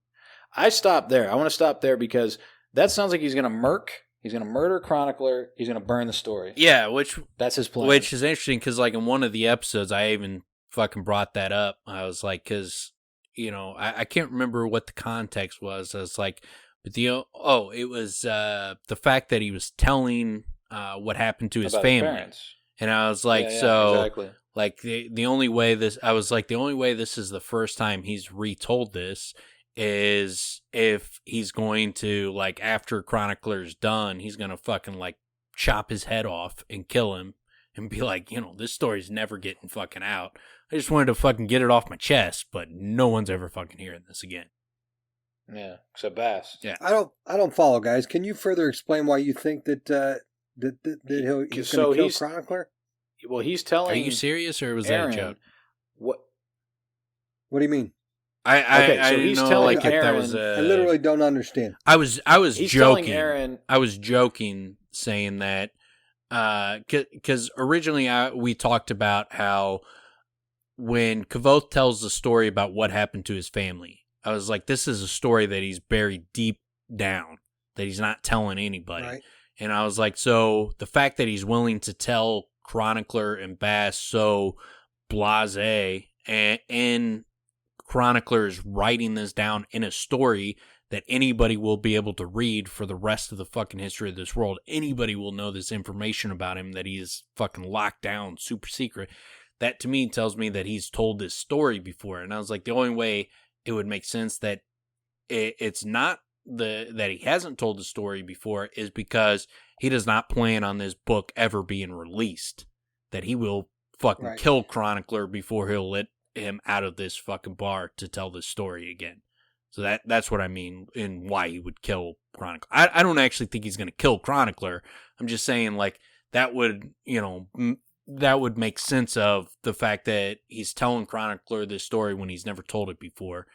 [SPEAKER 3] I stopped there. I want to stop there because that sounds like he's going to he's going to murder Chronicler, he's going to burn the story.
[SPEAKER 1] Yeah,
[SPEAKER 3] that's his plan.
[SPEAKER 1] Which is interesting because, like, in one of the episodes, I even fucking brought that up. I was like, because, I can't remember what the context was. I was like, but it was the fact that he was telling what happened to his family, and I was like,
[SPEAKER 3] exactly.
[SPEAKER 1] Like the only way this is the first time he's retold this is if he's going to, like, after Chronicler's done, he's gonna fucking, like, chop his head off and kill him and be like, this story's never getting fucking out. I just wanted to fucking get it off my chest, but no one's ever fucking hearing this again.
[SPEAKER 3] Yeah, except Bast.
[SPEAKER 1] Yeah,
[SPEAKER 2] I don't follow, guys. Can you further explain why you think that he's going to kill Chronicler?
[SPEAKER 3] Well, he's telling.
[SPEAKER 1] Are you serious, or was
[SPEAKER 3] Aaron,
[SPEAKER 1] that a joke?
[SPEAKER 2] What do you mean?
[SPEAKER 1] I he's know, telling like, Aaron. If that was
[SPEAKER 2] I literally don't understand.
[SPEAKER 1] I was
[SPEAKER 3] he's
[SPEAKER 1] joking.
[SPEAKER 3] Aaron,
[SPEAKER 1] I was joking, saying that because originally we talked about how when Kvothe tells the story about what happened to his family, I was like, this is a story that he's buried deep down, that he's not telling anybody. Right. And I was like, so the fact that he's willing to tell Chronicler and Bast so blasé, and Chronicler is writing this down in a story that anybody will be able to read for the rest of the fucking history of this world. Anybody will know this information about him, that he is fucking locked down, super secret. That to me tells me that he's told this story before. And I was like, the only way it would make sense that it's not that he hasn't told the story before is because he does not plan on this book ever being released. That he will fucking kill Chronicler before he'll let him out of this fucking bar to tell this story again. So that's what I mean in why he would kill Chronicler. I don't actually think he's going to kill Chronicler. I'm just saying, like, that would, that would make sense of the fact that he's telling Chronicler this story when he's never told it before.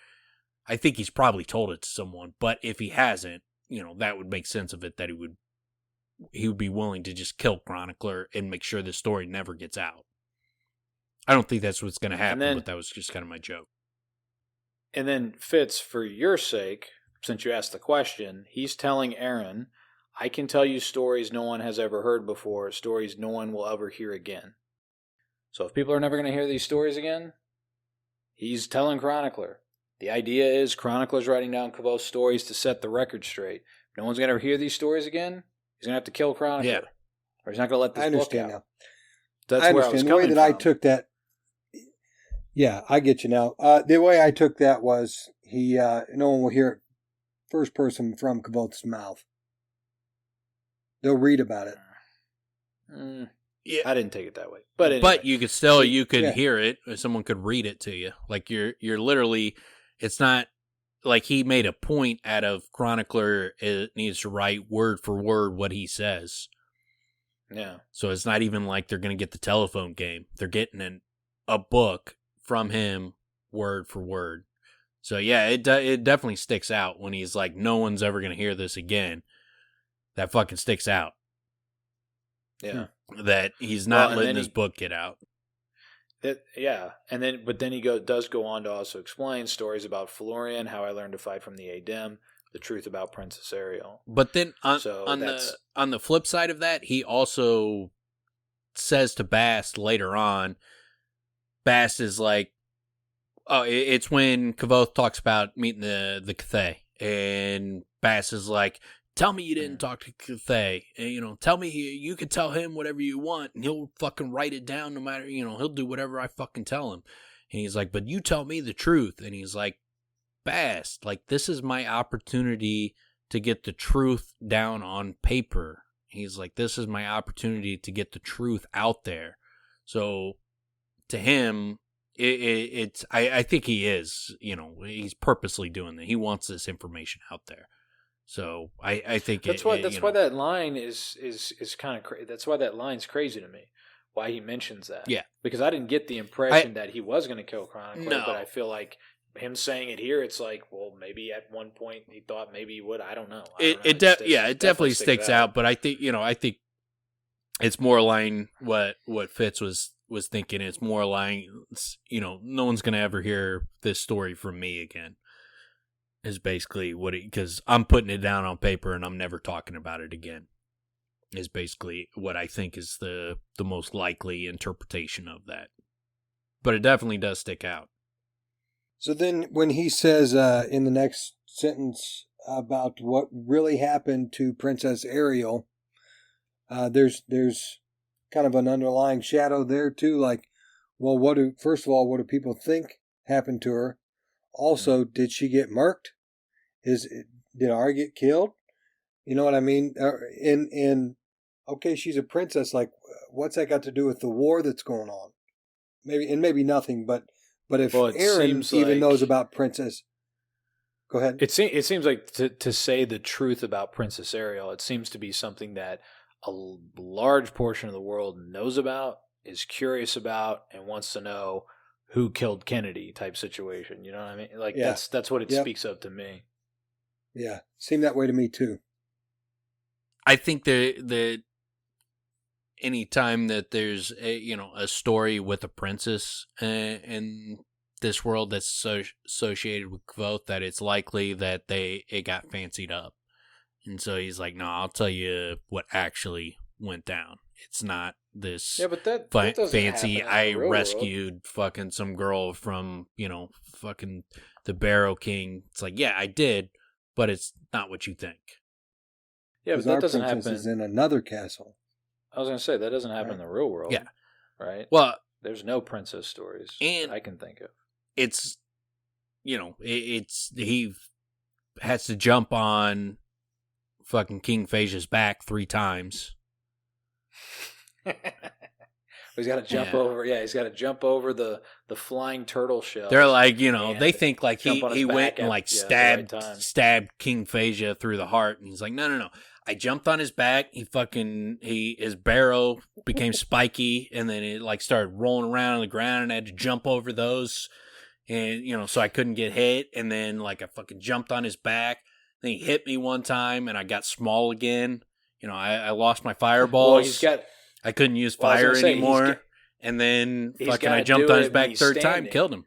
[SPEAKER 1] I think he's probably told it to someone, but if he hasn't, that would make sense of it, that he would be willing to just kill Chronicler and make sure the story never gets out. I don't think that's what's going to happen, but that was just kind of my joke.
[SPEAKER 3] And then, Fitz, for your sake, since you asked the question, he's telling Aaron, I can tell you stories no one has ever heard before, stories no one will ever hear again. So if people are never going to hear these stories again, he's telling Chronicler. The idea is Chronicler's writing down Kvothe's stories to set the record straight. If no one's going to ever hear these stories again, he's going to have to kill Chronicler. Yeah. Or he's not going to let this book out.
[SPEAKER 2] Now.
[SPEAKER 3] That's
[SPEAKER 2] I
[SPEAKER 3] where
[SPEAKER 2] understand.
[SPEAKER 3] I was
[SPEAKER 2] the way
[SPEAKER 3] coming
[SPEAKER 2] that
[SPEAKER 3] from.
[SPEAKER 2] I took that. Yeah, I get you now. The way I took that was no one will hear it first person from Kvothe's mouth. They'll read about it.
[SPEAKER 3] Yeah, I didn't take it that way, but anyway.
[SPEAKER 1] But you could hear it. Or someone could read it to you. Like you're literally. It's not like he made a point out of Chronicler. It needs to write word for word what he says.
[SPEAKER 3] Yeah.
[SPEAKER 1] So it's not even like they're going to get the telephone game. They're getting a book from him word for word. So yeah, it definitely sticks out when he's like, no one's ever going to hear this again. That fucking sticks out.
[SPEAKER 3] Yeah.
[SPEAKER 1] That he's not letting his book get out.
[SPEAKER 3] Yeah. But then he does go on to also explain stories about Felurian, how I learned to fight from the Adem, the truth about Princess Ariel.
[SPEAKER 1] But then on the flip side of that, he also says to Bast later on, Bast is like, oh, it's when Kvothe talks about meeting the Kvothe, and Bast is like, tell me you didn't talk to Kvothe, and, tell me you can tell him whatever you want, and he'll fucking write it down no matter, he'll do whatever I fucking tell him. And he's like, but you tell me the truth. And he's like, Bast, like, this is my opportunity to get the truth down on paper. He's like, this is my opportunity to get the truth out there. So to him, I think he is, he's purposely doing that. He wants this information out there. So I think
[SPEAKER 3] that's why that line is kind of that's why that line's crazy to me. Why he mentions that?
[SPEAKER 1] Yeah, because
[SPEAKER 3] I didn't get the impression that he was going to kill Chronicler,
[SPEAKER 1] no.
[SPEAKER 3] But I feel like him saying it here, it's like, well, maybe at one point he thought maybe he would. I don't know.
[SPEAKER 1] It definitely sticks out. But I think it's more aligned what Fitz was thinking. It's more aligned. No one's going to ever hear this story from me again. Is basically what because I'm putting it down on paper and I'm never talking about it again. Is basically what I think is the most likely interpretation of that. But it definitely does stick out.
[SPEAKER 2] So then when he says in the next sentence about what really happened to Princess Ariel, there's kind of an underlying shadow there too. Like, well, first of all, what do people think happened to her? Also, did she get murked? Did Ari get killed? You know what I mean? Okay, she's a princess. Like, what's that got to do with the war that's going on? Maybe nothing. But if Aaron even knows about Princess, go ahead.
[SPEAKER 3] It seems like to say the truth about Princess Ariel, it seems to be something that a large portion of the world knows about, is curious about, and wants to know who killed Kennedy type situation. You know what I mean? Like that's what it speaks of to me.
[SPEAKER 2] Yeah, seemed that way to me too.
[SPEAKER 1] I think that any time that there's a story with a princess in this world that's associated with Kvothe, that it's likely that it got fancied up, and so he's like, no, I'll tell you what actually went down. It's not this
[SPEAKER 3] but that
[SPEAKER 1] fancy I rescued
[SPEAKER 3] world.
[SPEAKER 1] Fucking some girl from fucking the Barrow King. It's like, yeah, I did, but it's not what you think.
[SPEAKER 3] Yeah, but that doesn't happen.
[SPEAKER 2] Is in another castle.
[SPEAKER 3] I was going to say that doesn't happen in the real world.
[SPEAKER 1] Yeah,
[SPEAKER 3] right.
[SPEAKER 1] Well,
[SPEAKER 3] there's no princess stories
[SPEAKER 1] and
[SPEAKER 3] I can think of.
[SPEAKER 1] It's he has to jump on fucking King Phaesia's back 3 times.
[SPEAKER 3] He's got to jump over. Yeah, he's got to jump over the flying turtle shell.
[SPEAKER 1] They're like, they think like he went and like stabbed King Phaesia through the heart, and he's like, no. I jumped on his back. His barrow became spiky, and then it like started rolling around on the ground, and I had to jump over those, and so I couldn't get hit. And then like I fucking jumped on his back. Then he hit me one time, and I got small again. I lost my fireballs.
[SPEAKER 3] Well,
[SPEAKER 1] I couldn't use fire anymore. And then fucking I jumped on his back 3rd time, killed him.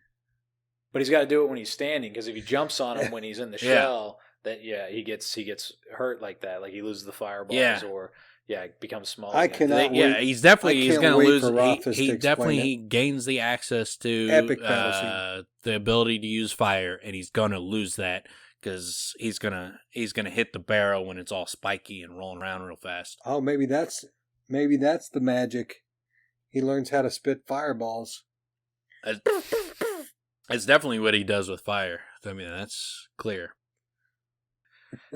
[SPEAKER 3] But he's got to do it when he's standing, because if he jumps on him when he's in the shell, that he gets hurt like that, like he loses the fireballs or becomes small.
[SPEAKER 2] I
[SPEAKER 3] again.
[SPEAKER 2] cannot wait.
[SPEAKER 1] He's definitely he's going to lose.
[SPEAKER 2] He
[SPEAKER 1] He gains the access to
[SPEAKER 2] epic battle scene.
[SPEAKER 1] The ability to use fire, and he's going to lose that because he's gonna hit the barrel when it's all spiky and rolling around real fast.
[SPEAKER 2] Oh, maybe that's the magic. He learns how to spit fireballs.
[SPEAKER 1] It's definitely what he does with fire. I mean, that's clear.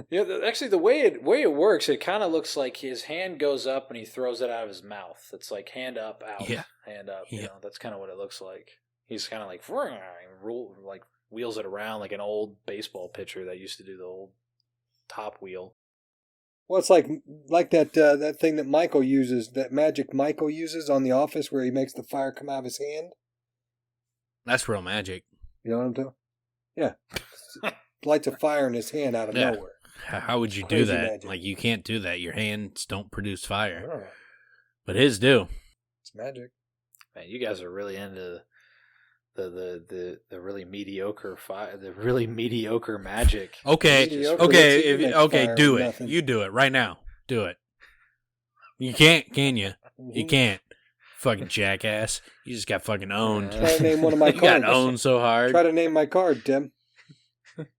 [SPEAKER 3] Yeah, actually, the way it works, it kind of looks like his hand goes up and he throws it out of his mouth. It's like hand up, out, hand up.
[SPEAKER 1] Yeah.
[SPEAKER 3] You know, that's kind of what it looks like. He's kind of like wheels it around like an old baseball pitcher that used to do the old top wheel.
[SPEAKER 2] Well, it's like that thing that Michael uses, that magic Michael uses on The Office, where he makes the fire come out of his hand.
[SPEAKER 1] That's real magic.
[SPEAKER 2] You know what I'm doing? Yeah. Lights a fire in his hand out of nowhere.
[SPEAKER 1] How would you
[SPEAKER 2] Crazy
[SPEAKER 1] do that?
[SPEAKER 2] magic.
[SPEAKER 1] Like, you can't do that. Your hands don't produce fire.
[SPEAKER 2] Oh,
[SPEAKER 1] But his do.
[SPEAKER 2] it's magic.
[SPEAKER 3] Man, you guys are really into the really mediocre the really mediocre magic.
[SPEAKER 1] Okay,
[SPEAKER 2] Mediocre,
[SPEAKER 1] do it.
[SPEAKER 2] nothing.
[SPEAKER 1] You do it right now. Do it. You can't, can you? You can't. Fucking jackass. You just got fucking owned.
[SPEAKER 2] Try to name one of my
[SPEAKER 1] You got
[SPEAKER 2] cards.
[SPEAKER 1] owned so hard.
[SPEAKER 2] Try to name my card, Tim.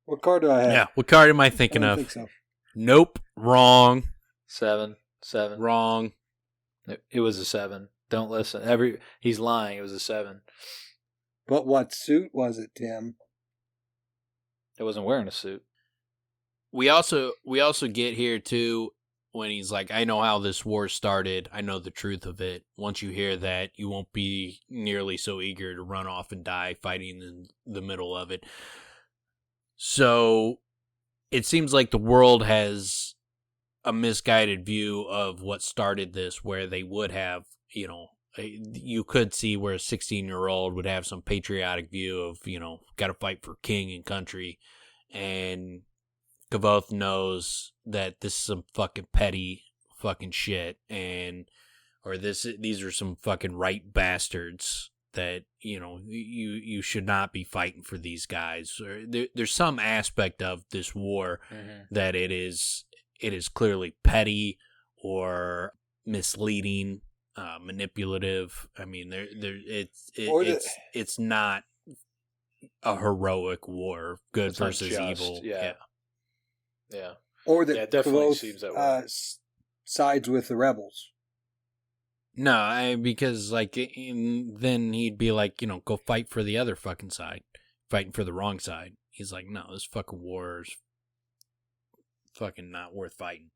[SPEAKER 2] What card do I have?
[SPEAKER 1] Yeah, what card am I
[SPEAKER 2] I
[SPEAKER 1] thinking
[SPEAKER 2] don't
[SPEAKER 1] of?
[SPEAKER 2] think so.
[SPEAKER 1] Nope, wrong.
[SPEAKER 3] 7.
[SPEAKER 1] Wrong.
[SPEAKER 3] It was a 7. Don't listen. He's lying. It was a 7.
[SPEAKER 2] But what suit was it, Tim?
[SPEAKER 3] It wasn't wearing a suit.
[SPEAKER 1] We also get here too when he's like, I know how this war started. I know the truth of it. Once you hear that, you won't be nearly so eager to run off and die fighting in the middle of it. So it seems like the world has a misguided view of what started this, where they would have, you could see where a 16-year-old would have some patriotic view of, got to fight for king and country. And Kvothe knows that this is some fucking petty fucking shit, or these are some fucking right bastards that, you should not be fighting for these guys. Or there's some aspect of this war that it is clearly petty or misleading, manipulative. I mean, it's not a heroic war, good
[SPEAKER 3] It's not
[SPEAKER 1] versus
[SPEAKER 3] just,
[SPEAKER 1] evil.
[SPEAKER 3] Yeah.
[SPEAKER 2] Or that
[SPEAKER 3] It definitely
[SPEAKER 2] Kvothe,
[SPEAKER 3] seems that way.
[SPEAKER 2] sides with the rebels.
[SPEAKER 1] No, because then he'd be like, go fight for the other fucking side, fighting for the wrong side. He's like, no, this fucking war is fucking not worth fighting.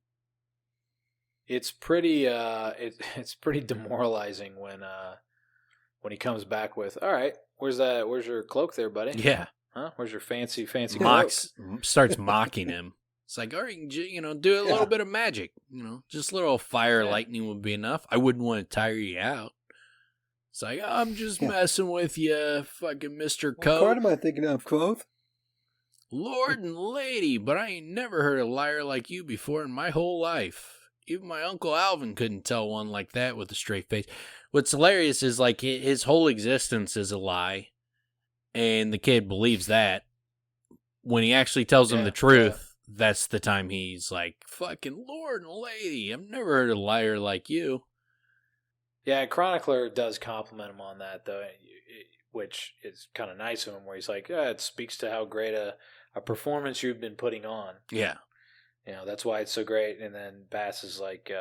[SPEAKER 3] It's pretty it's pretty demoralizing when he comes back with, all right, where's your cloak there, buddy?
[SPEAKER 1] Yeah.
[SPEAKER 3] Huh? Where's your fancy cloak?
[SPEAKER 1] Starts mocking him. It's like, all right, do a little bit of magic. Just a little fire lightning would be enough. I wouldn't want to tire you out. It's like, I'm just messing with you, fucking Mr.
[SPEAKER 2] What
[SPEAKER 1] Coat.
[SPEAKER 2] card am I thinking of, Kvothe?
[SPEAKER 1] Lord and lady, but I ain't never heard a liar like you before in my whole life. Even my Uncle Alvin couldn't tell one like that with a straight face. What's hilarious is, like, his whole existence is a lie, and the kid believes that. When he actually tells him the truth, that's the time he's like, fucking Lord and lady, I've never heard a liar like you.
[SPEAKER 3] Yeah, Chronicler does compliment him on that, though, which is kind of nice of him, where he's like, it speaks to how great a performance you've been putting on.
[SPEAKER 1] Yeah.
[SPEAKER 3] That's why it's so great. And then Bast is like,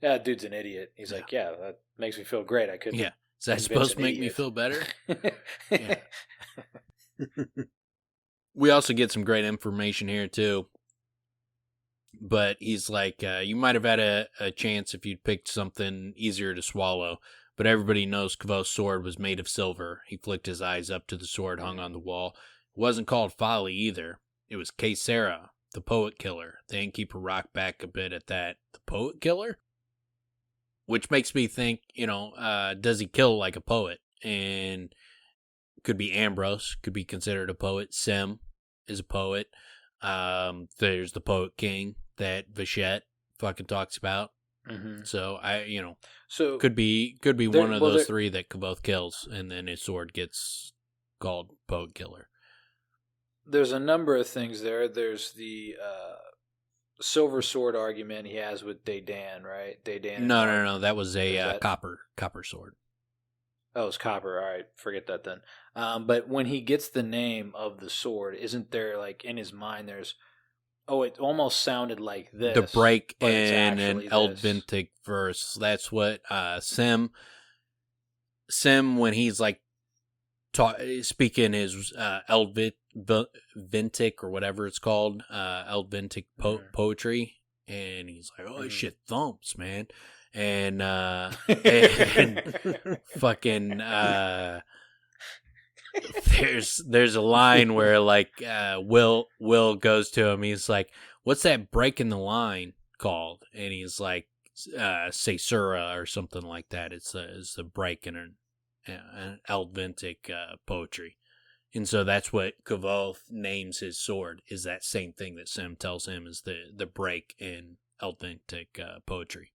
[SPEAKER 3] dude's an idiot. He's like, that makes me feel great. I couldn't.
[SPEAKER 1] Yeah. Is that supposed to make me feel better? Yeah. We also get some great information here, too. But he's like, you might have had a chance if you'd picked something easier to swallow. But everybody knows Kvothe's sword was made of silver. He flicked his eyes up to the sword hung on the wall. It wasn't called Folly either. It was Sarah, the poet killer. The innkeeper rocked back a bit at that. The poet killer? Which makes me think, does he kill like a poet? And could be Ambrose, could be considered a poet. Sim is a poet. There's the Poet King that Vachette fucking talks about.
[SPEAKER 3] Mm-hmm.
[SPEAKER 1] So
[SPEAKER 3] so
[SPEAKER 1] could be one of those three that Kvothe kills, and then his sword gets called Poet Killer.
[SPEAKER 3] there's a number of things there. There's the silver sword argument he has with Dedan, right? Dedan.
[SPEAKER 1] No. That was a copper sword.
[SPEAKER 3] Oh, it's copper. All right, forget that then. But when he gets the name of the sword, isn't there like in his mind? There's it almost sounded like this.
[SPEAKER 1] The break in an Eldvintic verse. That's what Sim when he's like speaking his Eldvintic or whatever it's called, Eldvintic poetry, and he's like, "Oh, this shit thumps, man," and fucking there's a line where like Will goes to him. He's like, "What's that break in the line called?" And he's like, "Caesura" or something like that. It's a break in an Eldvintic poetry, and so that's what Kvothe names his sword. Is that same thing that Sim tells him is the break in Eldvintic poetry.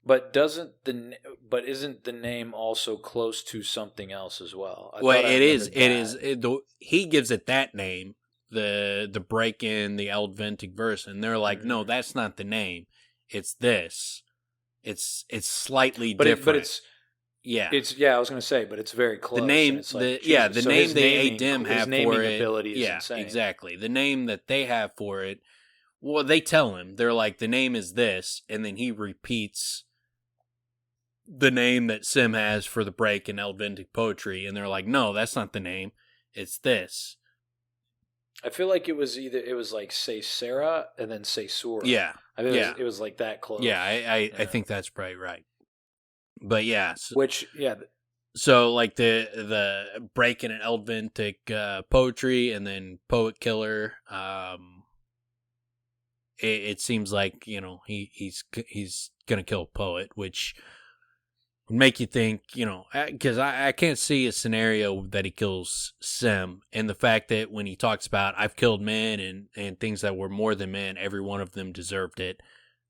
[SPEAKER 1] But isn't the name also close to something else as well? It is. He gives it that name, the break in the Eldvintic verse, and they're like, no, that's not the name. It's this. It's slightly different. I was going to say, but it's very close. The name, the name they Adim have for it. Ability is insane. Exactly. The name that they have for it. Well, they tell him they're like, the name is this, and then he repeats the name that Sim has for the break in Eldvintic poetry, and they're like, no, that's not the name. It's this. I feel like it was like say Sarah and then say Sura. Yeah. It was like that close. Yeah, I think that's probably right. But yeah. So like the break in an Eldvintic poetry and then Poet Killer, it seems like, he's going to kill a poet, which would make you think, because I can't see a scenario that he kills Sim. And the fact that when he talks about, I've killed men and things that were more than men, every one of them deserved it.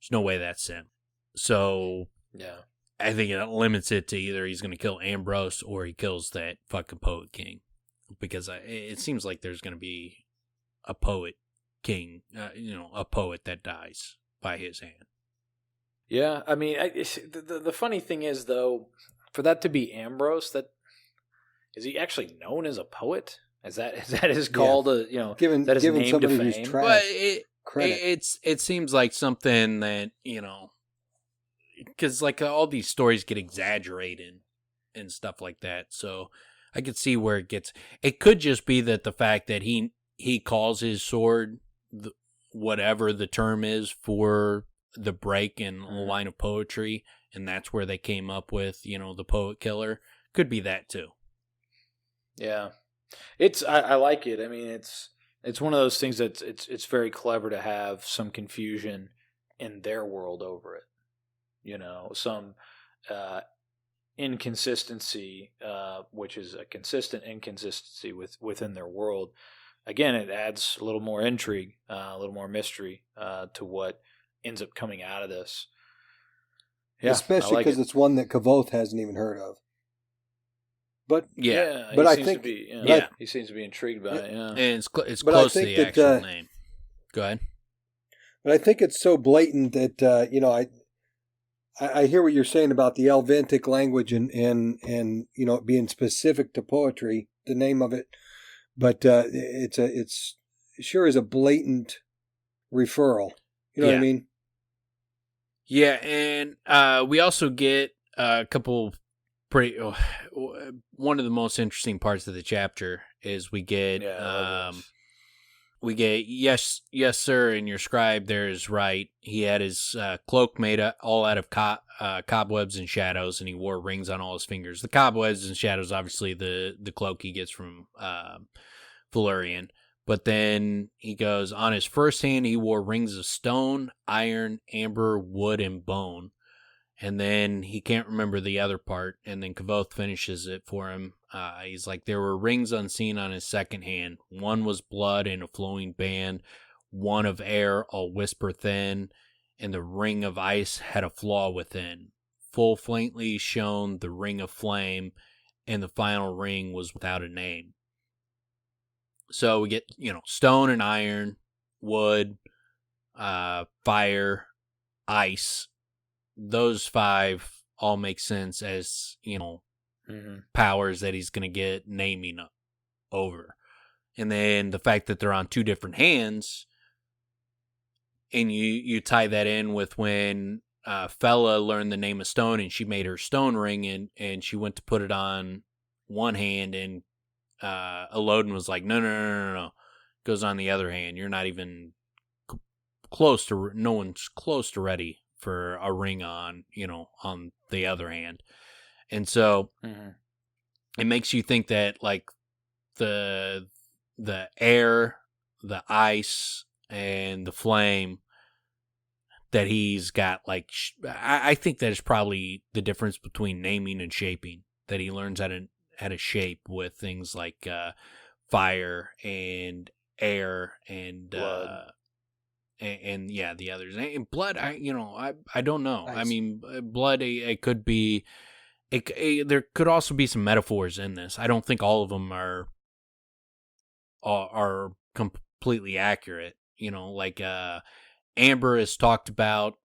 [SPEAKER 1] There's no way that's Sim. So yeah, I think it limits it to either he's going to kill Ambrose or he kills that fucking Poet King. Because it seems like there's going to be a Poet King, a poet that dies by his hand. Yeah, I mean, the funny thing is, though, for that to be Ambrose, is he actually known as a poet? Is that his call to
[SPEAKER 2] given
[SPEAKER 3] that his name
[SPEAKER 2] somebody
[SPEAKER 3] to
[SPEAKER 2] who's
[SPEAKER 3] fame?
[SPEAKER 2] trash
[SPEAKER 1] But it seems like something that because like all these stories get exaggerated and stuff like that. So I could see where it gets. It could just be that the fact that he calls his sword whatever the term is for the break in a line of poetry, and that's where they came up with the Poet Killer. Could be that too. Yeah, I like it. I mean, it's one of those things that it's very clever to have some confusion in their world over it. Some inconsistency, which is a consistent inconsistency within their world. Again, it adds a little more intrigue, a little more mystery to what ends up coming out of this. Yeah,
[SPEAKER 2] especially because it's one that Kvothe hasn't even heard of. But
[SPEAKER 3] but I think he seems to be intrigued by it. Yeah, and it's close to the actual name. Go ahead.
[SPEAKER 2] But I think it's so blatant that I hear what you're saying about the Eldvintic language and it being specific to poetry, the name of it. But it's sure is a blatant referral. You know what I mean?
[SPEAKER 1] Yeah, and we also get a couple pretty. One of the most interesting parts of the chapter is we get yes sir, and your scribe there is right. He had his cloak made all out of cobwebs and shadows, and he wore rings on all his fingers. The cobwebs and shadows, obviously, the cloak he gets from Valerian. But then he goes, on his first hand, he wore rings of stone, iron, amber, wood, and bone. And then he can't remember the other part. And then Kvothe finishes it for him. He's like, there were rings unseen on his second hand. One was blood in a flowing band. One of air, all whisper thin. And the ring of ice had a flaw within. Full faintly shone the ring of flame. And the final ring was without a name. So we get, stone and iron, wood, fire, ice. Those 5 all make sense as, powers that he's going to get naming over. And then the fact that they're on 2 different hands, and you tie that in with when Fela learned the name of stone and she made her stone ring and she went to put it on one hand and Elodin was like, no. Goes on the other hand. You're not even no one's close to ready for a ring on the other hand. And so it makes you think that like the air, the ice, and the flame that he's got, like, I think that is probably the difference between naming and shaping, that he learns how to shape with things like fire and air and blood. And yeah, the others. And blood, I don't know. Nice. I mean, blood, it could be. There could also be some metaphors in this. I don't think all of them are completely accurate. Like amber is talked about.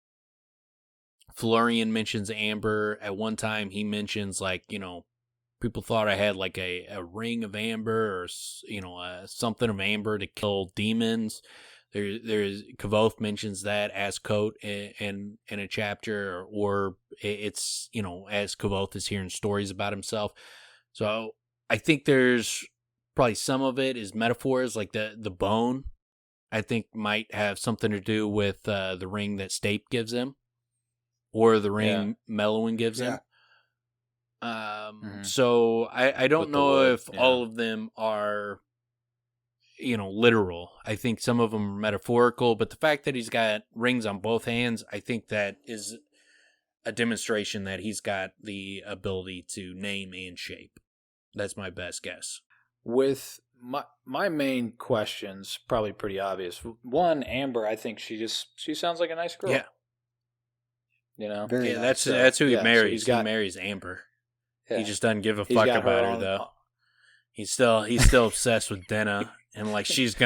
[SPEAKER 1] Florian mentions amber at one time. He mentions like people thought I had like a ring of amber or something of amber to kill demons. There's Kvothe mentions that as Coat in a chapter, or it's as Kvothe is hearing stories about himself. So I think there's probably some of it is metaphors, like the bone. I think might have something to do with the ring that Stape gives him, or the ring Mellowin gives him. So I don't know if all of them are literal. I think some of them are metaphorical, but the fact that he's got rings on both hands, I think that is a demonstration that he's got the ability to name and shape. That's my best guess.
[SPEAKER 3] With my main questions, probably pretty obvious. One, Amber, I think she sounds like a nice girl.
[SPEAKER 1] Yeah.
[SPEAKER 2] Very nice.
[SPEAKER 1] That's who he marries. He marries Amber. Yeah. He just doesn't give a fuck about her though. He's still obsessed with Denna. And like she's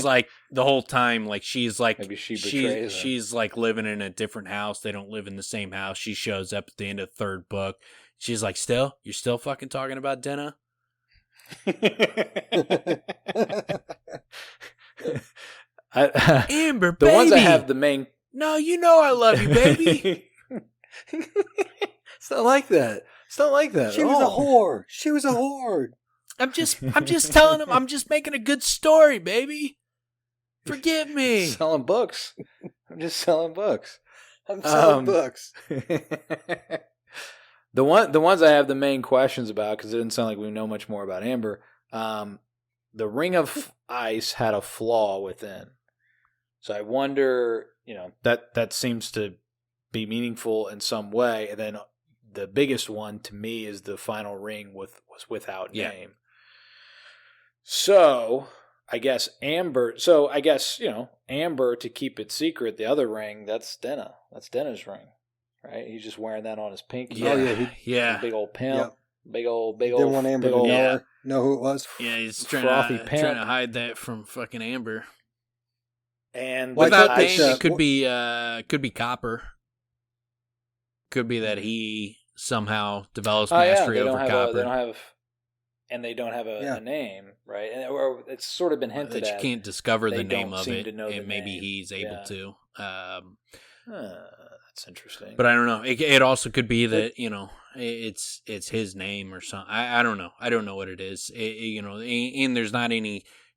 [SPEAKER 1] like the whole time, like she's like maybe she's like living in a different house. They don't live in the same house. She shows up at the end of the 3rd book. She's like, you're still fucking talking about Denna? Amber, baby.
[SPEAKER 3] The ones I have the main.
[SPEAKER 1] No, I love you, baby.
[SPEAKER 3] It's not like that. It's not like that.
[SPEAKER 2] She was a whore. She was a whore.
[SPEAKER 1] I'm just telling him. I'm just making a good story, baby. Forgive me.
[SPEAKER 3] Selling books. I'm just selling books.
[SPEAKER 2] I'm selling books.
[SPEAKER 3] The ones I have the main questions about, because it didn't sound like we know much more about Amber. The Ring of Ice had a flaw within, so I wonder. That seems to be meaningful in some way. And then the biggest one to me is the final ring was without name. So I guess Amber. So I guess Amber, to keep it secret. The other ring, that's Denna. That's Denna's ring, right? He's just wearing that on his pinky.
[SPEAKER 1] Yeah.
[SPEAKER 3] Big old pimp. Yep. Big old.
[SPEAKER 2] Didn't want Amber to know who it was.
[SPEAKER 1] Yeah, he's trying to hide that from fucking Amber.
[SPEAKER 3] And
[SPEAKER 1] without name, it could be copper. Could be that he somehow develops mastery over copper.
[SPEAKER 3] They don't have a name, right? Or it's sort of been hinted
[SPEAKER 1] that
[SPEAKER 3] at.
[SPEAKER 1] You can't discover the name of it,
[SPEAKER 3] and
[SPEAKER 1] maybe he's able to.
[SPEAKER 3] That's interesting.
[SPEAKER 1] But I don't know. It also could be that it's his name or something. I don't know. I don't know what it is. And there's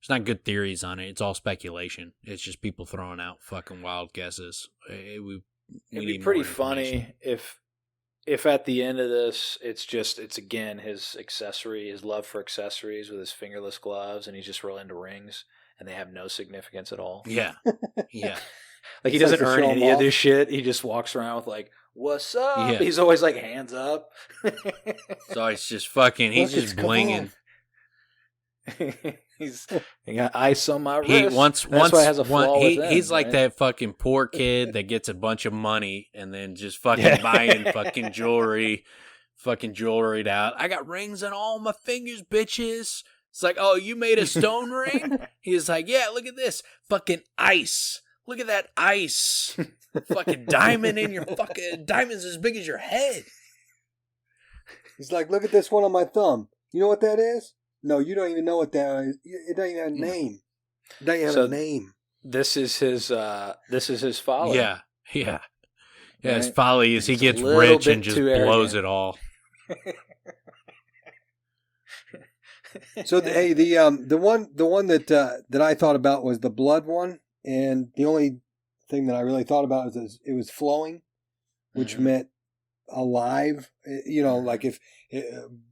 [SPEAKER 1] not good theories on it. It's all speculation. It's just people throwing out fucking wild guesses. It'd
[SPEAKER 3] be pretty funny if at the end of this, it's again his accessory, his love for accessories with his fingerless gloves, and he's just real into rings, and they have no significance at all.
[SPEAKER 1] Yeah.
[SPEAKER 3] Like he doesn't earn any of this shit. He just walks around with like, "What's up?" Yeah. He's always like hands up.
[SPEAKER 1] So it's just fucking. He's just blinging.
[SPEAKER 3] He got ice on my wrist.
[SPEAKER 1] He's like that fucking poor kid that gets a bunch of money and then just fucking buying fucking jewelry, fucking jewelried out. I got rings on all my fingers, bitches. It's like, oh, you made a stone ring? He's like, yeah, look at this. Fucking ice. Look at that ice. Fucking diamond in your fucking... Diamond's as big as your head.
[SPEAKER 2] He's like, look at this one on my thumb. You know what that is? No, you don't even know what that is. It doesn't even have a name. It doesn't have a name.
[SPEAKER 3] This is his folly.
[SPEAKER 1] Yeah. Yeah,
[SPEAKER 3] Right?
[SPEAKER 1] his folly is he
[SPEAKER 3] It's a
[SPEAKER 1] gets
[SPEAKER 3] little
[SPEAKER 1] rich
[SPEAKER 3] bit
[SPEAKER 1] and just
[SPEAKER 3] too
[SPEAKER 1] blows
[SPEAKER 3] arrogant.
[SPEAKER 1] it all.
[SPEAKER 2] So the one that I thought about was the blood one, and the only thing that I really thought about is it was flowing, which meant alive. You know, like if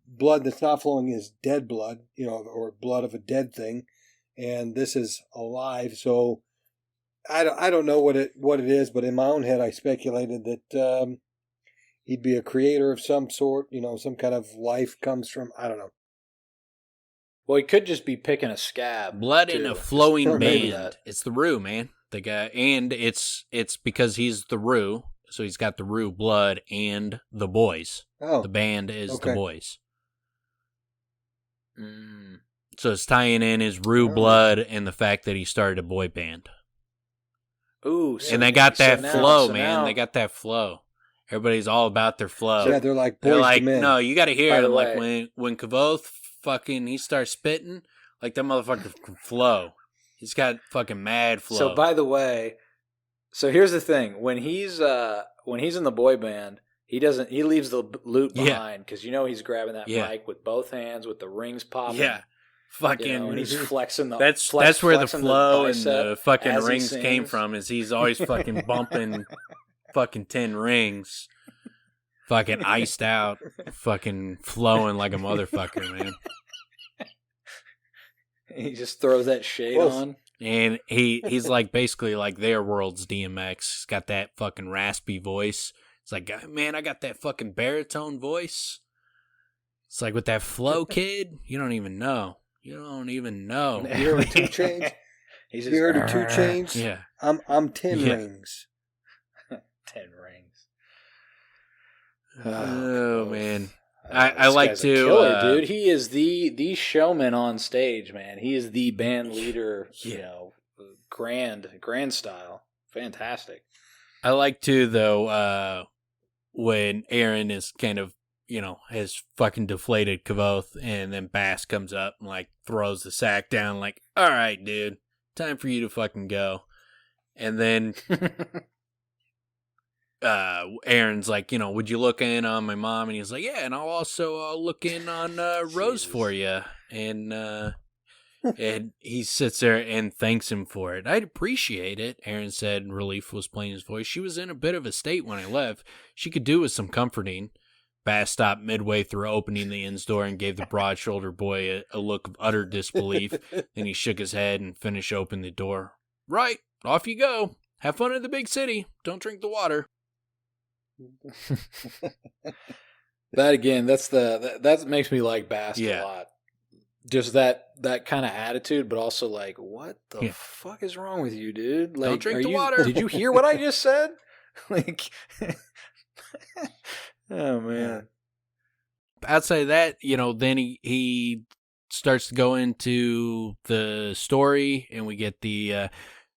[SPEAKER 2] blood that's not flowing is dead blood, you know, or blood of a dead thing, and this is alive. So I don't know what it is, but in my own head I speculated that he'd be a creator of some sort. You know, some kind of life comes from, I don't know.
[SPEAKER 3] Well, he could just be picking a scab.
[SPEAKER 1] Blood
[SPEAKER 3] too.
[SPEAKER 1] in a flowing
[SPEAKER 2] Maybe
[SPEAKER 1] band. It's the Rue, man. The guy, and it's because he's the Rue, so he's got the Rue blood and the boys.
[SPEAKER 2] Oh,
[SPEAKER 1] The band is
[SPEAKER 2] okay.
[SPEAKER 1] the boys. So it's tying in his Rue blood and the fact that he started a boy band.
[SPEAKER 3] Ooh,
[SPEAKER 1] And they got that flow, man.
[SPEAKER 3] Now,
[SPEAKER 1] They got that flow. Everybody's all about their flow.
[SPEAKER 2] yeah, they're like boys
[SPEAKER 1] They're like,
[SPEAKER 2] to men.
[SPEAKER 1] no, you got to hear
[SPEAKER 3] By
[SPEAKER 1] it.
[SPEAKER 3] the
[SPEAKER 1] Like
[SPEAKER 3] way-
[SPEAKER 1] when Kvothe fucking he starts spitting, like that motherfucker can flow. He's got fucking mad flow.
[SPEAKER 3] So by the way, so here's the thing: when he's in the boy band, he leaves the loot
[SPEAKER 1] Yeah.
[SPEAKER 3] behind because you know he's grabbing that
[SPEAKER 1] Yeah.
[SPEAKER 3] mic with both hands with the rings popping.
[SPEAKER 1] yeah, fucking.
[SPEAKER 3] You know, and he's flexing the.
[SPEAKER 1] That's where the
[SPEAKER 3] flexing
[SPEAKER 1] flow and
[SPEAKER 3] bicep
[SPEAKER 1] the fucking
[SPEAKER 3] as he
[SPEAKER 1] rings came
[SPEAKER 3] sings.
[SPEAKER 1] from. Is he's always fucking bumping fucking 10 rings, fucking iced out, fucking flowing like a motherfucker, man.
[SPEAKER 3] He just throws that shade
[SPEAKER 2] Well,
[SPEAKER 3] on.
[SPEAKER 1] And he's like basically like their world's DMX. He's got that fucking raspy voice. It's like, man, I got that fucking baritone voice. It's like with that flow, kid, you don't even know. You don't even know.
[SPEAKER 2] You heard 2 Chains?
[SPEAKER 3] He's
[SPEAKER 2] You
[SPEAKER 3] just
[SPEAKER 2] heard of 2 Chains?
[SPEAKER 1] Yeah.
[SPEAKER 2] I'm 10
[SPEAKER 1] Yeah.
[SPEAKER 2] rings.
[SPEAKER 3] 10 rings.
[SPEAKER 1] Oh,
[SPEAKER 3] gross.
[SPEAKER 1] man.
[SPEAKER 3] Oh,
[SPEAKER 1] I
[SPEAKER 3] this
[SPEAKER 1] like
[SPEAKER 3] guy's
[SPEAKER 1] to,
[SPEAKER 3] a killer, dude. He is the showman on stage, man. He is the band leader.
[SPEAKER 1] Yeah.
[SPEAKER 3] You know, grand style, fantastic.
[SPEAKER 1] I like to, though, when Aaron is kind of, you know, has fucking deflated Kvothe, and then Bast comes up and, like, throws the sack down, like, all right, dude, time for you to fucking go. And then Aaron's like, you know, would you look in on my mom? And he's like, yeah, and I'll also look in on Rose for you. And and he sits there and thanks him for it. I'd appreciate it, Aaron said. Relief was plain in his voice. She was in a bit of a state when I left. She could do with some comforting. Bast stopped midway through opening the inn's door and gave the broad-shouldered boy a look of utter disbelief. Then he shook his head and finished opening the door. Right, off you go. Have fun in the big city. Don't drink the water.
[SPEAKER 3] That again, that makes me like Bast
[SPEAKER 1] Yeah.
[SPEAKER 3] a lot. Just that kind of attitude, but also like, what the
[SPEAKER 1] Yeah.
[SPEAKER 3] fuck is wrong with you, dude? Like,
[SPEAKER 1] Don't drink
[SPEAKER 3] are
[SPEAKER 1] the
[SPEAKER 3] you-
[SPEAKER 1] water.
[SPEAKER 3] Did you hear what I just said? Like, oh man.
[SPEAKER 1] Outside of that, you know, then he starts to go into the story, and we get the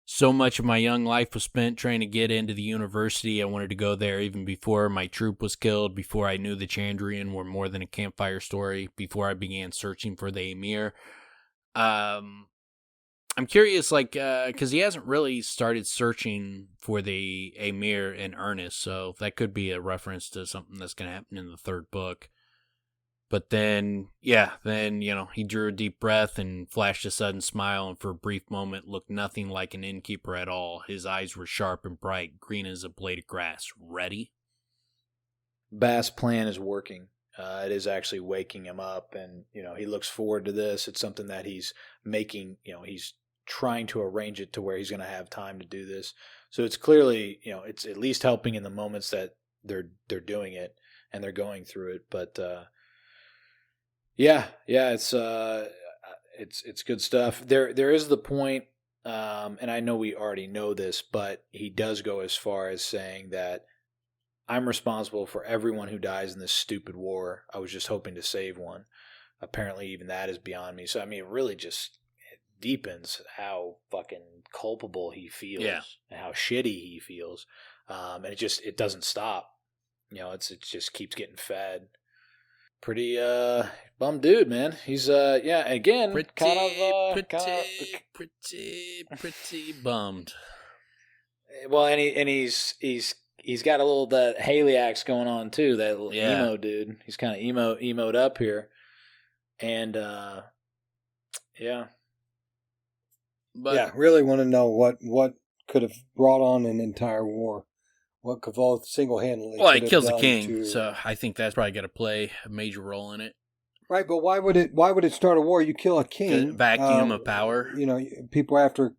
[SPEAKER 1] so much of my young life was spent trying to get into the university. I wanted to go there even before my troop was killed, before I knew the Chandrian were more than a campfire story, before I began searching for the Emir. I'm curious, like, because he hasn't really started searching for the Emir in earnest, so that could be a reference to something that's going to happen in the third book. But then, you know, he drew a deep breath and flashed a sudden smile, and for a brief moment looked nothing like an innkeeper at all. His eyes were sharp and bright, green as a blade of grass. Ready?
[SPEAKER 3] Bast's plan is working. It is actually waking him up, and you know he looks forward to this. It's something that he's making. You know, he's trying to arrange it to where he's going to have time to do this. So it's clearly, you know, it's at least helping in the moments that they're doing it and they're going through it. But it's good stuff. There is the point, and I know we already know this, but he does go as far as saying that I'm responsible for everyone who dies in this stupid war. I was just hoping to save one. apparently even that is beyond me. So, I mean, it really just deepens how fucking culpable he feels and how shitty he feels. And it doesn't stop. You know, it just keeps getting fed. Pretty bum dude, man. He's again pretty
[SPEAKER 1] bummed.
[SPEAKER 3] Well, and he's got a little that Haliax going on too. That little emo dude. He's kind of emoed up here, and
[SPEAKER 2] But really want to know what could have brought on an entire war. What Kvothe single-handedly
[SPEAKER 1] Well, it kills the king, so I think that's probably got to play a major role in it.
[SPEAKER 2] Right, but why would it start a war? You kill a king.
[SPEAKER 1] Vacuum of power.
[SPEAKER 2] You know, people after...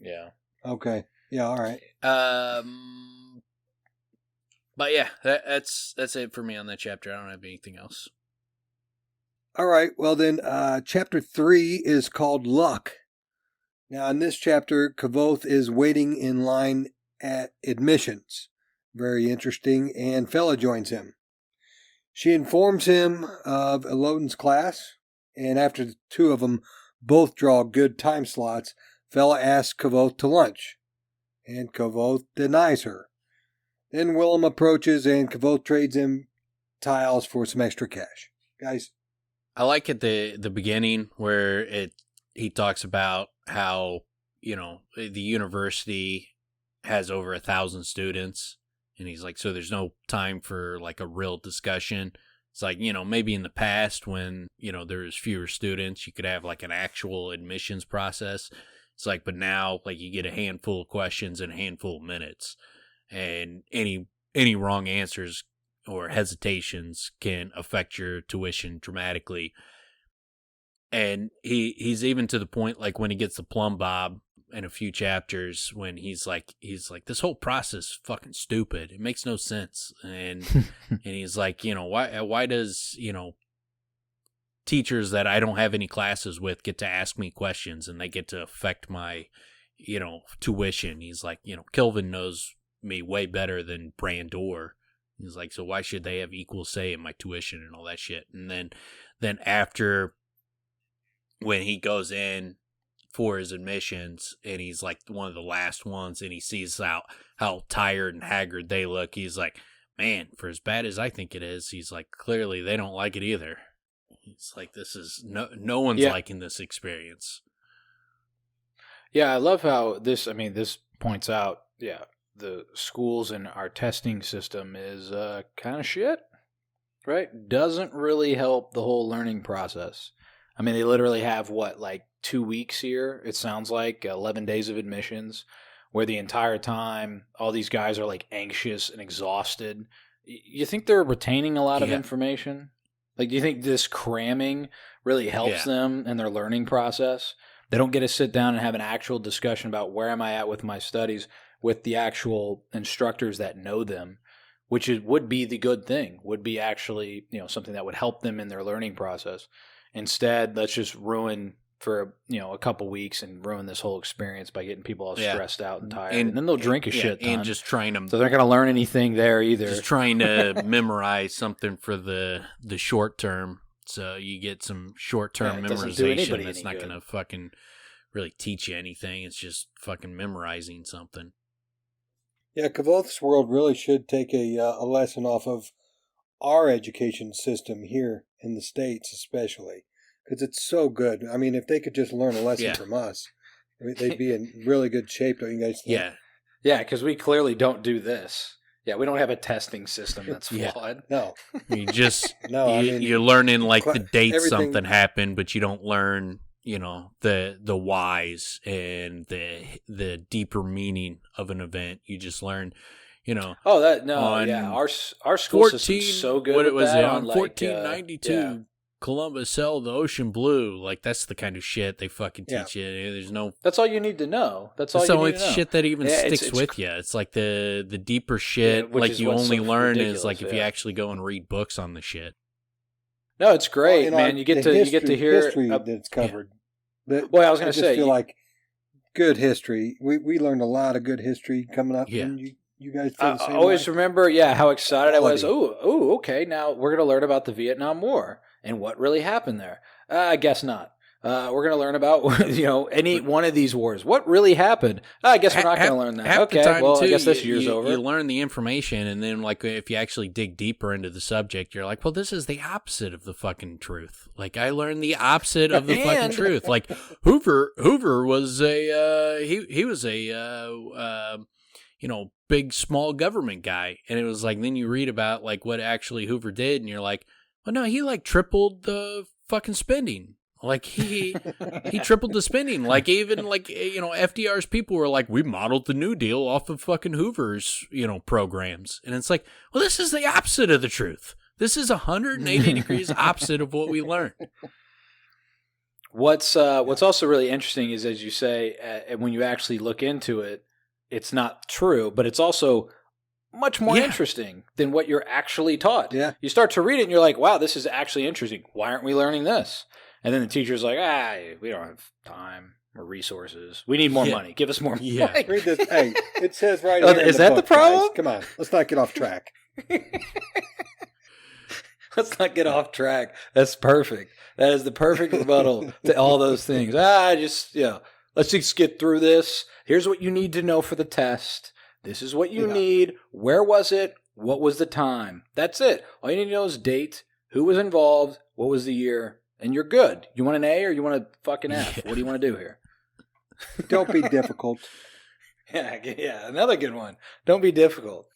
[SPEAKER 3] Yeah.
[SPEAKER 2] Okay. Yeah, all right.
[SPEAKER 1] But yeah, that's it for me on that chapter. I don't have anything else.
[SPEAKER 2] All right, well then, chapter 3 is called Luck. Now, in this chapter, Kvothe is waiting in line at admissions. Very interesting, and Fela joins him. She informs him of Elodin's class, and after the two of them both draw good time slots, Fela asks Kvothe to lunch, and Kvothe denies her. Then Willem approaches, and Kvothe trades him tiles for some extra cash. Guys?
[SPEAKER 1] I like at the beginning where he talks about how, you know, the university has over 1,000 students, and he's like, so there's no time for like a real discussion. It's like, you know, maybe in the past when, you know, there's fewer students, you could have like an actual admissions process. It's like, but now like you get a handful of questions in a handful of minutes, and any wrong answers or hesitations can affect your tuition dramatically. And he's even to the point, like when he gets the plumb bob in a few chapters, when he's like, this whole process is fucking stupid. It makes no sense. And and he's like, you know, why does, you know, teachers that I don't have any classes with get to ask me questions and they get to affect my, you know, tuition? He's like, you know, Kilvin knows me way better than Brandor. He's like, so why should they have equal say in my tuition and all that shit? And then after, when he goes in for his admissions and he's like one of the last ones and he sees how tired and haggard they look, he's like, man, for as bad as I think it is, he's like, clearly they don't like it either. He's like, this is no one's liking this experience.
[SPEAKER 3] Yeah, I love how this points out, the schools and our testing system is kind of shit, right? Doesn't really help the whole learning process. I mean, they literally have, 2 weeks here? It sounds like 11 days of admissions, where the entire time all these guys are like anxious and exhausted. You think they're retaining a lot of information? Like, do you think this cramming really helps them in their learning process? They don't get to sit down and have an actual discussion about where am I at with my studies with the actual instructors that know them, which would be the good thing, would be actually, you know, something that would help them in their learning process. Instead, let's just ruin for, you know, a couple weeks and ruin this whole experience by getting people all stressed out and tired. And then they'll drink a shit ton.
[SPEAKER 1] And just trying to...
[SPEAKER 3] So they're not going to learn anything there either.
[SPEAKER 1] Just trying to memorize something for the short term. So you get some short-term memorization that's not going to fucking really teach you anything. It's just fucking memorizing something.
[SPEAKER 2] Yeah, Kvothe's world really should take a lesson off of our education system here in the States, especially, because it's so good. I mean, if they could just learn a lesson from us, they'd be in really good shape, don't you guys think?
[SPEAKER 3] Yeah, because we clearly don't do this. Yeah, we don't have a testing system that's flawed.
[SPEAKER 2] No.
[SPEAKER 1] You just, you're learning like the date something happened, but you don't learn, you know, the whys and the deeper meaning of an event. You just learn, you know.
[SPEAKER 3] Oh, our school system's so good.
[SPEAKER 1] What it was
[SPEAKER 3] on
[SPEAKER 1] 1492, Columbus sailed the ocean blue. Like, that's the kind of shit they fucking teach you. There's no.
[SPEAKER 3] That's all you need to know. That's
[SPEAKER 1] the only shit that even sticks with you. It's like the deeper shit. Like you only learn is like if you actually go and read books on the shit.
[SPEAKER 3] No, it's great, man. You get to hear
[SPEAKER 2] history that's covered.
[SPEAKER 3] Well, I was going to say,
[SPEAKER 2] feel like good history. We learned a lot of good history coming up.
[SPEAKER 1] Yeah.
[SPEAKER 2] And you guys feel the same
[SPEAKER 3] I always
[SPEAKER 2] way?
[SPEAKER 3] remember, how excited I was. Oh, okay. Now we're going to learn about the Vietnam War. And what really happened there? I guess not. We're going to learn about, any one of these wars. What really happened? I guess we're not going to learn that.
[SPEAKER 1] Half the time,
[SPEAKER 3] well,
[SPEAKER 1] too,
[SPEAKER 3] I guess this year's
[SPEAKER 1] you,
[SPEAKER 3] over.
[SPEAKER 1] You learn the information, and then, like, if you actually dig deeper into the subject, you're like, well, this is the opposite of the fucking truth. Like, I learned the opposite of the fucking truth. Like, Hoover was he was a big, small government guy. And it was like, then you read about, like, what actually Hoover did, and you're like, well, no, he, like, tripled the fucking spending. Like, he tripled the spending. Like, even, like, FDR's people were like, we modeled the New Deal off of fucking Hoover's, programs. And it's like, well, this is the opposite of the truth. This is 180 degrees opposite of what we learned.
[SPEAKER 3] What's also really interesting is, as you say, when you actually look into it, it's not true, but it's also much more interesting than what you're actually taught.
[SPEAKER 2] Yeah.
[SPEAKER 3] You start to read it and you're like, wow, this is actually interesting. Why aren't we learning this? And then the teacher's like, we don't have time or resources. We need more money. Give us more money.
[SPEAKER 1] Yeah.
[SPEAKER 2] Read this. Hey, it says right here.
[SPEAKER 3] Is that the problem?
[SPEAKER 2] Guys. Come on. Let's not get off track.
[SPEAKER 3] Let's not get off track. That's perfect. That is the perfect rebuttal to all those things. Let's just get through this. Here's what you need to know for the test. This is what you need. Where was it? What was the time? That's it. All you need to know is date, who was involved, what was the year, and you're good. You want an A or you want a fucking F? What do you want to do here?
[SPEAKER 2] Don't be difficult.
[SPEAKER 3] Yeah, another good one. Don't be difficult.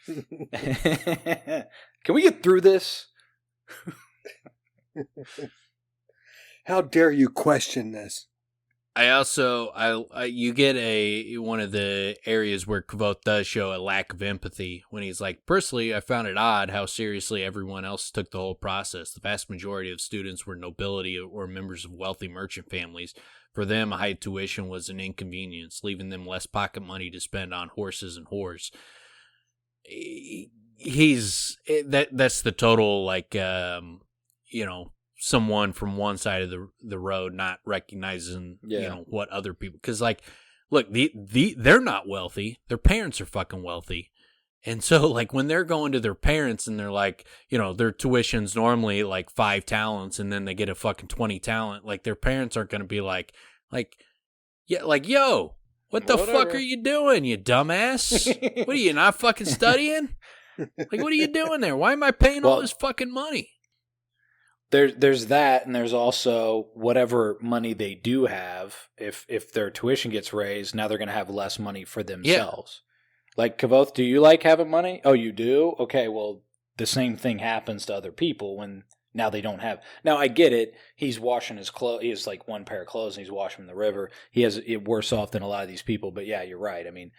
[SPEAKER 3] Can we get through this?
[SPEAKER 2] How dare you question this?
[SPEAKER 1] You get one of the areas where Kvothe does show a lack of empathy when he's like, personally, I found it odd how seriously everyone else took the whole process. The vast majority of students were nobility or members of wealthy merchant families. For them, a high tuition was an inconvenience, leaving them less pocket money to spend on horses and whores. That's the total, like, someone from one side of the road not recognizing what other people, because, like, look, they're not wealthy, their parents are fucking wealthy, and so, like, when they're going to their parents and they're like, their tuition's normally like 5 talents and then they get a fucking 20 talent, like, their parents aren't going to be like yo, what the fuck are you doing, you dumbass? What are you not fucking studying? Like, what are you doing there? Why am I paying all this fucking money?
[SPEAKER 3] There's that, and there's also whatever money they do have. If their tuition gets raised, now they're going to have less money for themselves. Yeah. Like, Kvothe, do you like having money? Oh, you do? Okay, well, the same thing happens to other people when now they don't have. Now, I get it. He's washing his clothes. He has like one pair of clothes, and he's washing them in the river. He has it worse off than a lot of these people. But yeah, you're right. I mean,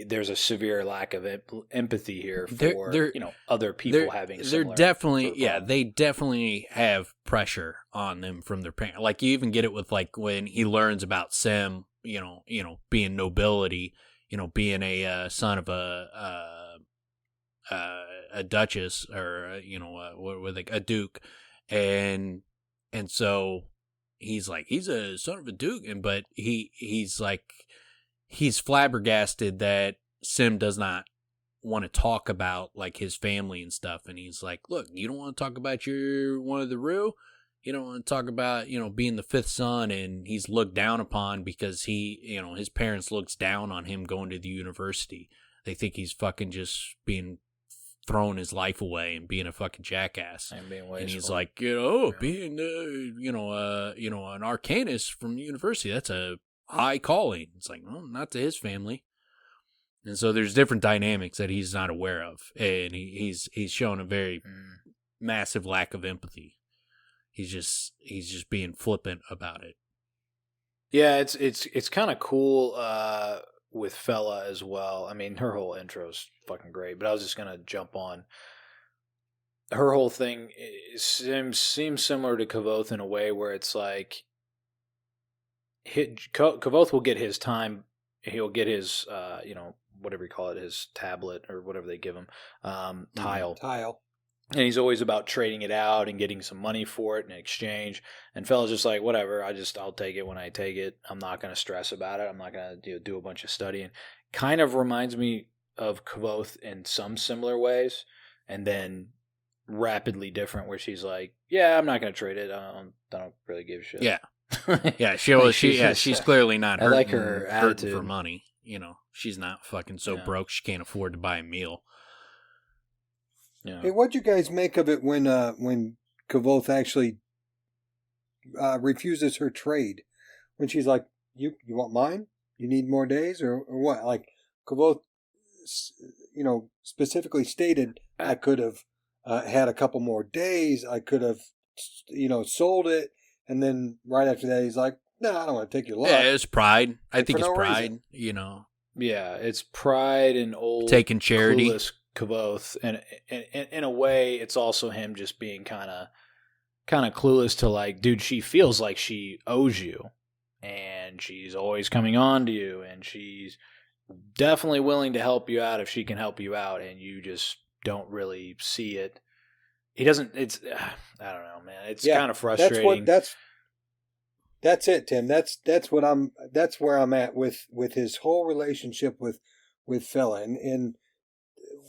[SPEAKER 3] there's a severe lack of empathy here for other people having similar.
[SPEAKER 1] They're definitely they definitely have pressure on them from their parents. Like, you even get it with, like, when he learns about Sem, being nobility, being a son of a duchess or a duke, and so he's like, he's a son of a duke, but he's like. He's flabbergasted that Sem does not want to talk about, like, his family and stuff. And he's like, look, you don't want to talk about you're one of the Rue? You don't want to talk about, being the 5th son, and he's looked down upon because his parents looks down on him going to the university. They think he's fucking just being throwing his life away and being a fucking jackass. And he's like, being, an arcanist from the university, that's a high calling. It's like, well, not to his family. And so there's different dynamics that he's not aware of, and he's shown a very massive lack of empathy. He's just being flippant about it.
[SPEAKER 3] Yeah, it's kind of cool with Fela as well. I mean, her whole intro's fucking great, but I was just gonna jump on her whole thing. Seems similar to Kvothe in a way where it's like, Kvothe will get his time. He'll get his, whatever you call it, his tablet or whatever they give him, tile. And he's always about trading it out and getting some money for it in exchange. And Fela's just like, whatever, I'll take it when I take it. I'm not going to stress about it. I'm not going to do a bunch of studying. Kind of reminds me of Kvothe in some similar ways. And then rapidly different where she's like, yeah, I'm not going to trade it. I don't really give a shit.
[SPEAKER 1] Yeah. Yeah, she's clearly not
[SPEAKER 3] I
[SPEAKER 1] hurting,
[SPEAKER 3] like her
[SPEAKER 1] hurting
[SPEAKER 3] attitude.
[SPEAKER 1] for money. She's not fucking so
[SPEAKER 3] Yeah.
[SPEAKER 1] broke she can't afford to buy a meal.
[SPEAKER 3] Yeah.
[SPEAKER 2] Hey, what'd you guys make of it when Kvothe actually refuses her trade? When she's like, you want mine? You need more days or what? Like Kvothe, specifically stated, I could have had a couple more days. I could have, sold it. And then right after that, he's like, no, I don't want to take your luck.
[SPEAKER 1] Yeah, it's pride. I think it's
[SPEAKER 2] no
[SPEAKER 1] pride,
[SPEAKER 2] reason.
[SPEAKER 3] Yeah, it's pride and old
[SPEAKER 1] taking charity.
[SPEAKER 3] Clueless Kvothe. And in a way, it's also him just being kind of clueless to like, dude, she feels like she owes you. And she's always coming on to you. And she's definitely willing to help you out if she can help you out. And you just don't really see it. He doesn't, I don't know, man. It's kind of frustrating.
[SPEAKER 2] That's it, Tim. That's where I'm at with his whole relationship with Fela. And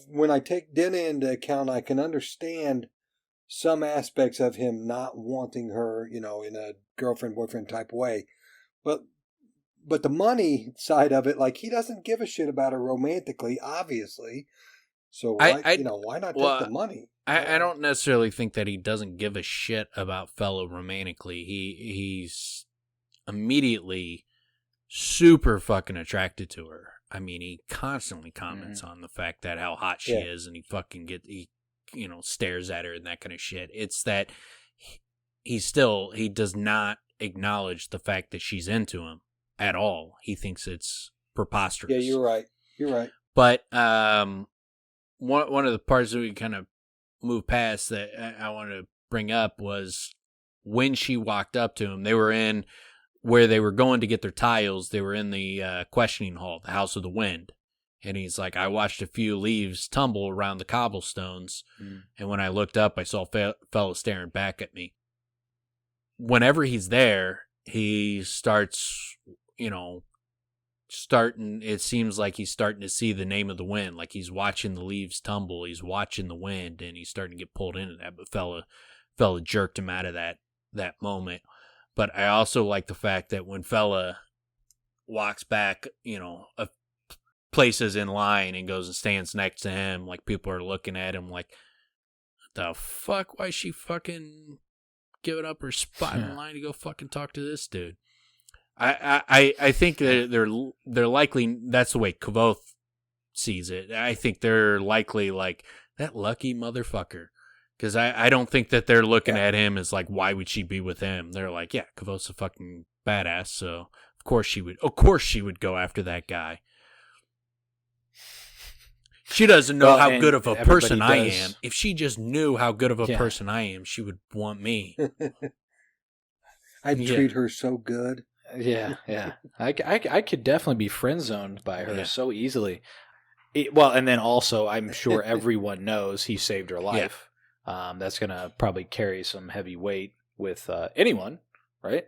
[SPEAKER 2] when I take Dinah into account, I can understand some aspects of him not wanting her, in a girlfriend-boyfriend type way. But the money side of it, like, he doesn't give a shit about her romantically, obviously. So why not take the money?
[SPEAKER 1] I don't necessarily think that he doesn't give a shit about Fela romantically. He's immediately super fucking attracted to her. I mean, he constantly comments on the fact that how hot she is, and he fucking stares at her and that kind of shit. It's that he does not acknowledge the fact that she's into him at all. He thinks it's preposterous.
[SPEAKER 2] Yeah, you're right.
[SPEAKER 1] But one of the parts that we kind of moved past that I wanted to bring up was when she walked up to him. They were in where they were going to get their tiles. They were in the questioning hall, the House of the Wind. And he's like, I watched a few leaves tumble around the cobblestones. And when I looked up, I saw Fela staring back at me. Whenever he's there, he starts, it seems like he's starting to see the name of the wind. Like he's watching the leaves tumble. He's watching the wind, and he's starting to get pulled into that. But Fela jerked him out of that moment. But I also like the fact that when Fela walks back, places in line and goes and stands next to him, like people are looking at him like, what the fuck? Why is she fucking giving up her spot in line to go fucking talk to this dude? I think that they're likely, that's the way Kvothe sees it. I think they're likely like, that lucky motherfucker. Because I don't think that they're looking at him as like, why would she be with him? They're like, yeah, Kvothe's a fucking badass, so of course she would go after that guy. She doesn't know how good of a person I am. If she just knew how good of a person I am, she would want me.
[SPEAKER 2] I'd treat her so good.
[SPEAKER 3] Yeah. I could definitely be friend zoned by her so easily. And then also, I'm sure everyone knows he saved her life. That's going to probably carry some heavy weight with anyone, right?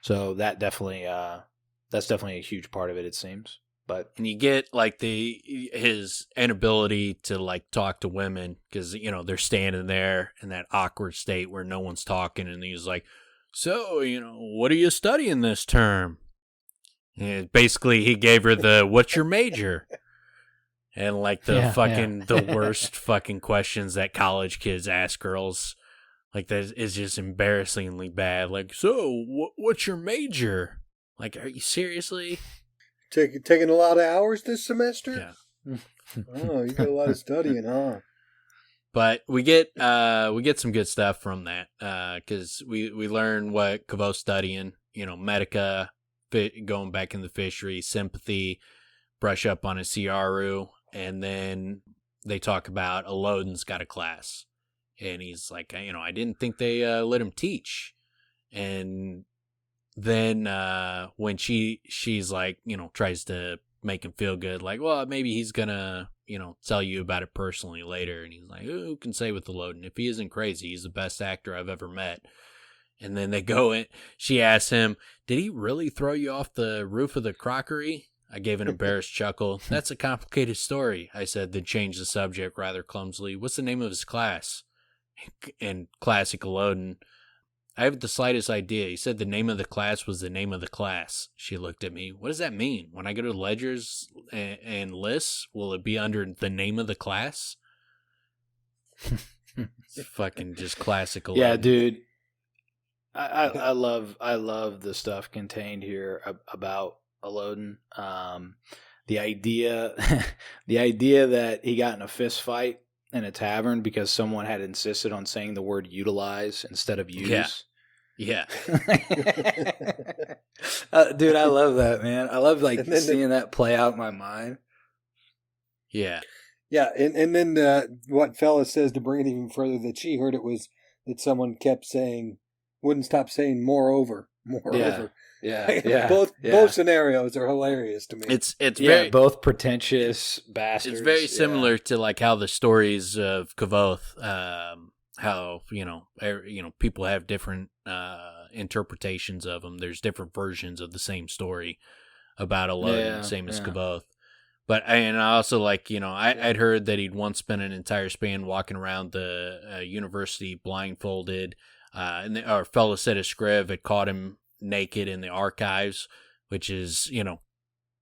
[SPEAKER 3] So that's definitely a huge part of it seems. And
[SPEAKER 1] you get like his inability to like talk to women because they're standing there in that awkward state where no one's talking, and he's like, so what are you studying this term? And basically he gave her the what's your major? And like the worst fucking questions that college kids ask girls. Like that is just embarrassingly bad. Like, so what's your major? Like, are you seriously
[SPEAKER 2] taking a lot of hours this semester?
[SPEAKER 1] Yeah.
[SPEAKER 2] Oh, you got a lot of studying, huh?
[SPEAKER 1] But we get some good stuff from that because we learn what Kvothe's studying. Medica, going back in the fishery, sympathy, brush up on his CRU. And then they talk about Elodin's got a class. And he's like, I didn't think they let him teach. And then when she's like, tries to make him feel good, like, well, maybe he's going to, tell you about it personally later. And he's like, who can say with Elodin? If he isn't crazy, he's the best actor I've ever met. And then they go in. She asks him, did he really throw you off the roof of the crockery? I gave an embarrassed chuckle. That's a complicated story, I said, then changed the subject rather clumsily. What's the name of his class? And classic Elodin, I have the slightest idea. He said the name of the class was the name of the class. She looked at me. What does that mean? When I go to ledgers and lists, will it be under the name of the class? It's fucking just classic Elodin.
[SPEAKER 3] Yeah, dude. I love the stuff contained here about Elodin. The idea that he got in a fist fight in a tavern because someone had insisted on saying the word utilize instead of use.
[SPEAKER 1] Yeah.
[SPEAKER 3] Dude, I love that, man. I love seeing that play out in my mind.
[SPEAKER 1] Yeah.
[SPEAKER 2] Yeah, and then what Fela says to bring it even further that she heard it was that someone kept saying, wouldn't stop saying moreover.
[SPEAKER 3] Yeah.
[SPEAKER 2] Both scenarios are hilarious to me.
[SPEAKER 1] It's very
[SPEAKER 3] both pretentious bastards.
[SPEAKER 1] It's very similar to like how the stories of Kvothe, how people have different interpretations of them. There's different versions of the same story about Elodin, same as Kvothe. But I also I'd heard that he'd once spent an entire span walking around the university blindfolded, and our fellow said a scriv had caught him naked in the archives, which is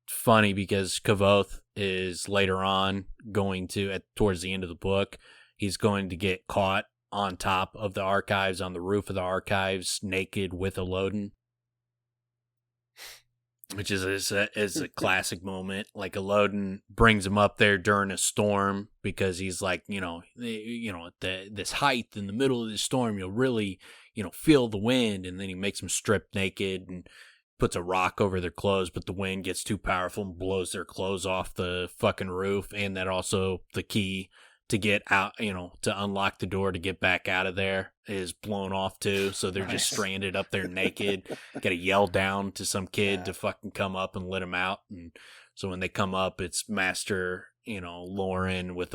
[SPEAKER 1] funny because Kvothe is later on going to towards the end of the book, he's going to get caught on top of the archives, on the roof of the archives, naked with Elodin. Which is a classic moment. Like Elodin brings him up there during a storm because he's like, at this height in the middle of the storm, you'll really, feel the wind. And then he makes them strip naked and puts a rock over their clothes, but the wind gets too powerful and blows their clothes off the fucking roof. And that also the key to get out, to unlock the door to get back out of there is blown off too. So they're just stranded up there naked. Got to yell down to some kid to fucking come up and let them out. And so when they come up, it's Master, Lauren with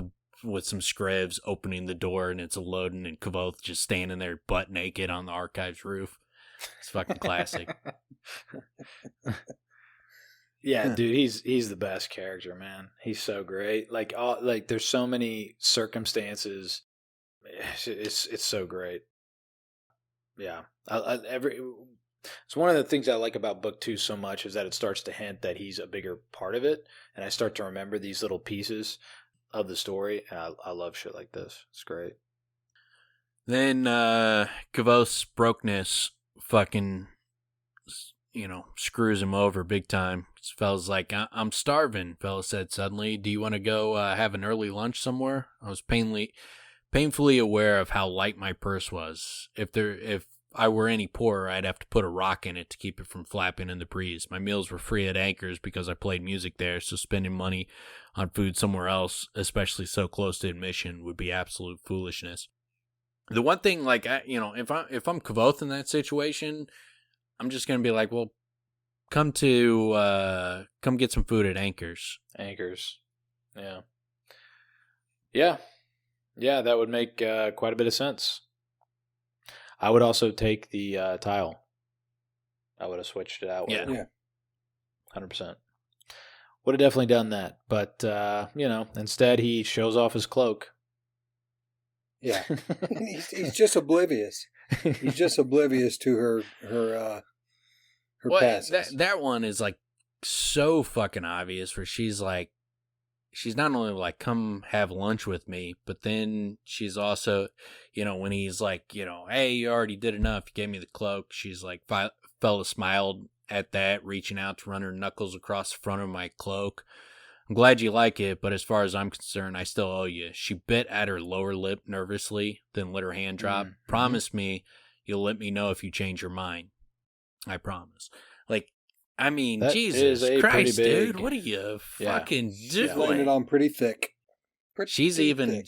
[SPEAKER 1] some scrivs opening the door, and it's Elodin and Kvothe just standing there butt naked on the archives roof. It's fucking classic.
[SPEAKER 3] Yeah, dude, he's the best character, man. He's so great. There's so many circumstances. It's so great. Yeah, it's one of the things I like about book 2 so much is that it starts to hint that he's a bigger part of it, and I start to remember these little pieces of the story, and I love shit like this. It's great.
[SPEAKER 1] Then Kvothe's brokenness fucking screws him over big time. Fella's like, I'm starving, Fela said suddenly. Do you want to go have an early lunch somewhere? I was painfully aware of how light my purse was. If I were any poorer, I'd have to put a rock in it to keep it from flapping in the breeze. My meals were free at Anchor's because I played music there, so spending money on food somewhere else, especially so close to admission, would be absolute foolishness. The one thing, if I'm Kvothe in that situation, I'm just gonna be like, well, come get some food at Anchor's.
[SPEAKER 3] Yeah, that would make quite a bit of sense. I would also take the tile. I would have switched it out.
[SPEAKER 1] Yeah.
[SPEAKER 3] 100%. Would have definitely done that, but instead he shows off his cloak.
[SPEAKER 2] Yeah, he's just oblivious. He's just oblivious to her past.
[SPEAKER 1] That one is like so fucking obvious. Where she's not only like, come have lunch with me, but then she's also, when he's like, hey, you already did enough. You gave me the cloak. She's like, Fela smiled at that, reaching out to run her knuckles across the front of my cloak. I'm glad you like it, but as far as I'm concerned, I still owe you. She bit at her lower lip nervously, then let her hand drop. Mm-hmm. Promise me you'll let me know if you change your mind. I promise.
[SPEAKER 3] That
[SPEAKER 1] Jesus Christ, dude, what are you fucking doing?
[SPEAKER 2] She's laying it on pretty thick.
[SPEAKER 1] She's even doing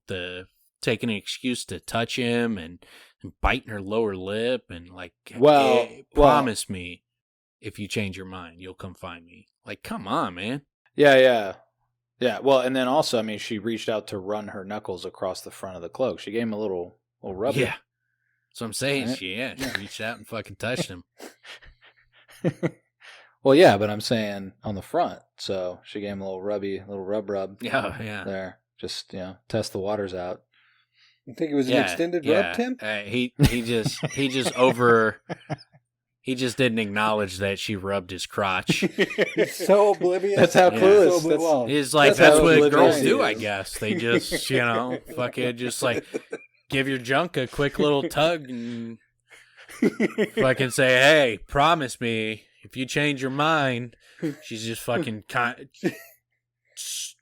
[SPEAKER 1] the taking an excuse to touch him and biting her lower lip and promise me if you change your mind, you'll come find me. Like, come on, man.
[SPEAKER 3] Yeah. Well, and then also, she reached out to run her knuckles across the front of the cloak. She gave him a little rub.
[SPEAKER 1] Yeah. So I'm saying, right? She reached out and fucking touched him.
[SPEAKER 3] Well, yeah, but I'm saying on the front. So she gave him a little rub.
[SPEAKER 1] Yeah.
[SPEAKER 3] There. Just, test the waters out.
[SPEAKER 2] You think it was an extended rub, Tim?
[SPEAKER 1] He just didn't acknowledge that she rubbed his crotch.
[SPEAKER 2] He's so oblivious.
[SPEAKER 3] That's how clueless.
[SPEAKER 2] So,
[SPEAKER 1] He's like, that's what girls do, I
[SPEAKER 2] is.
[SPEAKER 1] guess. They just, fucking just like give your junk a quick little tug and fucking say, hey, promise me if you change your mind. She's just fucking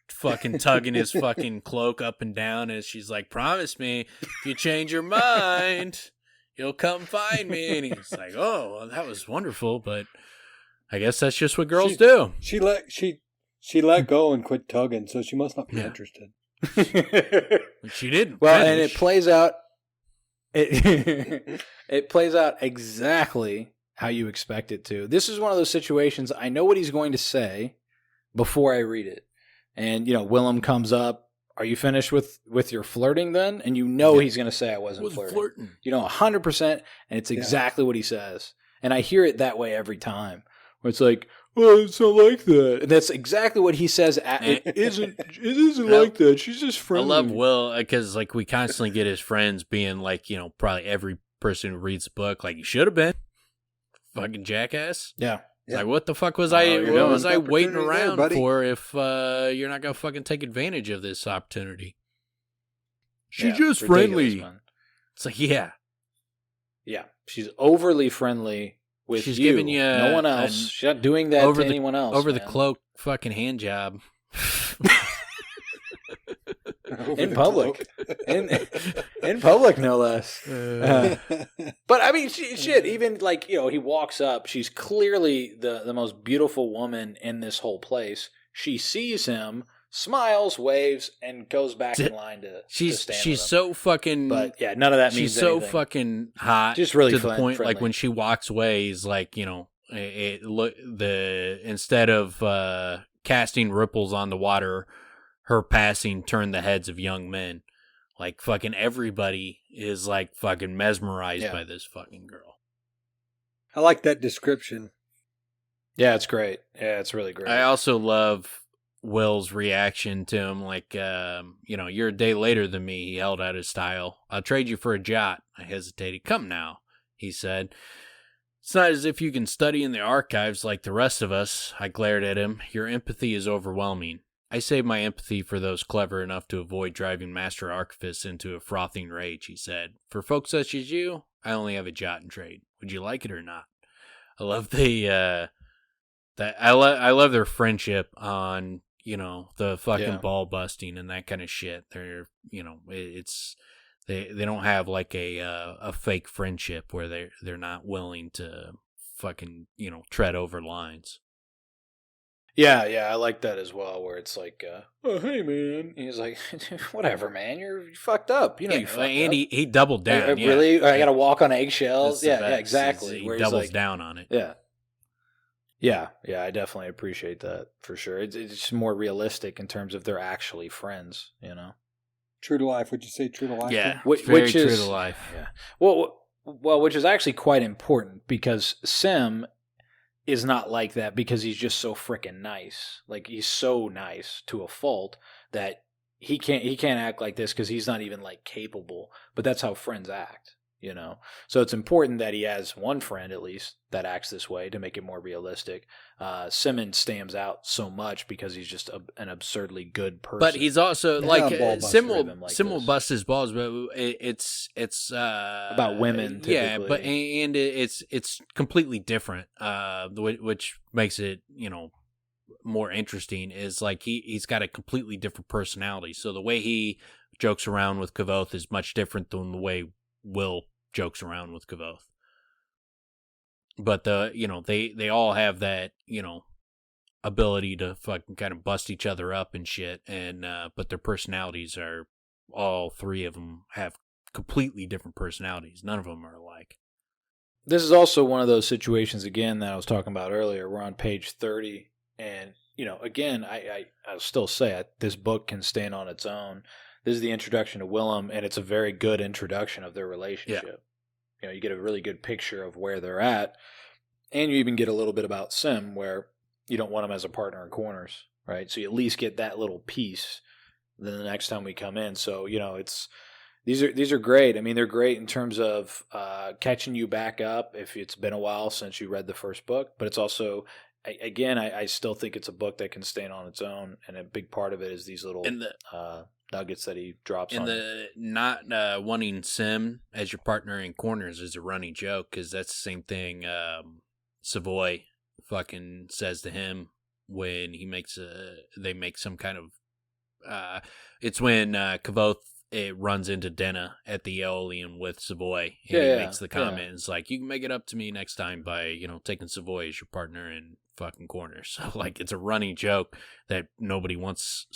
[SPEAKER 1] fucking tugging his fucking cloak up and down as she's like, promise me if you change your mind, you'll come find me. And he's like, oh, well, that was wonderful, but I guess that's just what girls do.
[SPEAKER 2] She let go and quit tugging, so she must not be interested.
[SPEAKER 1] She didn't.
[SPEAKER 3] Well,
[SPEAKER 1] finish.
[SPEAKER 3] and it plays out. It plays out exactly how you expect it to. This is one of those situations. I know what he's going to say before I read it, and Willem comes up. Are you finished with your flirting then? And he's going to say I wasn't flirting. 100%, and it's exactly what he says. And I hear it that way every time. Where it's like, well, it's not like that. And that's exactly what he says. It isn't like that. She's just friendly.
[SPEAKER 1] I love Will because like we constantly get his friends being like, probably every person who reads the book, like you should have been fucking jackass.
[SPEAKER 3] Yeah.
[SPEAKER 1] It's like, what the fuck was I waiting around
[SPEAKER 2] there,
[SPEAKER 1] for if you're not going to fucking take advantage of this opportunity? She's just friendly.
[SPEAKER 3] Man.
[SPEAKER 1] It's like, yeah.
[SPEAKER 3] Yeah. She's overly friendly with
[SPEAKER 1] She's
[SPEAKER 3] you.
[SPEAKER 1] giving you
[SPEAKER 3] no one else. She's not doing that to anyone else.
[SPEAKER 1] Over the cloak fucking hand job.
[SPEAKER 3] In public. In public, no less. But I mean, shit, even like, he walks up. She's clearly the most beautiful woman in this whole place. She sees him, smiles, waves, and goes back in line to stand with
[SPEAKER 1] She's
[SPEAKER 3] him.
[SPEAKER 1] So fucking...
[SPEAKER 3] But yeah, none of that means
[SPEAKER 1] She's so
[SPEAKER 3] anything.
[SPEAKER 1] fucking hot.
[SPEAKER 3] Just really
[SPEAKER 1] to the point,
[SPEAKER 3] friendly.
[SPEAKER 1] like when she walks away, he's like, instead of casting ripples on the water, her passing turned the heads of young men. Like fucking everybody is like fucking mesmerized by this fucking girl.
[SPEAKER 2] I like that description.
[SPEAKER 3] Yeah, it's great. Yeah, it's really great.
[SPEAKER 1] I also love Will's reaction to him. Like, you're a day later than me. He held out his style. I'll trade you for a jot. I hesitated. Come now, he said. It's not as if you can study in the archives like the rest of us. I glared at him. Your empathy is overwhelming. I save my empathy for those clever enough to avoid driving Master Archivists into a frothing rage, he said. For folks such as you, I only have a jot in trade. Would you like it or not? I love I love their friendship on, the fucking ball busting and that kind of shit. They're, they don't have like a fake friendship where they're not willing to fucking, tread over lines.
[SPEAKER 3] Yeah, I like that as well, where it's like, oh, hey, man. And he's like, whatever, man, you're fucked up.
[SPEAKER 1] And he doubled down.
[SPEAKER 3] Really? I got to walk on eggshells?
[SPEAKER 1] Yeah,
[SPEAKER 3] exactly.
[SPEAKER 1] He doubles down on it.
[SPEAKER 3] Yeah, I definitely appreciate that, for sure. It's more realistic in terms of they're actually friends,
[SPEAKER 2] True to life. Would you say true to life?
[SPEAKER 1] Yeah,
[SPEAKER 3] which
[SPEAKER 1] very
[SPEAKER 3] is
[SPEAKER 1] true to life.
[SPEAKER 3] Yeah. Well, which is actually quite important because Sim is not like that because he's just so freaking nice. Like he's so nice to a fault that he can't act like this because he's not even like capable. But that's how friends act, So it's important that he has one friend at least that acts this way to make it more realistic. Simmons stands out so much because he's just an absurdly good person.
[SPEAKER 1] But he's also Sim will
[SPEAKER 3] this.
[SPEAKER 1] bust his balls, but it's
[SPEAKER 3] about women. Typically.
[SPEAKER 1] Yeah, but and it's completely different. Which makes it more interesting is like he's got a completely different personality. So the way he jokes around with Kvothe is much different than the way Will jokes around with Kvothe. But they all have that, ability to fucking kind of bust each other up and shit, and but their personalities are, all three of them have completely different personalities. None of them are alike.
[SPEAKER 3] This is also one of those situations again that I was talking about earlier. We're on page 30, and again, I'll still say this book can stand on its own. This is the introduction to Willem, and it's a very good introduction of their relationship. Yeah. You get a really good picture of where they're at, and you even get a little bit about Sim, where you don't want him as a partner in corners, right? So you at least get that little piece. Then the next time we come in, so it's These are great. I mean, they're great in terms of catching you back up if it's been a while since you read the first book. But it's also, again, I still think it's a book that can stand on its own, and a big part of it is these little nuggets that he drops.
[SPEAKER 1] And the not wanting Sim as your partner in corners is a running joke, because that's the same thing Savoy fucking says to him when he makes they make some kind of it's when Kvothe runs into Denna at the Elodin with Savoy, and he makes the comment, it's like, you can make it up to me next time by, taking Savoy as your partner in fucking corners. So, like, it's a running joke that nobody wants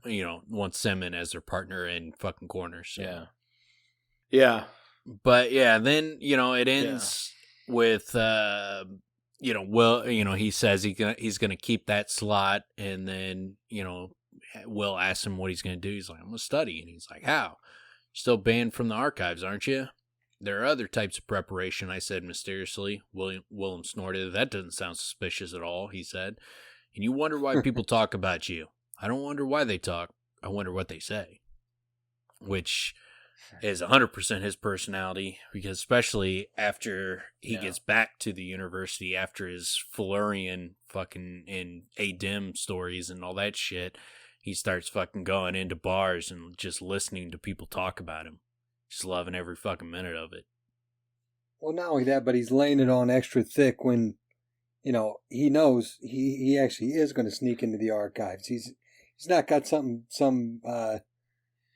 [SPEAKER 1] wants Simon as their partner in fucking corners. So.
[SPEAKER 3] Yeah.
[SPEAKER 1] But then, it ends with Will, he says he's gonna keep that slot, and then, Will asks him what he's going to do. He's like, I'm going to study. And he's like, how? Still banned from the archives, aren't you? There are other types of preparation, I said mysteriously. Willem snorted. That doesn't sound suspicious at all, he said. And you wonder why people talk about you. I don't wonder why they talk. I wonder what they say. Which is 100% his personality, because especially after he gets back to the university after his Florian fucking and Adim stories and all that shit, he starts fucking going into bars and just listening to people talk about him. Just loving every fucking minute of it.
[SPEAKER 2] Well, not only that, but he's laying it on extra thick when, he knows he actually is going to sneak into the archives. He's not got some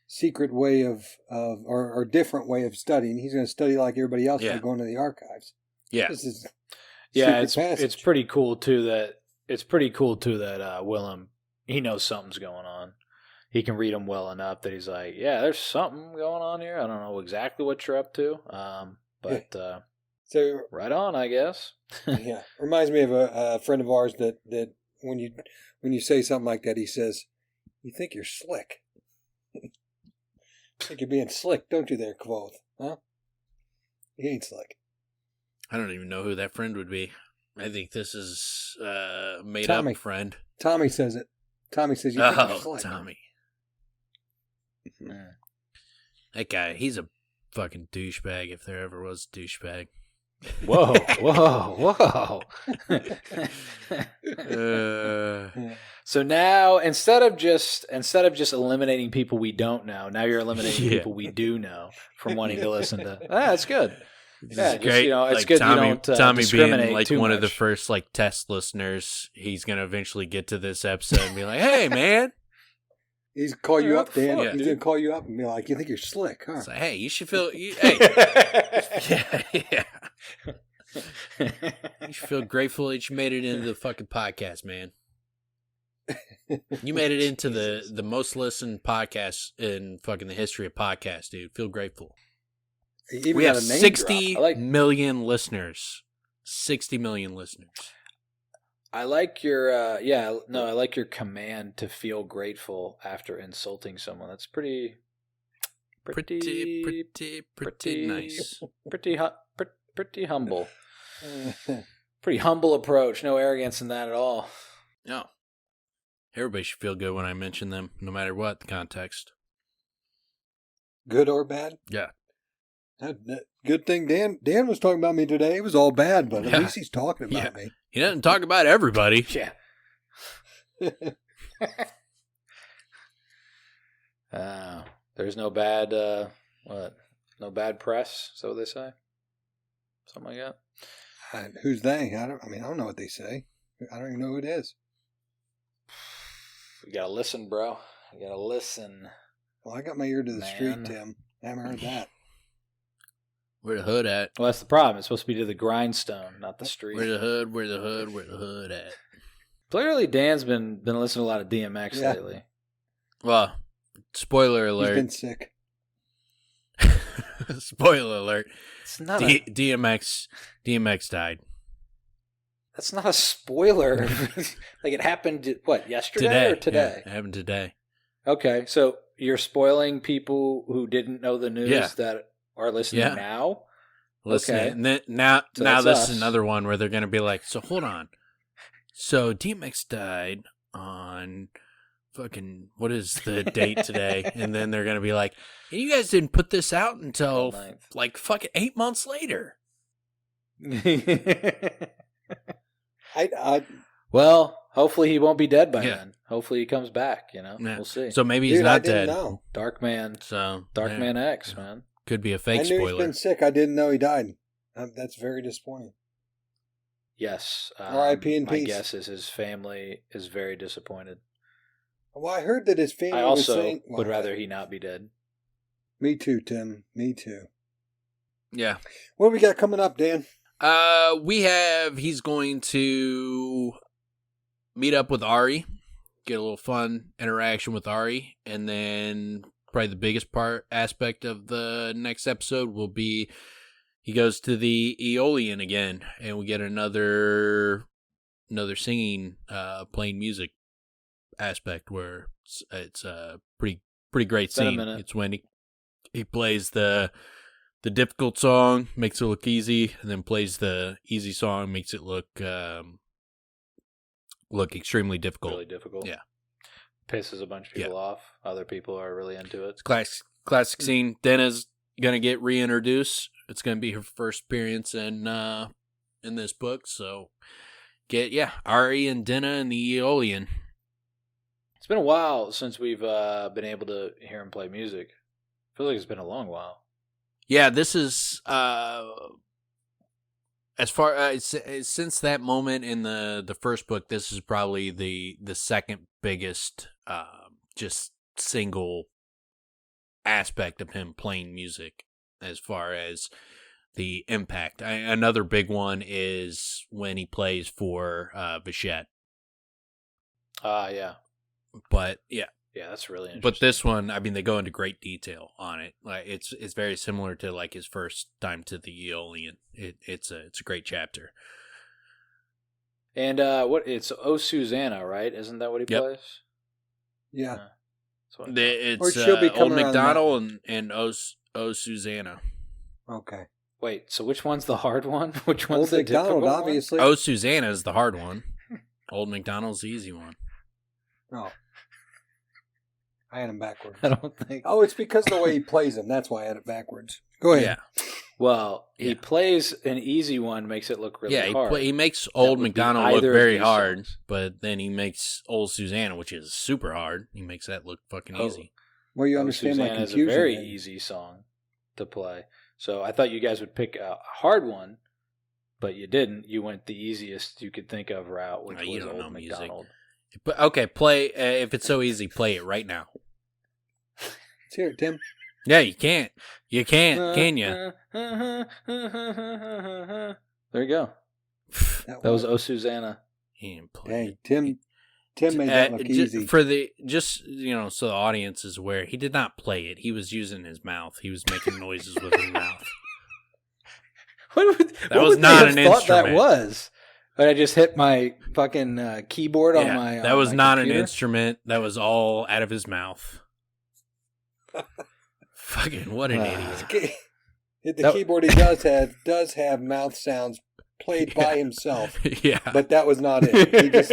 [SPEAKER 2] secret way or different way of studying. He's going to study like everybody else by going to the archives.
[SPEAKER 1] Yeah.
[SPEAKER 2] This is
[SPEAKER 3] it's pretty cool too that Willem, he knows something's going on. He can read them well enough that he's like, yeah, there's something going on here. I don't know exactly what you're up to, but
[SPEAKER 2] so
[SPEAKER 3] right on, I guess.
[SPEAKER 2] Yeah, reminds me of a friend of ours that when you say something like that, he says, "You think you're slick? Think you're being slick, don't you, there, Kvothe? Huh? He ain't slick."
[SPEAKER 1] I don't even know who that friend would be. I think this is made up friend.
[SPEAKER 2] Tommy says it. Tommy says, "You think you're slick."
[SPEAKER 1] Tommy. That guy, he's a fucking douchebag if there ever was a douchebag.
[SPEAKER 3] Whoa. So now, instead of just eliminating people we don't know, now you're eliminating people we do know from wanting to listen to. That's good.
[SPEAKER 1] Yeah, it's great. It's
[SPEAKER 3] like good Tommy, you don't
[SPEAKER 1] Tommy being like one
[SPEAKER 3] much.
[SPEAKER 1] of the first like test listeners. He's gonna eventually get to this episode and be like, "Hey, man."
[SPEAKER 2] He's gonna call you up, Dan. Yeah, he's gonna call you up and be like, "You think you're slick, huh?"
[SPEAKER 1] It's like, hey, you should feel. Hey, yeah. You should feel grateful that you made it into the fucking podcast, man. You made it into the most listened podcast in fucking the history of podcasts, dude. Feel grateful. We have 60 million listeners. 60 million listeners.
[SPEAKER 3] I like your I like your command to feel grateful after insulting someone. That's pretty
[SPEAKER 1] nice.
[SPEAKER 3] Pretty humble. Pretty humble approach. No arrogance in that at all.
[SPEAKER 1] No. Everybody should feel good when I mention them, no matter what the context.
[SPEAKER 2] Good or bad?
[SPEAKER 1] Yeah.
[SPEAKER 2] Good thing Dan was talking about me today. It was all bad, but at least he's talking about me.
[SPEAKER 1] He doesn't talk about everybody.
[SPEAKER 3] Yeah. There's no bad no bad press, so they say. Something like that.
[SPEAKER 2] Who's they? I don't know what they say. I don't even know who it is.
[SPEAKER 3] You gotta listen, bro. You gotta listen.
[SPEAKER 2] Well, I got my ear to the street, Tim. I haven't heard that.
[SPEAKER 1] Where the hood at?
[SPEAKER 3] Well, that's the problem. It's supposed to be to the grindstone, not the street.
[SPEAKER 1] Where the hood at?
[SPEAKER 3] Clearly, Dan's been listening to a lot of DMX lately.
[SPEAKER 1] Well, spoiler alert.
[SPEAKER 2] He's been sick.
[SPEAKER 1] Spoiler alert.
[SPEAKER 3] It's not
[SPEAKER 1] DMX died.
[SPEAKER 3] That's not a spoiler. Like it happened, yesterday or today?
[SPEAKER 1] Yeah, it happened today.
[SPEAKER 3] Okay, so you're spoiling people who didn't know the news that are listening now?
[SPEAKER 1] Listening.
[SPEAKER 3] Okay.
[SPEAKER 1] And then, now this
[SPEAKER 3] us.
[SPEAKER 1] is another one where they're going to be like, so hold on. So DMX died on fucking, what is the date today? And then they're going to be like, and you guys didn't put this out until like fucking 8 months later.
[SPEAKER 3] Well, hopefully he won't be dead by then. Hopefully he comes back, you know? Yeah. We'll see.
[SPEAKER 1] So maybe he's not dead.
[SPEAKER 2] Know.
[SPEAKER 3] Darkman. So Darkman X, man.
[SPEAKER 1] Could be a fake
[SPEAKER 2] spoiler.
[SPEAKER 1] He's
[SPEAKER 2] been sick. I didn't know he died. That's very disappointing.
[SPEAKER 3] Yes.
[SPEAKER 2] R.I.P. in peace.
[SPEAKER 3] My guess is his family is very disappointed.
[SPEAKER 2] Well, I heard that his family was saying...
[SPEAKER 3] would rather he not be dead.
[SPEAKER 2] Me too, Tim. Me too.
[SPEAKER 1] Yeah.
[SPEAKER 2] What do we got coming up, Dan?
[SPEAKER 1] He's going to meet up with Ari, get a little fun interaction with Ari, and then probably the biggest aspect of the next episode will be he goes to the Elodin again, and we get another singing, playing music aspect where it's a pretty great scene. It's when he plays the difficult song, makes it look easy, and then plays the easy song, makes it look extremely difficult.
[SPEAKER 3] Really difficult.
[SPEAKER 1] Yeah.
[SPEAKER 3] Pisses a bunch of people off. Other people are really into it.
[SPEAKER 1] It's classic scene. Denna's going to get reintroduced. It's going to be her first appearance in this book. So Ari and Denna and the Elodin.
[SPEAKER 3] It's been a while since we've been able to hear him play music. Feels like it's been a long while.
[SPEAKER 1] Yeah, this is as far as since that moment in the first book, this is probably the second biggest just single aspect of him playing music as far as the impact. Another big one is when he plays for Bichette.
[SPEAKER 3] Yeah.
[SPEAKER 1] But yeah.
[SPEAKER 3] Yeah, that's really interesting.
[SPEAKER 1] But this one, I mean, they go into great detail on it. Like it's very similar to like his first time to the Elodin. It's a great chapter.
[SPEAKER 3] And it's O Susanna, right? Isn't that what he plays?
[SPEAKER 2] Yeah.
[SPEAKER 1] It's Old MacDonald and O Susanna.
[SPEAKER 2] Okay.
[SPEAKER 3] Wait, so which one's the hard one? Which one's
[SPEAKER 2] the difficult one? Obviously.
[SPEAKER 1] O Susanna is the hard one. Old MacDonald's the easy one.
[SPEAKER 2] Oh. I had him backwards.
[SPEAKER 3] I don't think.
[SPEAKER 2] Oh, it's because of the way he plays them. That's why I had it backwards. Go ahead.
[SPEAKER 1] Yeah.
[SPEAKER 3] Well, he plays an easy one, makes it look really hard.
[SPEAKER 1] He makes Old MacDonald look very hard, but then he makes Old Susanna, which is super hard. He makes that look fucking easy.
[SPEAKER 2] Well, you understand my confusion.
[SPEAKER 3] Susanna is a very easy song to play. So I thought you guys would pick a hard one, but you didn't. You went the easiest you could think of route, which was Old MacDonald.
[SPEAKER 1] But okay, play. If it's so easy, play it right now.
[SPEAKER 2] Let's hear it, Tim.
[SPEAKER 1] Yeah, you can't. You can't, can you?
[SPEAKER 3] There you go. That was O Susanna.
[SPEAKER 1] He didn't play.
[SPEAKER 2] Hey, Tim made that look easy.
[SPEAKER 1] For so the audience is aware, he did not play it. He was using his mouth. He was making noises with his mouth.
[SPEAKER 3] That
[SPEAKER 1] was not an instrument.
[SPEAKER 3] That was. But I just hit my fucking keyboard on my.
[SPEAKER 1] That was not an instrument. That was all out of his mouth. Fucking what an idiot!
[SPEAKER 2] The keyboard he does have mouth sounds played by himself.
[SPEAKER 1] Yeah,
[SPEAKER 2] but that was not it. He just,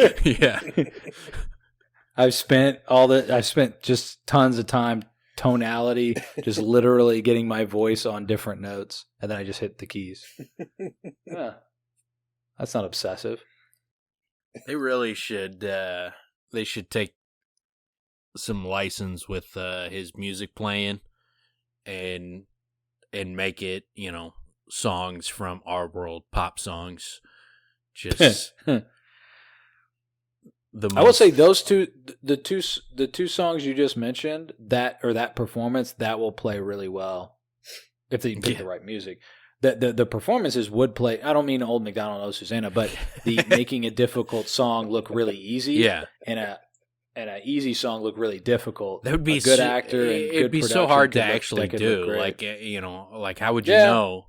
[SPEAKER 3] I've spent just tons of time tonality, just literally getting my voice on different notes, and then I just hit the keys. Yeah. That's not obsessive.
[SPEAKER 1] They really should. They should take some license with his music playing, and make it, songs from our world, pop songs. Just
[SPEAKER 3] I will say those the two songs you just mentioned, that performance, that will play really well if they pick the right music. The performances would play. I don't mean Old MacDonald and O Susanna, but the making a difficult song look really easy.
[SPEAKER 1] Yeah,
[SPEAKER 3] and a easy song look really difficult.
[SPEAKER 1] That would be
[SPEAKER 3] a good actor.
[SPEAKER 1] It'd be so hard to actually do. Like how would you know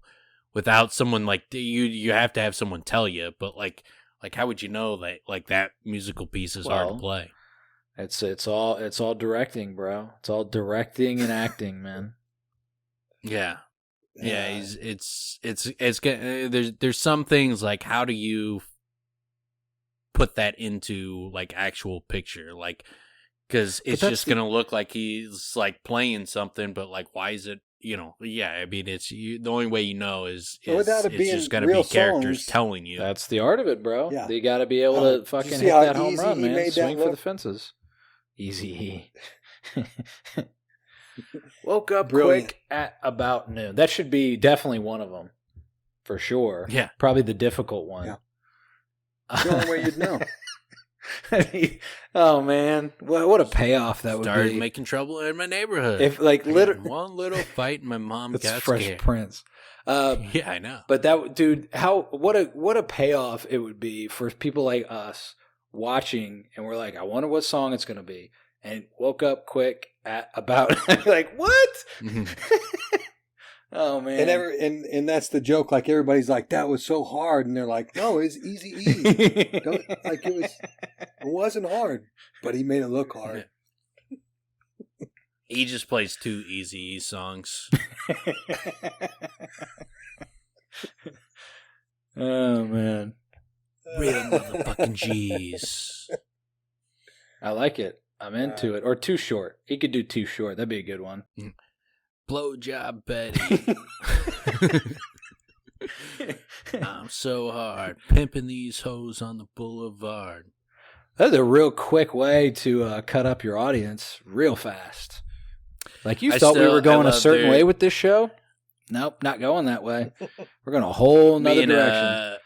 [SPEAKER 1] without someone like you? You have to have someone tell you. But like how would you know that that musical piece is hard to play?
[SPEAKER 3] It's all directing, bro. It's all directing and acting, man.
[SPEAKER 1] Yeah. Yeah, there's some things like how do you put that into like actual picture? Like Because it's
[SPEAKER 3] that's
[SPEAKER 1] just going to look like he's like playing something, but like, why is it, yeah, I mean, the only way you know is
[SPEAKER 2] without it
[SPEAKER 1] it's
[SPEAKER 2] being
[SPEAKER 1] just going to
[SPEAKER 2] real
[SPEAKER 1] be characters
[SPEAKER 2] songs,
[SPEAKER 1] telling you.
[SPEAKER 3] That's the art of it, bro.
[SPEAKER 2] Yeah.
[SPEAKER 3] You got to be able to fucking
[SPEAKER 2] see
[SPEAKER 3] hit
[SPEAKER 2] how
[SPEAKER 3] that home
[SPEAKER 2] easy
[SPEAKER 3] run,
[SPEAKER 2] he
[SPEAKER 3] man.
[SPEAKER 2] made that
[SPEAKER 3] Swing for
[SPEAKER 2] look?
[SPEAKER 3] the fences. Easy. Woke up
[SPEAKER 2] Brilliant.
[SPEAKER 3] quick at about noon. That should be definitely one of them, for sure.
[SPEAKER 1] Yeah.
[SPEAKER 3] Probably the difficult one.
[SPEAKER 2] Yeah. The only way you'd know.
[SPEAKER 3] Oh man, what a payoff that would
[SPEAKER 1] Started
[SPEAKER 3] be.
[SPEAKER 1] making trouble in my neighborhood.
[SPEAKER 3] If like
[SPEAKER 1] I got in
[SPEAKER 3] literally
[SPEAKER 1] one little fight, and my mom
[SPEAKER 3] That's
[SPEAKER 1] got
[SPEAKER 3] Fresh
[SPEAKER 1] scared.
[SPEAKER 3] Prince.
[SPEAKER 1] Yeah, I know.
[SPEAKER 3] But that dude, what a payoff it would be for people like us watching, and we're like, I wonder what song it's gonna be, and woke up quick at about like what? Oh man,
[SPEAKER 2] And that's the joke. Like everybody's like, that was so hard, and they're like, no, it's easy. Like it wasn't hard, but he made it look hard.
[SPEAKER 1] He just plays 2 Eazy-E songs.
[SPEAKER 3] Oh man,
[SPEAKER 1] Real motherfucking G's.
[SPEAKER 3] I like it. I'm into it. Or Too Short. He could do Too Short. That'd be a good one.
[SPEAKER 1] Blowjob Betty. I'm so hard pimping these hoes on the boulevard.
[SPEAKER 3] That's a real quick way to cut up your audience real fast. Like you thought we were going a certain way with this show? Nope, not going that way. We're going a whole nother direction.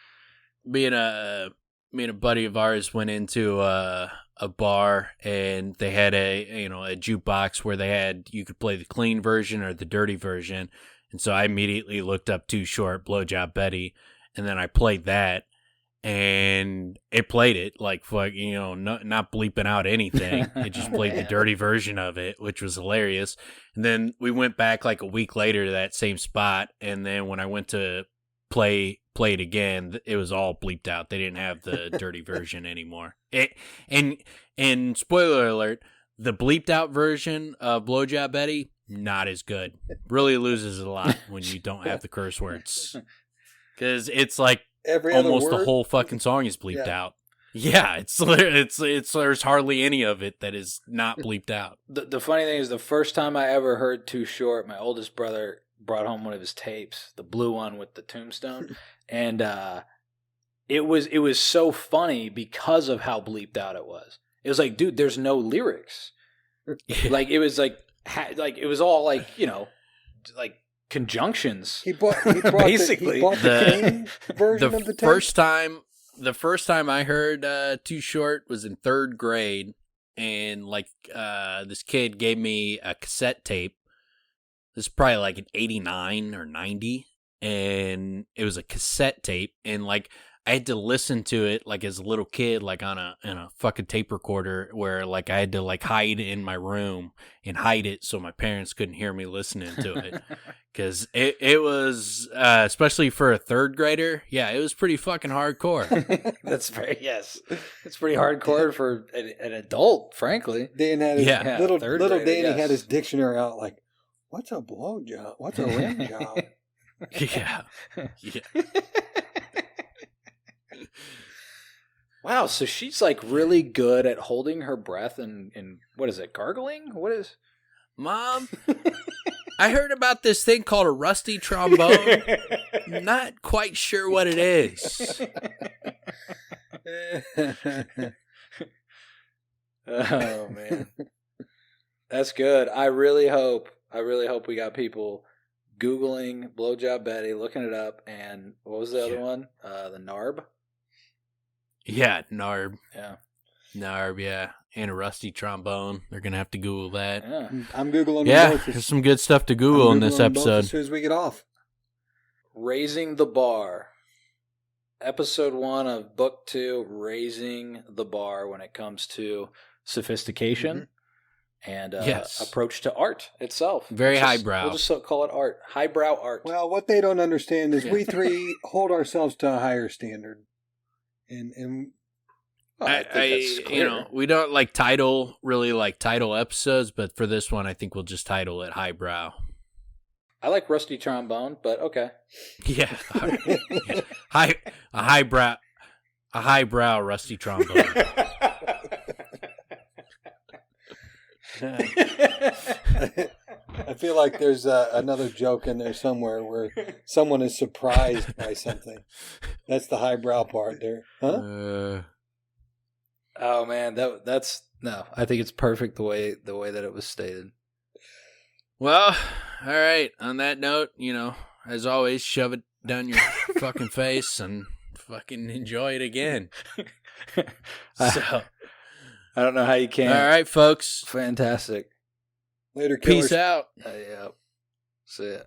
[SPEAKER 1] Me and a buddy of ours went into a bar, and they had a jukebox where you could play the clean version or the dirty version. And so I immediately looked up Too Short, Blowjob Betty, and then I played that, and it played it like not bleeping out anything. It just played the dirty version of it, which was hilarious. And then we went back like a week later to that same spot, and then when I went to play it again, it was all bleeped out. They didn't have the dirty version anymore. And spoiler alert, the bleeped out version of Blowjob Betty, not as good. Really loses a lot when you don't have the curse words. Because it's like almost the whole fucking song is bleeped out. Yeah, it's there's hardly any of it that is not bleeped out.
[SPEAKER 3] The funny thing is, the first time I ever heard Too Short, my oldest brother brought home one of his tapes, the blue one with the tombstone, and it was so funny because of how bleeped out it was. It was like, dude, there's no lyrics. Like it was like it was all like like conjunctions.
[SPEAKER 2] He bought
[SPEAKER 3] basically
[SPEAKER 2] the version of the tape.
[SPEAKER 1] The first time I heard Too Short was in 3rd grade, and like this kid gave me a cassette tape. This is probably like an 89 or 90, and it was a cassette tape, and like I had to listen to it like as a little kid, like on a fucking tape recorder, where like I had to like hide in my room and hide it so my parents couldn't hear me listening to it, because it was especially for a 3rd grader, yeah, it was pretty fucking hardcore.
[SPEAKER 3] It's pretty hardcore for an adult, frankly.
[SPEAKER 2] Dan had his little
[SPEAKER 3] grader,
[SPEAKER 2] Danny had his dictionary out, like, what's a blowjob? What's a rim job?
[SPEAKER 1] Yeah.
[SPEAKER 3] Wow, so she's like really good at holding her breath and what is it, gargling? What is?
[SPEAKER 1] Mom, I heard about this thing called a rusty trombone. Not quite sure what it is.
[SPEAKER 3] Oh man, that's good. I really hope we got people Googling Blowjob Betty, looking it up, and what was the other one? The Narb.
[SPEAKER 1] Yeah, Narb.
[SPEAKER 3] Yeah.
[SPEAKER 1] Narb, yeah. And a rusty trombone. They're going to have to Google that.
[SPEAKER 3] Yeah.
[SPEAKER 2] I'm Googling
[SPEAKER 1] them
[SPEAKER 2] both.
[SPEAKER 1] There's some good stuff to Google in this episode.
[SPEAKER 2] As soon as we get off.
[SPEAKER 3] Raising the Bar. Episode 1 of Book 2, Raising the Bar when it comes to sophistication and approach to art itself.
[SPEAKER 1] Very highbrow.
[SPEAKER 3] We'll just call it art. Highbrow art.
[SPEAKER 2] Well, what they don't understand is we three hold ourselves to a higher standard. And
[SPEAKER 3] I think that's clear.
[SPEAKER 1] We don't like title episodes, but for this one, I think we'll just title it Highbrow.
[SPEAKER 3] I like rusty trombone, but okay.
[SPEAKER 1] Yeah, a highbrow rusty trombone.
[SPEAKER 2] I feel like there's another joke in there somewhere where someone is surprised by something. That's the highbrow part there. Huh?
[SPEAKER 3] Oh man, that's no. I think it's perfect the way that it was stated.
[SPEAKER 1] Well, all right. On that note, as always, shove it down your fucking face and fucking enjoy it again. So,
[SPEAKER 3] I don't know how you can.
[SPEAKER 1] All right, folks.
[SPEAKER 3] Fantastic.
[SPEAKER 2] Later, killers.
[SPEAKER 1] Peace out.
[SPEAKER 3] Yeah. See ya.